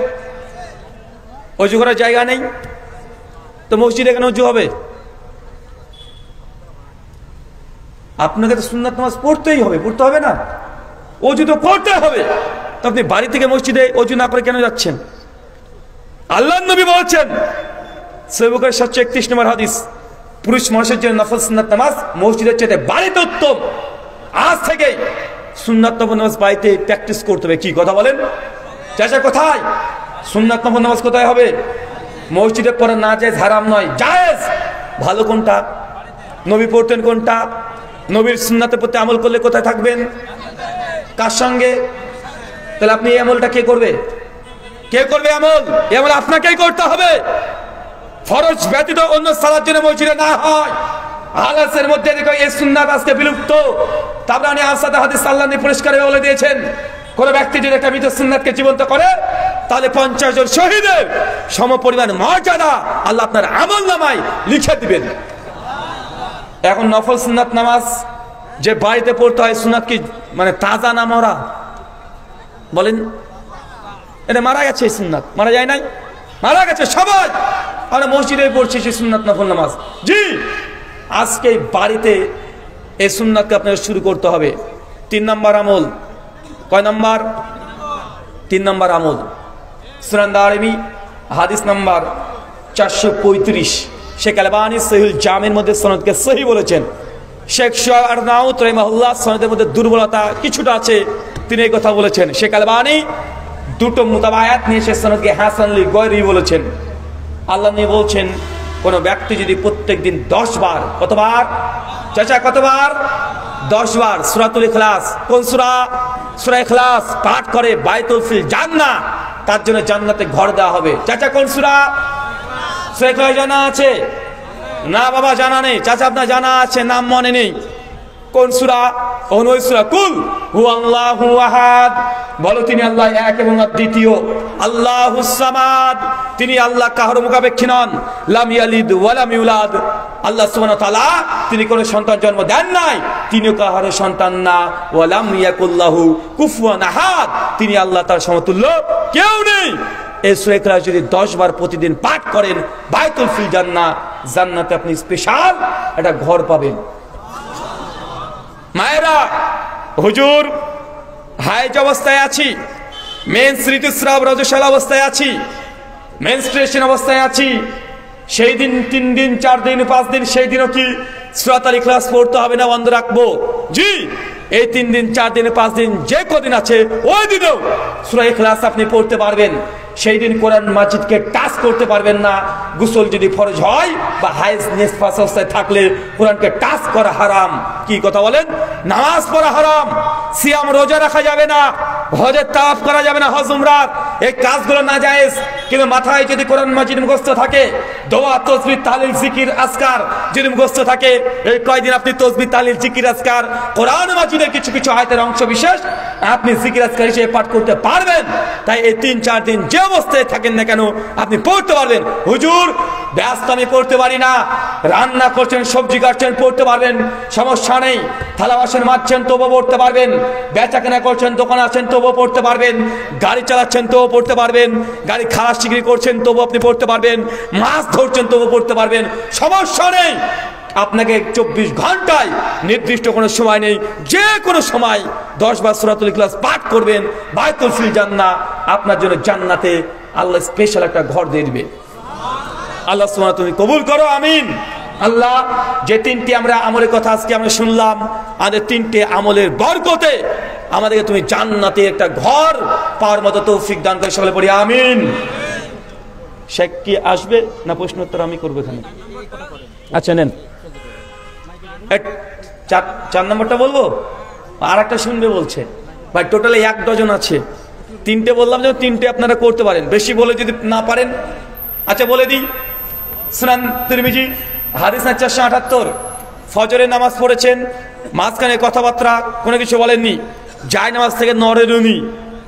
ওযু করার জায়গা নেই, তো মসজিদে কেন ওযু হবে? আপনাকে তো সুন্নাত নামাজ পড়তেই হবে, পড়তে হবে না? ওযু তো করতে হবে। তো আপনি বাড়ি থেকে মসজিদে ওযু না করে কেন যাচ্ছেন? আল্লাহর নবী বলেছেন, সহিহ বুখারী 731 নম্বর হাদিস, পুরুষ মানুষের জন্য নফল সুন্নাত নামাজ মসজিদের চাইতে বাড়িতে উত্তম। আজ থেকে সুন্নাত নফল নামাজ বাড়িতে প্র্যাকটিস করতে হবে। কি কথা বলেন? চাচা কোথায় সুন্নাত নফল নামাজ কোথায় হবে? মসজিদে পড়া না জায়েজ, হারাম নয়, জায়েজ। ভালো কোনটা? নবী পড়তেন কোনটা? নবীর সুন্নাতের প্রতি আমল করলে কোথায় থাকবেন? কার সঙ্গে? তাহলে আপনি এই আমলটা কে করবে? কে করবে আমল? এই আমল আপনাকেই করতে হবে। ফরজ ব্যতীত অন্য সালাত যেন মসজিদে না হয়। হাদিসের মধ্যে দেখো এই সুন্নাত আজকে বিলুপ্ত। তাবরানী আসাদে হাদিস আল্লাহ নবী পরিষ্কার বলে দিয়েছেন, কোন ব্যক্তি যদি একটা মৃত সুন্নাতকে জীবন্ত করে, তাহলে 50 জন শহীদের সমপরিমাণ মর্যাদা আল্লাহ আপনার আমলনামায় লিখে দিবেন। এখন নফল সুন্নাত নামাজ যে বাড়িতে পড়তে হয়, সুন্নাত কি মানে তাজা না মরা? বলেন, এটা মারা গেছে, এই সুন্নাত মারা যায় নাই, মারা গেছে সবাই। আমরা মসজিদে পড়ছি সেই সুন্নাত নফল নামাজ। জি, আজকে বাড়িতে এই সুন্নাতকে আপনাকে শুরু করতে হবে। 3 নম্বর আমল। কয় নম্বর? 3 নম্বর আমল। সুনান দারিমি হাদিস নাম্বার 435, শেখ আলবানী সহিহুল জামির মধ্যে সনদকে সহি বলেছেন। শেখ শুআইব আরনাউত রাহিমাহুল্লাহ সনদের মধ্যে দুর্বলতা কিছুটা আছে, তিনি এই কথা বলেছেন। শেখ আলবানী 2টো মুতাবায়াত নিয়ে সে সনদকে হাসান লি গয়রি বলেছেন। আল্লাহ নবী বলছেন, কোন ব্যক্তি যদি প্রত্যেক দিন 10 বার, কতবার চাচা, কতবার? 10 বার সূরাতুল ইখলাস, কোন সূরা? সূরা ইখলাস পাঠ করে, বাইতুল ফিল জান্নাহ, তার জন্য জান্নাতে ঘর দেওয়া হবে। চাচা কোন সূরা? সূরা ইখলাস জানা আছে? না বাবা জানা নেই। চাচা আপনার জানা আছে, নাম মনে নেই। কোন সূরা? ওই সূরা কুল হুয়াল্লাহু আহাদ, বলো তিনি আল্লাহ এক এবং অদ্বিতীয়। আল্লাহুস সামাদ, তিনি আল্লাহ কাহার মুখাপেক্ষী নন। লাম ইয়ালিদ ওয়া লাম ইউলাদ, আল্লাহ সুবহানাহু ওয়া তাআলা তিনি কোনো সন্তান জন্ম দেন নাই, তিনিও কাহার সন্তান না। ওয়া লাম ইয়াকুল্লাহু কুফুয়ান আহাদ, তিনি আল্লাহ তার সমতুল্য কেউ নেই। এই সূরা ইখলাস যদি 10 বার প্রতিদিন পাঠ করেন, বাইতুল ফিল জান্নাহ, জান্নাতে আপনি স্পেশাল একটা ঘর পাবেন। মায়েরা, হুজুর হাইজ অবস্থায় আছি, মেন্স ঋতুস্রাব রজস্বাল অবস্থায় আছি, মেনস্ট্রুয়েশন অবস্থায় আছি, সেই দিন 3 দিন 4 দিন 5 দিন, সেই দিনও কি সূরাতুল ইখলাস পড়তে হবে না বন্ধ রাখবো? জি, এই 3 দিন 4 দিন 5 দিন যে কদিন আছে, ওই দিনও সূরা ইখলাস আপনি পড়তে পারবেন। সেই দিন কোরআন মাজিদকে টাচ করতে পারবেন না। গোসল যদি ফরজ হয় বা হায়েজ নিসফাস অবস্থায় থাকলে কোরআনকে টাচ করা হারাম। কি কথা বলেন? নামাজ পড়া হারাম, সিয়াম রোজা রাখা যাবে না, হজের তাওয়াফ করা যাবে না, হজ উমরাত এই কাজগুলো নাজায়েজ। কিন্তু মাথায় যদি কোরআন মাজিদ মুখস্থ থাকে, দোয়া তাসবিহ তাহলিল জিকির আজকার যদি মুখস্থ থাকে, এই কয়দিন আপনি তাসবিহ তাহলিল জিকির আজকার কোরআন মাজিদের কিছু কিছু আয়াতের অংশ বিশেষ আপনি জিকির আজকার হিসেবে পাঠ করতে পারবেন। তাই এই ৩-৪ দিন যে অবস্থায় থাকেন না কেন আপনি পড়তে পারবেন। হুজুর ব্যস্ত, আমি পড়তে পারি না, রান্না করছেন, সবজি কাটছেন, পড়তে পারবেন, সমস্যা নেই। থালা বাসন মাজছেন তবুও পড়তে পারবেন, বেচা কেনা করছেন, দোকানে আছেন তবুও পড়তে পারবেন, গাড়ি চালাচ্ছেন তবুও পড়তে পারবেন, গাড়ি খালাস বিক্রি করছেন তবুও আপনি পড়তে পারবেন, মাছ ধরছেন তবুও পড়তে পারবেন, সমস্যা নেই। আপনাকে 24 ঘন্টায় নির্দিষ্ট কোনো সময় নেই, যে কোনো সময় 10 বার সূরাতুল ইখলাস পাঠ করবেন, বায়তুল ফিল জান্নাহ আপনার জন্য জান্নাতে আল্লাহ স্পেশাল একটা ঘর দিয়ে দিবে। আল্লাহ সুবহানাহু ওয়া তাআলা তুমি কবুল করো, আমিন। আল্লাহ, যে 3টি আমরা আমলের কথা আজকে আমরা শুনলাম, আমাদের 3টে আমলের বরকতে আমাদেরকে তুমি জান্নাতে একটা ঘর পাওয়ার মতো তৌফিক দান করে, সকলে পড়ি আমিন। শেখ কি আসবে না প্রশ্ন উত্তর আমি করবো এখানে? আচ্ছা নেন, 4 নম্বরটা বলবো, আর একটা শুনবে বলছে ভাই। টোটালে 1 ডজন আছে, 3টে বললাম যে 3টে আপনারা করতে পারেন, বেশি বলে যদি না পারেন। আচ্ছা বলে দিই, সুনান তিরমিজি হাদিস 478, ফজরের নামাজ পড়েছেন, মাঝখানে কথাবার্তা কোনো কিছু বলেননি, জায় নামাজ থেকে নড়েননি,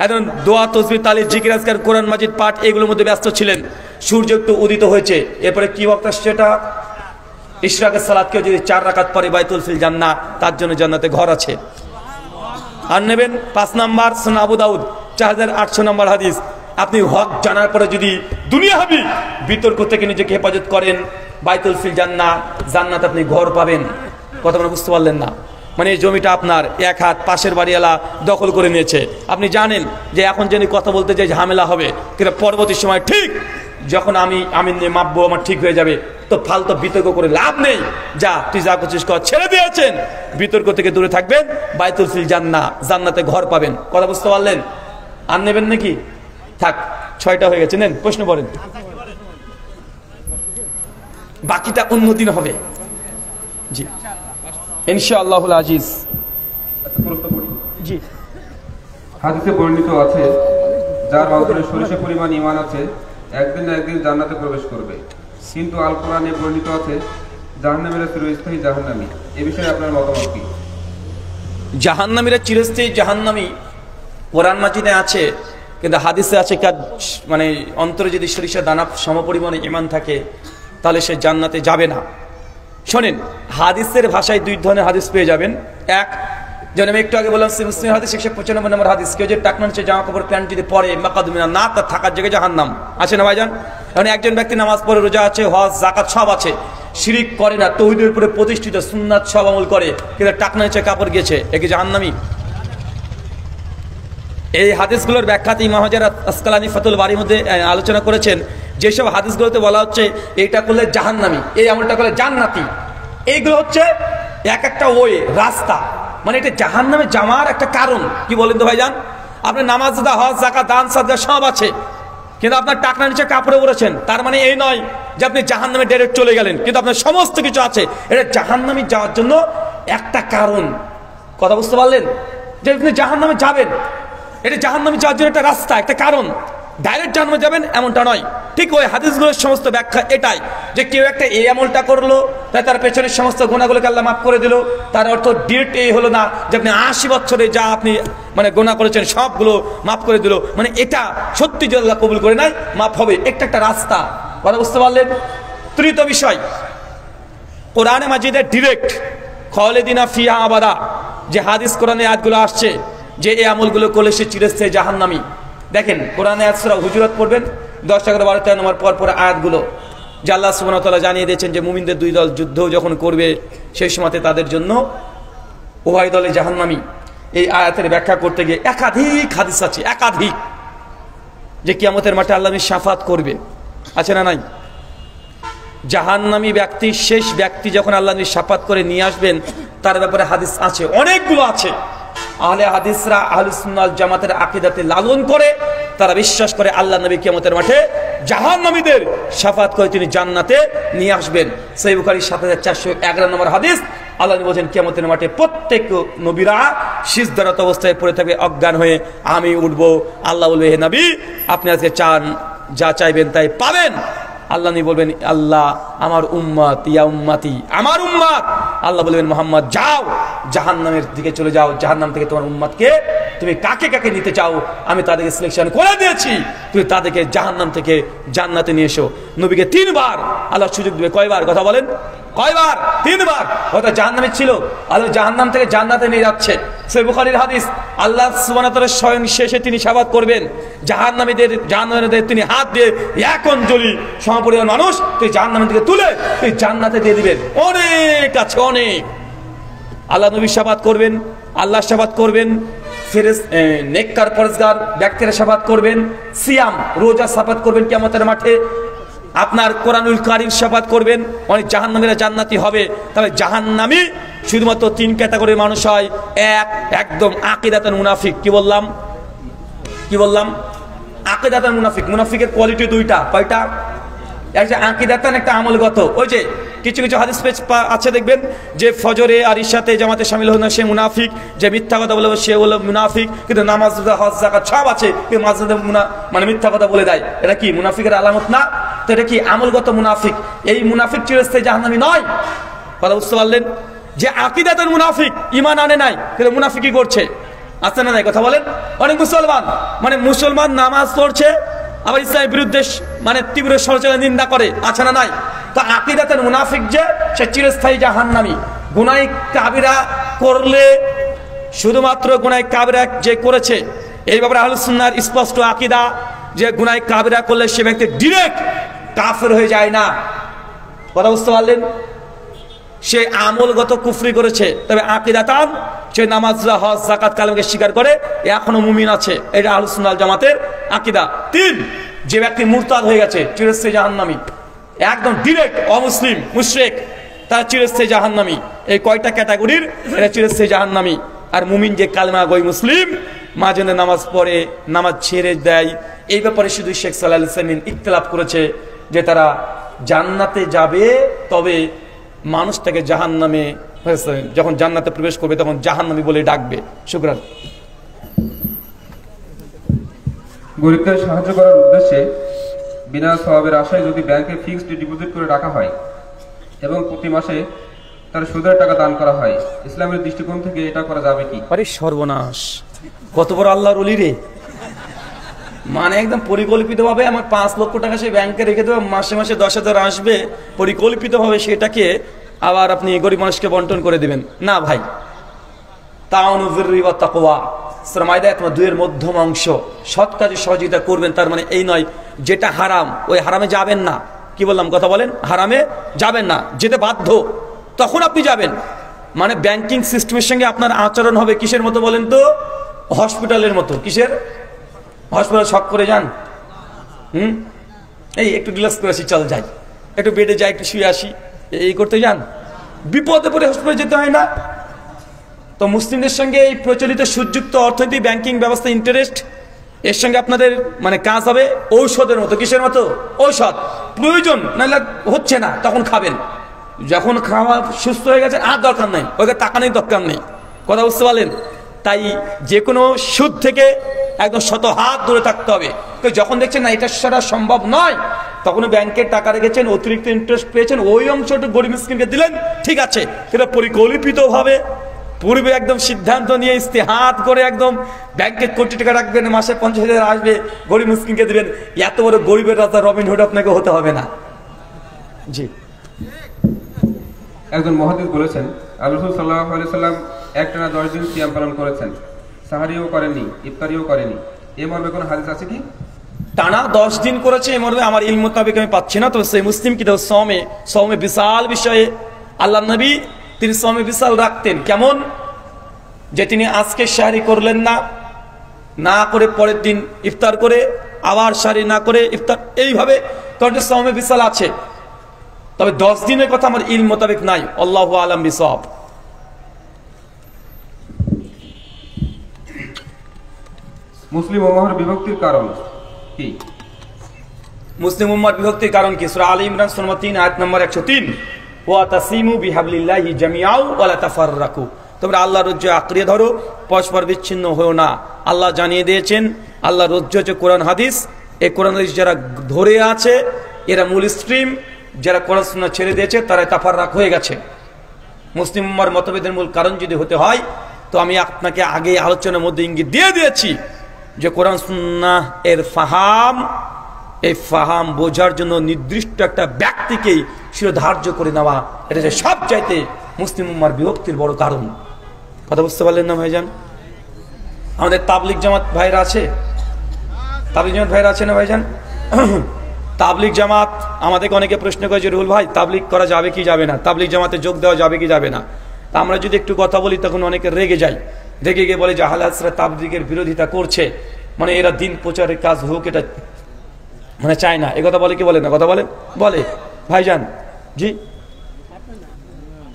এখন দোয়া তাসবিহ তাহলিল জিকির আজকার কোরআন মাজিদ পাঠ এগুলোর মধ্যে ব্যস্ত ছিলেন। সূর্য একটু উদিত হয়েছে, এরপরে কি ওয়াক্ত আসছে? এটা ইশরাকের সালাতকেও যদি 4 রাকাত পরে বায়তুল ফিল জান্নাহ, তার জন্য জান্নাতে ঘর আছে। আর নেবেন 5 নাম্বার সুনান আবু দাউদ 4800 নম্বর হাদিস। আপনি হক জানার পরে যদি দুনিয়াবি বিতর্ক থেকে নিজেকে হেফাজত করেন, বায়তুল ফিল জান্নাহ, জান্নাতে আপনি ঘর পাবেন। কথা মানে বুঝতে পারলেন না? মানে এই জমিটা আপনার 1 হাত পাশের বাড়িওয়ালা দখল করে নিয়েছে। আপনি জানেন যে এখন যিনি কথা বলতে যে ঝামেলা হবে, কিন্তু পরবর্তী সময় ঠিক যখন আমি নিয়ে মাপবো, আমার ঠিক হয়ে যাবে। তো ফালতু বিতর্ক করে লাভ নেই, যা তুই যা করছিস কর, ছেড়ে দিয়েছেন। বিতর্ক থেকে দূরে থাকবেন, বায়তুল ফিল জান্নাহ, জান্নাতে ঘর পাবেন। কথা বুঝতে পারলেন? আর নেবেন নাকি? থাক, 6টা হয়ে গেছে, নেন প্রশ্ন করেন, বাকিটা অন্যদিন হবে। জি ইনশাআল্লাহুল আজিজ। জি, হাদিসে বর্ণিত আছে, যার অন্তরে সরিষা পরিমাণ ঈমান আছে একদিন না একদিন জান্নাতে প্রবেশ করবে। কিন্তু আল কোরআনে বর্ণিত আছে জাহান্নামীরা চিরস্থায়ী জাহান্নামী। এ বিষয়ে আপনার মতামত কি? জাহান্নামীরা চিরস্থায়ী জাহান্নামী কোরআন মাজিদে আছে, কিন্তু হাদিসে আছে মানে অন্তরে যদি সরিষা দানা সমপরিমাণে ঈমান থাকে তাহলে সে জান্নাতে যাবে না। শোনেন, হাদিসের ভাষায় 2 ধরনের হাদিস পেয়ে যাবেন। এক, যেমন আমি একটু আগে বললাম মুসলিম হাদিস 195 নম্বর হাদিস, কেউ যে টাকনা নিচে জামা কাপড় প্যান্ট যদি পরে মাকাদুমিনা না, তার থাকার জায়গায় জাহান্নাম আছে না ভাইজান? এখন একজন ব্যক্তি নামাজ পড়ে, রোজা আছে, হজ যাকাত সব আছে, শিরিক করে না, তাওহীদের উপরে প্রতিষ্ঠিত, সুন্নাত সব আমল করে, কিন্তু টাকনা নিচে কাপড় গেছে, একে জাহান্নামী। এই হাদিসগুলোর ব্যাখ্যাতে ইমাম হাজার আসকালানী ফাতুল বারীর মধ্যে আলোচনা করেছেন, যেসব হাদিসগুলোতে বলা হচ্ছে এইটা করলে জাহান্নামী, এই আমলটা করলে জান্নাতি, এইগুলো হচ্ছে এক একটা ওয়ে রাস্তা, মানে এটা জাহান্নামে যাওয়ার একটা কারণ। কি বলেন তো ভাইজান? আপনার নামাজ, হজ, যাকাত, দান, সাদকা সব আছে, কিন্তু আপনার টাকনা নিচে কাপড়ে পড়েছেন, তার মানে এই নয় যে আপনি জাহান্নামে ডাইরেক্ট চলে গেলেন, কিন্তু আপনার সমস্ত কিছু আছে। এটা জাহান্নামে যাওয়ার জন্য একটা কারণ। কথা বুঝতে পারলেন? যে আপনি জাহান্নামে যাবেন, এটা জাহান্নামে যাওয়ার জন্য একটা রাস্তা, একটা কারণ। ডাইরেক্ট জাহান্নামে যাবেন এমনটা নয়। ঠিক ওই হাদিসগুলোর সমস্ত ব্যাখ্যা এটাই, যে কেউ একটা এই আমলটা করলো, তাই তার পেছনের সমস্ত গুনাহগুলোকে আল্লাহ মাফ করে দিল, তার অর্থ ডিরেক্ট এই হলো না যে আপনি 80 বছরে যা আপনি মানে গুনাহ করেছেন সবগুলো মাফ করে দিল, মানে এটা সত্যি যে আল্লাহ কবুল করে নাই, মাফ হবে, একটা একটা রাস্তা। কথা বুঝতে পারলেন? তৃতীয় বিষয়, কোরআনে মাজিদে ডিরেক্ট খালিদিনা ফিহা আবাদা যে হাদিস কোরআনে আয়াতগুলো আসছে যে এই আমলগুলো করলে সে চিরস্থায়ী জাহান্নামী। দেখেন কোরআনে আয়াত সূরা হুজুরাত পড়বেন, 10, 11, 12, 13 নম্বর পর আয়াতগুলো, যে আল্লাহ সুবহানাহু ওয়া তাআলা জানিয়ে দিয়েছেন যে মুমিনদের 2 দল যুদ্ধ যখন করবে সেই সময়তে তাদের জন্য উভয় দলে জাহান্নামী। এই আয়াতের ব্যাখ্যা করতে গিয়ে একাধিক হাদিস আছে, একাধিক, যে কিয়ামতের মাঠে আল্লাহ শাফাত করবে, আছে না নাই? জাহান্নামী ব্যক্তি, শেষ ব্যক্তি যখন আল্লাহ শাফাত করে নিয়ে আসবেন, তার ব্যাপারে হাদিস আছে, অনেকগুলো আছে। আহলে হাদিসরা আহলুস সুন্নাহ ওয়াল জামাতের আকীদাতে লালন করে তারা বিশ্বাস করে আল্লাহ নবী কিয়ামতের মাঠে জাহান্নামীদের শাফাত করে তিনি জান্নাতে নিয়ে আসবেন। সহিহ বুখারী 7411 নম্বর হাদিস। আল্লাহ নবী বলেন কিয়ামতের মাঠে প্রত্যেক নবীরা সিজদারত অবস্থায় পড়ে থাকবে অজ্ঞান হয়ে, আমি উঠবো, আল্লাহ বলবে হে নবী আপনি আজকে চান যা চাইবেন তাই পাবেন। আল্লাহ নবী বলবেন আল্লাহ আমার উম্মত, ইয়া উম্মতি, আমার উম্মত। আল্লাহ বলবেন মুহাম্মদ যাও জাহান্নামের দিকে চলে যাও, জাহান্নাম থেকে তোমার উম্মতকে তুমি কাকে কাকে নিতে চাও আমি তাদেরকে সিলেকশন করে দিয়েছি, তুমি তাদেরকে জাহান্নাম থেকে জান্নাতে নিয়ে এসো। নবীকে 3 বার আল্লাহ সুযোগ দেবে। কয়বার কথা বলেন? কয়বার? 3 বার। হয়তো জাহান্নামে ছিল, আল্লাহ জাহান্নাম থেকে জান্নাতে নিয়ে যাচ্ছে। সহিহ বুখারীর হাদিস। আল্লাহ সুবহানাহু ওয়া তাআলা স্বয়ং শেষে তিনি শাফাত করবেন জাহান্নামীদের তিনি হাত দিয়ে এক অঞ্জলি সমপরিমাণ মানুষ তুই জাহান্নাম থেকে তুলে তুই জান্নাতে দিয়ে দিবেন। অনেক আছে, অনেক। আল্লাহ নবী শাফাত করবেন, আল্লাহ শাফাত করবেন, নেককার পরেজগার ব্যক্তিরা শাফাত করবেন, সিয়াম রোজা শাফাত করবেন কিয়ামতের মাঠে, আপনার কোরআনুল কারীম শাফাত করবেন। অনেক জাহান্নামীরা জান্নাতি হবে। তবে জাহান্নামী শুধুমাত্র 3 ক্যাটাগরির মানুষ হয়। একদম আকীদাতুল মুনাফিক। কি বললাম? আকীদাতুল মুনাফিক। মুনাফিকের কোয়ালিটি 2টা। কয়টা? একটা আকীদাতান, একটা আমলগত। ওই যে কিছু কিছু হাদিস আছে দেখবেন যে ফজরে আর ইশাতে জামাতে শামিল হয় না সে মুনাফিক, যে মিথ্যা কথা বলে সে হলো মুনাফিক, কিন্তু নামাজ হজ যাকাত সব আছে কিন্তু মাঝে মানে মিথ্যা কথা বলে দেয়। এটা কি মুনাফিকের আলামত না? তো এটা কি আমলগত মুনাফিক। এই মুনাফিক চিরস্থায়ী জাহান্নামী নয়। কথা বুঝতে পারলেন? যে আকীদাতুল মুনাফিক, ঈমান আনে নাই কিন্তু মুনাফিকি করছে, আছে না নাই কথা বলেন? অনেক মুসলমান নামাজ পড়ছে আবার ইসলামের বিরুদ্ধে মানে তীব্র সমালোচনা নিন্দা করে, আছে না নাই? তো আকীদাতুল মুনাফিক যে সে চিরস্থায়ী জাহান্নামী। গুনাহ কাবিরা করলে শুধুমাত্র গুনাহ কাবিরা যে করেছে এই ব্যাপারে আহলুস সুন্নাহর স্পষ্ট আকীদা যে গুনাহ কাবিরা করলে সে ব্যক্তি ডাইরেক্ট কাফের হয়ে যায় না। কথা বুঝতে পারলেন? সে আমলগত কুফরি করেছে, তবে আকীদাতান সে নামাজ হজ যাকাত কালেমাকে স্বীকার করে, এখনো মুমিন আছে। এটা আহলুস সুন্নাহ ওয়াল জামাতের আকীদা। 3, যে ব্যক্তি মুরতাদ হয়ে গেছে চিরস্থায়ী জাহান্নামী, একদম ডাইরেক্ট অমুসলিম মুশরিক, তার চিরস্থায়ী জাহান্নামী। এই কয়টা ক্যাটাগরির এটা চিরস্থায়ী জাহান্নামী। আর মুমিন যে কালেমা গই মুসলিম, মাঝে নামাজ পড়ে, নামাজ ছেড়ে দেয়, এই ব্যাপারে শুধু শেখ সাল্লাল্লাহু আলাইহি ওয়াসাল্লাম ইখতিলাফ করেছে যে তারা জান্নাতে যাবে, তবে মানুষ তাকে জাহান্নামে যখন জান্নাতে প্রবেশ করবে তখন জাহান্নামী বলে ডাকবে। শুকরান। গরিবদের সাহায্য করার উদ্দেশ্যে বিনা সওয়াবের আশায় যদি ব্যাংকে ফিক্সড ডিপোজিট করে রাখা হয় এবং প্রতি মাসে তার সুদের টাকা দান করা হয়, ইসলামের দৃষ্টিকোণ থেকে এটা করা যাবে কি? আরে সর্বনাশ, কত বড় আল্লাহর ওলি রে! মানে একদম পরিকল্পিতভাবে আমার 5 লক্ষ টাকা সে ব্যাংকে রেখে দেবে, মাসে মাসে 10,000 আসবে, পরিকল্পিতভাবে সেটাকে আবার আপনি গরিব মানুষকে বন্টন করে দিবেন না ভাই। তাআউনু বিররি ওয়াত তাকওয়া, সূরা মাইদা 2 মধ্যম অংশ। সৎ কাজে সহযোগিতা করবেন, তার মানে এই নয় যেটা হারাম ওই হারামে যাবেন না। কি বললাম কথা বলেন? হারামে যাবেন না, যেতে বাধ্য তখন আপনি যাবেন। মানে ব্যাংকিং সিস্টেমের সঙ্গে আপনার আচরণ হবে কিসের মতো বলেন তো? হসপিটালের মতো। কিসের? হসপিটাল শক করে যান, এই একটু রিল্যাক্স করে আসি, চল যাই, একটু বেডে যাই, একটু শুয়ে আসি, এই করতে যান, বিপদে পড়ে হসপিটালে যেতে হয় না। তো মুসলিমদের সঙ্গে এই প্রচলিত সুযুক্ত অর্থনৈতিক ব্যাংকিং ব্যবস্থা, ইন্টারেস্ট, এর সঙ্গে আপনাদের মানে কাজ হবে ঔষধের মতো। কিসের মতো? ঔষধ। প্রয়োজন নাহলে হচ্ছে না তখন খাবেন, যখন খাওয়া সুস্থ হয়ে গেছে আর দরকার নেই, ওকে টাকা নেই, দরকার নেই। কথা বুঝতে পারলেন? তাই যে কোনো সুদ থেকে একদম শত হাত দূরে থাকতে হবে। তো যখন দেখছেন না এটা সেটা সম্ভব নয়, তখন ব্যাংকের টাকা রেখেছেন, অতিরিক্ত ইন্টারেস্ট পেয়েছেন, ওই অংশটা গরিব মিসকিনকে দিলেন, ঠিক আছে। সেটা পরিকল্পিতভাবে পূর্বে একদম সিদ্ধান্ত নিয়ে ইস্তেহাত করে একদম ব্যাংকে কোটি টাকা রাখবেন, মাসে 50,000 আসবে, গরিব মিসকিনকে দিবেন, এত বড় গরিবের রাজা রবিনহুড আপনাকে হতে হবে না। জি। একজন মুহাদ্দিস বলেছেন আল্লাহ রাসূল সাল্লাল্লাহু আলাইহি সাল্লাম একটানা 10 দিন সিয়াম পালন করেছেন, সাহারিও করেননি, ইফতারিও করেনি। এ মর্মে কোনো হাদিস আছে কি? টানা 10 দিন করেছে এ মর্মে আমার ইলম মোতাবেক আমি পাচ্ছি না। তবে সেই মুসলিম কিতাব সওমে বিশাল বিষয়ে আল্লাহ নবী তিনি সওমে বিশাল রাখতেন। কেমন? যে তিনি আজকে সাহারি করলেন না করে পরের দিন ইফতার করে, আবার সাহারি না করে ইফতার, এইভাবে তখন সওমে বিশাল আছে। তবে 10 দিনের কথা আমার ইলম মোতাবেক নাই। আল্লাহু আলাম বিসওয়াব। মুসলিম উম্মাহর বিভক্তির কারণ কি? মুসলিম উম্মার বিভক্তির কারণ কি? সূরা আলী ইমরান সূরা 3 আয়াত নম্বর 103, ওয়া তাসিমু বিহাবলিল্লাহি জামিআউ ওয়া লা তাফাররাকু, তোমরা আল্লাহর রজ্জু আঁকড়িয়ে ধরো, পরস্পর বিচ্ছিন্ন হও না। আল্লাহ জানিয়ে দিয়েছেন আল্লাহর রজ্জু হচ্ছে কোরআন হাদিস। এই কোরআন হাদিস যারা ধরে আছে এরা মূল স্ট্রিম, যারা কোরআন সুন্নাহ ছেড়ে দিয়েছে তারা তাফাররাক হয়ে গেছে। মুসলিম উম্মার মতভেদের মূল কারণ যদি হতে হয় তো আমি আপনাকে আগে আলোচনার মধ্যে ইঙ্গিত দিয়ে দিয়েছি যে কোরআন সুন্নাহ এর ফাহাম, এই ফাহাম বোঝার জন্য নির্দিষ্ট একটা ব্যক্তিকেই শিরোধার্য করে নেওয়া, এটা যে সব চাইতে মুসলিম উম্মার বিভক্তির বড় কারণ। কথা বুঝতে পারলেন না ভাইজান? আমাদের তাবলিগ জামাত ভাইরা আছে, তাবলিগ জামাত ভাইরা আছে না ভাইজান? তাবলিগ জামাত আমাদেরকে অনেকে প্রশ্ন করে যে রুহুল ভাই তাবলিগ করা যাবে কি যাবে না, তাবলিগ জামাতে যোগ দেওয়া যাবে কি যাবে না। তা আমরা যদি একটু কথা বলি তখন অনেকে রেগে যায়, রেগে গিয়ে বলে যে আহলে হাদিসরা তাবলিগের বিরোধিতা করছে, মানে এরা দিন প্রচারের কাজ হোক এটা মানে চায় না। এ কথা বলে কি বলে না? কথা বলে বলে ভাইজান জি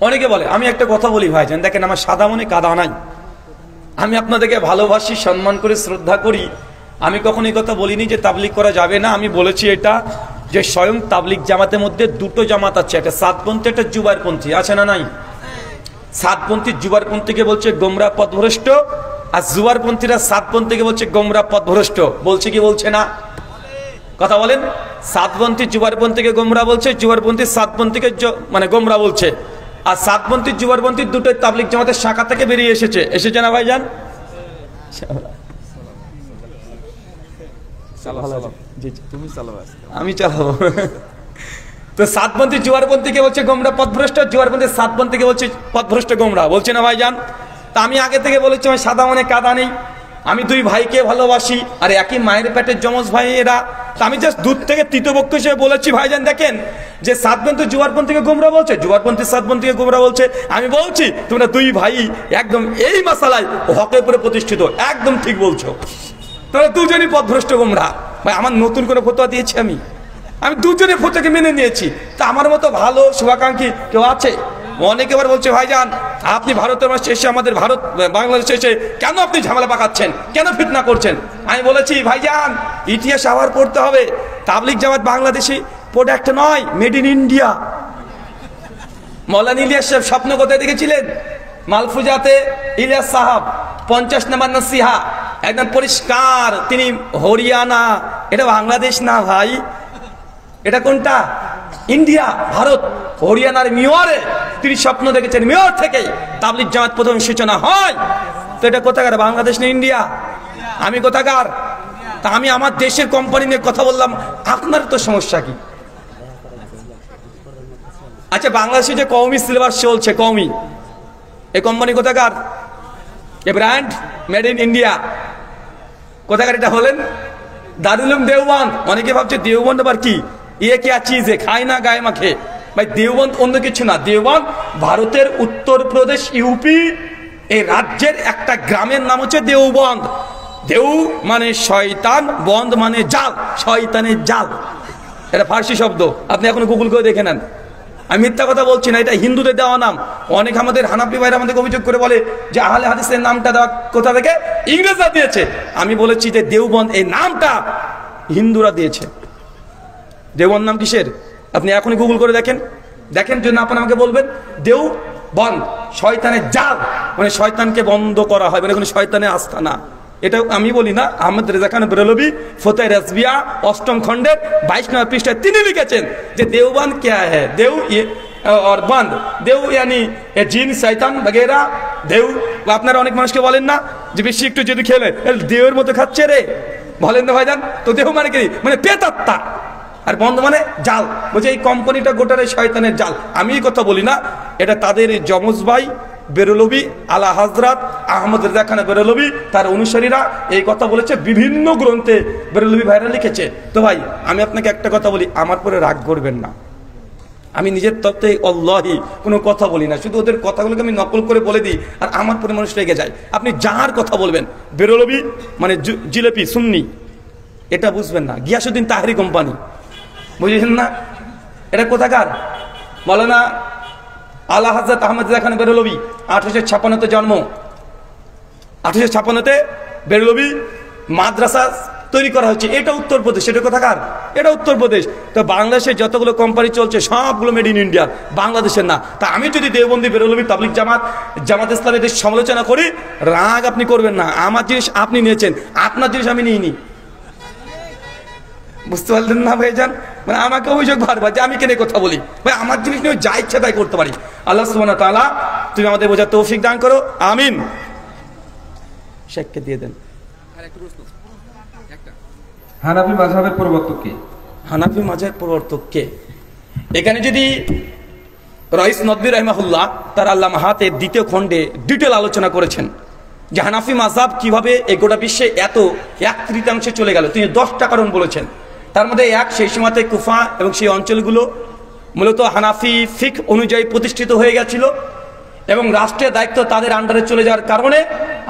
অনেকে বলে। আমি একটা কথা বলি ভাইজান, দেখেন আমার সাদা মনে কাদা নাই, আমি আপনাদেরকে ভালোবাসি, সম্মান করে শ্রদ্ধা করি। আমি কখন এই কথা বলিনি যে তাবলিগ করা যাবে না। আমি বলেছি এটা যে স্বয়ং তাবলিগ জামাতের মধ্যে দুটো জামাত আছে, একটা সাতপন্থী একটা জুবারপন্থী, আছে না নাই? সাতপন্থী জুবারপন্থীকে বলছে গোমরা পথভ্রষ্ট, আর জুবারপন্থীরা সাতপন্থীকে বলছে গোমরা পথভ্রষ্ট। বলছে কি বলছে না? কথা বলেন। সাতপন্থী জুবারপন্থীকে গোমরা বলছে, জুবারপন্থী সাতপন্থীকে মানে গোমরা বলছে। আর সাতপন্থী জুবারপন্থী দুটোই তাবলিগ জামাতের শাখা থেকে বেরিয়ে এসেছে না ভাইজান? আমি চালাবো। তো সাতপন্থী জুয়ারপন্থীকে বলছে গোমরা পথভ্রষ্ট, জুয়ারপন্থী সাতপন্থীকে বলছে পথভ্রষ্ট গোমরা, বলছে না ভাইজান? তা আমি আগে থেকে বলেছি আমার সাদা মনে কাদা নেই, আমি দুই ভাইকে ভালোবাসি, আর একই মায়ের পেটের যমজ ভাই এরা। তা আমি জাস্ট দূর থেকে তৃতীয়পক্ষ হিসেবে বলেছি ভাইজান দেখেন যে সাতপন্থী জুয়ারপন্থীকে গোমরা বলছে, জুয়ারপন্থী সাতপন্থীকে গোমরা বলছে। আমি বলছি তোমরা দুই ভাই একদম এই মাসালায় হকের উপরে প্রতিষ্ঠিত, একদম ঠিক বলছো, তোমরা দুজনই পথভ্রষ্ট গোমরা। ভাই আমার নতুন করে ফতোয়া দিয়েছি, আমি দুজনের ফতোয়াকে মেনে নিয়েছি। তা আমার মতো ভালো শুভাকাঙ্ক্ষী কেউ আছে? অনেকে এবার বলছে ভাইজান আপনি ভারতের মাসে এসে আমাদের ভারত বাংলাদেশে এসে কেন আপনি ঝামেলা পাকাচ্ছেন, কেন ফিতনা করছেন? আমি বলেছি ভাইজান ইতিহাস আবার পড়তে হবে। তাবলিগ জামাত বাংলাদেশি প্রোডাক্ট নয়, মেড ইন ইন্ডিয়া। মৌলানা ইলিয়াস সাহেব স্বপ্ন কোথায় দেখেছিলেন? মালফুজাতে ইলিয়াস সাহাব 50 নম্বর নসিহা, একদম পরিষ্কার তিনি হরিয়ানা। এটা বাংলাদেশ না ভাই, এটা কোনটা? ইন্ডিয়া, ভারত। হরিয়ানার মেয়রে তিনি স্বপ্ন দেখেছেন, মেয়র থেকে তাবলিগ জামাত প্রথম সূচনা হয়। তো এটা কোথাকার? বাংলাদেশ না ইন্ডিয়া? আমি কোথাকার? তা আমি আমার দেশের কোম্পানি নিয়ে কথা বললাম, আপনার তো সমস্যা কি? আচ্ছা বাংলাদেশে যে কওমি সিলেবাস চলছে, কওমি, এই কোম্পানি কোথাকার? এ ব্র্যান্ড মেড ইন ইন্ডিয়া, কোথাকার এটা হলেন? দারুল উলুম দেওবন্দ। অনেকে ভাবছে দেওবন্দ আবার কি, ইয়ে কি চিজ খায় না গায়ে মাখে। ভাই দেওবন্দ অন্য কিছু না, দেওবন্দ ভারতের উত্তরপ্রদেশ ইউপি এই রাজ্যের একটা গ্রামের নাম হচ্ছে দেওবন্দ। দেউ মানে শয়তান, বন্ধ মানে জাল, শয়তানের জাল, এটা ফার্সি শব্দ। আপনি এখন গুগল করে দেখে নেন, আমি মিথ্যা কথা বলছি না, এটা হিন্দুদের দেওয়া নাম। অনেক আমাদের হানাফি ভাইরা আমাদেরকে অভিযোগ করে বলে যে আহলে হাদিসের নামটা দেওয়া কোথা থেকে? ইংরেজরা দিয়েছে। আমি বলেছি যে দেওবন্দ এই নামটা হিন্দুরা দিয়েছে। দেওবন্দ নাম কিসের? আপনি এখনই গুগল করে দেখেন, দেখেন যদি আপনি আমাকে বলবেন। দেওবন্দ শয়তানের জাল, মানে শয়তানকে বন্ধ করা হয়, মানে কোনো শয়তানের আস্থানা। এটা আমি বলি না, আহমদ রেজা খান বেরলভী ফতোয়া রাজবিয়া 8ম খণ্ডের 22 নম্বর পৃষ্ঠায় তিনি লিখেছেন যে দেওবন্দ क्या है, देव और बंद, देव यानी জিন শয়তান वगैरह। দেও আপনারা অনেক মানুষকে বলেন না যে বেশি একটু যদি খেলে দেওর মতো খাচ্ছে রে, বলেন না ভাইজান? তো দেহ মানে কি? মানে পেতাত্তা। আর বন্ধ মানে জাল। বলছে এই কোম্পানিটা গোটারে শয়তানের জাল। আমি এই কথা বলি না, এটা তাদের যমজ ভাই বেরলভী আলা হযরত আহমদ রেজা খান বেরলভী তার অনুসারীরা এই কথা বলেছে, বিভিন্ন গ্রন্থে বেরলভী ভাইরা লিখেছে। তো ভাই আমি আপনাকে একটা কথা বলি, আমার পরে রাগ করবেন না, আমি নিজের তত্ত্বে আল্লাহি কোনো কথা বলি না, শুধু ওদের কথাগুলোকে আমি নকল করে বলে দিই, আর আমার পরে মানুষ রেগে যায়। আপনি যার কথা বলবেন, বেরলভী মানে জিলেপি সুন্নি, এটা বুঝবেন না। গিয়াসউদ্দিন তাহরি কোম্পানি, বুঝেছেন না? এটা কোথাকার? বলো না আলা হযরত আহমদ রেজা খান বেরলভী 1856-তে জন্ম, 1856-তে বেরলভী মাদ্রাসা তৈরি করা হচ্ছে, এটা উত্তরপ্রদেশ। এটা কোথাকার? এটা উত্তরপ্রদেশ। তো বাংলাদেশে যতগুলো কোম্পানি চলছে সবগুলো মেড ইন ইন্ডিয়া, বাংলাদেশের না। তা আমি যদি দেওবন্দি বেরলভী তাবলিগ জামাত ইসলামের সমালোচনা করি, রাগ আপনি করবেন না। আমার জিনিস আপনি নিয়েছেন, আপনার জিনিস আমি নিইনি। বুঝতে পারলেন না ভাইজান? মানে আমাকে অভিযোগ বারবার যে আমি কেন কথা বলি। ভাই আমার জিনিস নিয়ে যা ইচ্ছা তাই করতে পারি। আল্লাহ সুবহানাহু ওয়া তাআলা তুমি আমাদের বোঝার তৌফিক দান করো, আমিন। শেখকে দিয়ে দেন। হানাফি মাযহাবের প্রবর্তক কে? হানাফি মাযহাবের প্রবর্তক কে? এখানে যদি রাইস নদভী রাহিমাহুল্লাহ তার আল্লামা হাতে দ্বিতীয় খণ্ডে ডিটেল আলোচনা করেছেন যে হানাফি মাযহাব কিভাবে এই গোটা বিশ্বে এত 1/3 চলে গেল। তিনি 10টা কারণ বলেছেন। তার মধ্যে সেই সময়তে কুফা এবং সেই অঞ্চলগুলো মূলত হানাফি ফিকহ অনুযায়ী প্রতিষ্ঠিত হয়ে গেছিল এবং রাষ্ট্রের দায়িত্ব তাদের আন্ডারে চলে যাওয়ার কারণে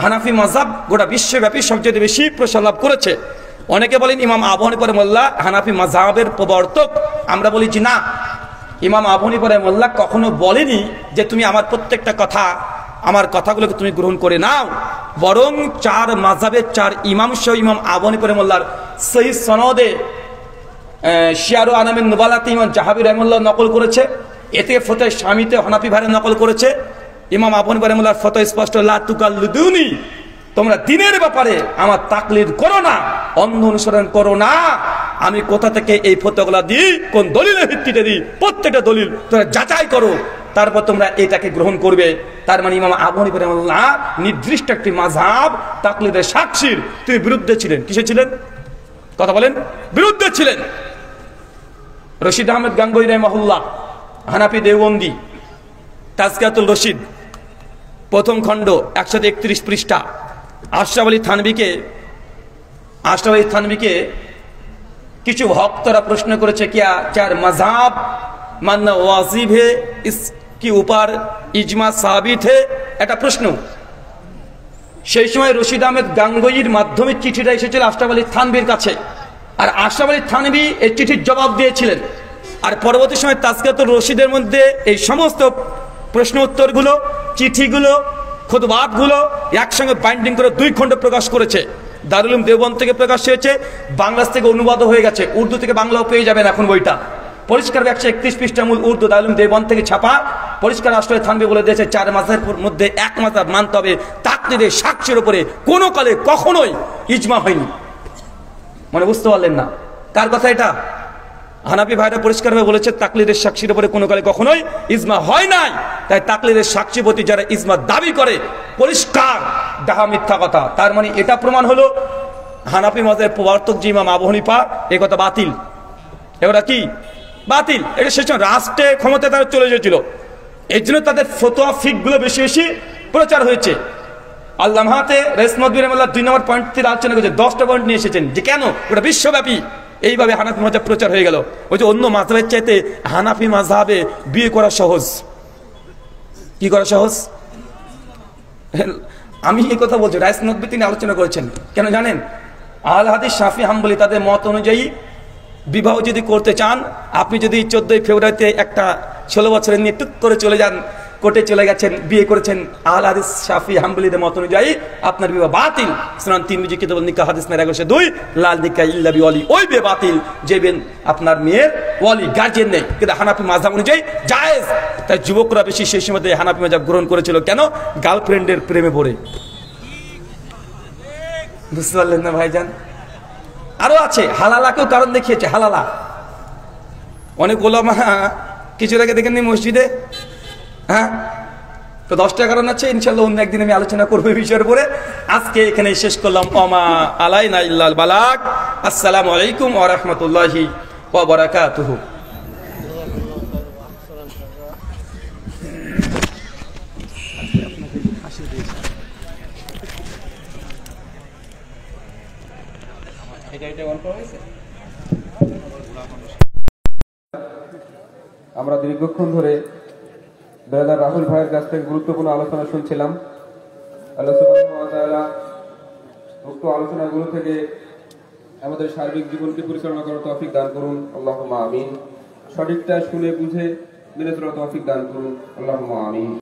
হানাফি মাযহাব গোটা বিশ্বব্যাপী সবচেয়ে বেশি প্রসার লাভ করেছে। অনেকে বলেন ইমাম আবু হানিফা রাহিমাহুল্লাহ হানাফি মাযহাবের প্রবর্তক। আমরা বলি যে না, ইমাম আবু হানিফা রাহিমাহুল্লাহ কখনো বলেনি যে তুমি আমার প্রত্যেকটা কথা, আমার কথাগুলোকে তুমি গ্রহণ করে নাও, বরং 4 মাযহাবের 4 ইমাম সহ ইমাম আবু হানিফা রাহিমাহুল্লাহর সহিহ সনদে শিয়ারু আনামিন নুবালাতে ইমাম জাহাবী রাহিমাহুল্লাহ নকল করেছে। এতে ফতোয়া শামীতে হানাফি ভাইরা নকল করেছে। ইমাম আবু হানিফা রাহিমাহুল্লাহর ফতোয়া স্পষ্ট, লা তুকাল্লিদুনি, তোমরা দ্বীনের ব্যাপারে আমার তাকলিদ করো না, অন্ধ অনুসরণ করো না। আমি কোথা থেকে এই ফতোয়াগুলো দিই, কোন দলিলের ভিত্তিতে দিই, প্রত্যেকটা দলিল তোমরা যাচাই করো, তারপর তোমরা এটাকে গ্রহণ করবে। তার মানে ইমাম আবু হানিফা রাহিমাহুল্লাহ নির্দিষ্ট একটি মাযহাব তাকলিদের সাক্ষীর তিনি বিরুদ্ধে ছিলেন। কিসে ছিলেন? কথা বলেন। বিরুদ্ধে ছিলেন। রশিদ আহমেদ গাঙ্গুহি রাহিমাহুল্লাহ হানাফি দেওবন্দি, তাজকিয়াতুল রশিদ প্রথম খণ্ড 131 পৃষ্ঠা। আশরাফ আলী থানভীকে কিছু ভক্তরা প্রশ্ন করেছে, क्या 4 मजहब मानना वाजिब है, इसके ऊपर इजमा साबित है, এটা প্রশ্ন। সেই সময় রশিদ আহমেদ গাঙ্গুহির মাধ্যমে চিঠিটা এসেছিল আশরাফ আলী থানভীর কাছে, আর আশরাফ আলী থানভী এই চিঠির জবাব দিয়েছিলেন। আর পরবর্তী সময় তাজকিয়াতুর রশিদের মধ্যে এই সমস্ত প্রশ্ন উত্তরগুলো, চিঠিগুলো, খুতবাতগুলো একসঙ্গে বাইন্ডিং করে 2 খণ্ড প্রকাশ করেছে। দারুল উলুম দেওবন্দ থেকে প্রকাশ হয়েছে, বাংলাদেশ থেকে অনুবাদ হয়ে গেছে, উর্দু থেকে বাংলাও পেয়ে যাবেন এখন বইটা। পরিষ্কার 131 পৃষ্ঠা মূল উর্দু দারুল উলুম দেওবন্দ থেকে ছাপা। পরিষ্কার আশরাফ থানভী বলে দিয়েছে 4 মাযহাবের মধ্যে এক মাযহাব মানতে হবে, তাকলিদের সাক্ষীর উপরে কোনো কালে কখনোই ইজমা হয়নি। মানে বুঝতে পারলেন না কার কথা এটা? হানাফি ভাইরা পরিষ্কারভাবে বলেছে তাকলিদের সাক্ষীর উপরে কোনো কালে কখনোই ইজমা হয় নাই। তাই তাকলিদের সাক্ষী প্রতি যারা ইজমা দাবি করে, পরিষ্কার ডাহা মিথ্যা কথা। তার মানে এটা প্রমাণ হলো হানাফি মাযহাবের প্রবর্তক যে ইমাম আবু হানিফা, এই কথা বাতিল। এগুলা কি বাতিল? এটা শেষ রাষ্ট্রের ক্ষমতায় তারা চলে এসেছিল, এর জন্য তাদের ফতোয়া ফিকগুলো বেশি বেশি প্রচার হয়েছে। আল্লামা হাতে রাইস নদভী রাহিমাহুল্লাহ 2 নম্বর পয়েন্ট থেকে আলোচনা করেছে, 10টা পয়েন্ট নিয়ে এসেছেন যে কেন ওটা বিশ্বব্যাপী এইভাবে হানাফি মাযহাব প্রচার হয়ে গেল। ওই যে অন্য মাযহাবের চাইতে হানাফি মাযহাবে বিয়ে করা সহজ। কি করা সহজ? আমি এই কথা বলছি, রাইস নদভী তিনি আলোচনা করেছেন। কেন জানেন? আহলে হাদিস শাফি হাম্বলি তাদের মত অনুযায়ী বিবাহ যদি করতে চান, আপনি যদি 14 ফেব্রুয়ারিতে একটা 16 বছরের নিয়ে টুক করে চলে যান, কোর্টে চলে গেছেন, বিয়ে করেছেন, আহলে হাদিস শাফি হাম্বলিদের মত অনুযায়ী আপনার বিবাহ বাতিল। সুনান তিরমিজি কিতাবুন নিকাহ হাদিস নম্বর 1102, লাল নিকাহ ইল্লা বিওয়ালি, ওই বিয়ে বাতিল যে আপনার মেয়ের ওয়ালি গার্জিয়ান নেই। কিন্তু হানাফি মাযহাব অনুযায়ী জায়েজ। তাই যুবকরা বেশি সেই সময়তে হানাফি মাযহাব গ্রহণ করেছিল। কেন? গার্লফ্রেন্ডের প্রেমে পড়ে। বুঝতে পারলেন না ভাইজান? আরো আছে, হালালাকেও কারণ দেখিয়েছে। হালালা অনেক ওলামা কিছুর আগে দেখেননি মসজিদে, হ্যাঁ? তো 10টা কারণ আছে, ইনশাআল্লাহ অন্য একদিন আমি আলোচনা করবো এই বিষয়ের উপরে। আজকে এখানে শেষ করলাম। ওমা আলাইনা ইল্লাল বালাগ। আসসালামু আলাইকুম ওয়া রাহমাতুল্লাহি ওয়া বারাকাতুহু। আমরা দীর্ঘক্ষণ ধরে ব্রাদার রাহুল ভাইয়ের কাছ থেকে গুরুত্বপূর্ণ আলোচনা শুনছিলাম। আল্লাহ সুবহানাহু ওয়া তাআলা উক্ত আলোচনাগুলো থেকে আমাদের সার্বিক জীবনকে পরিচালনা করার তৌফিক দান করুন, আল্লাহুম্মা আমিন। সঠিকটা শুনে বুঝে মেনে চলার তৌফিক দান করুন, আল্লাহুম্মা আমিন।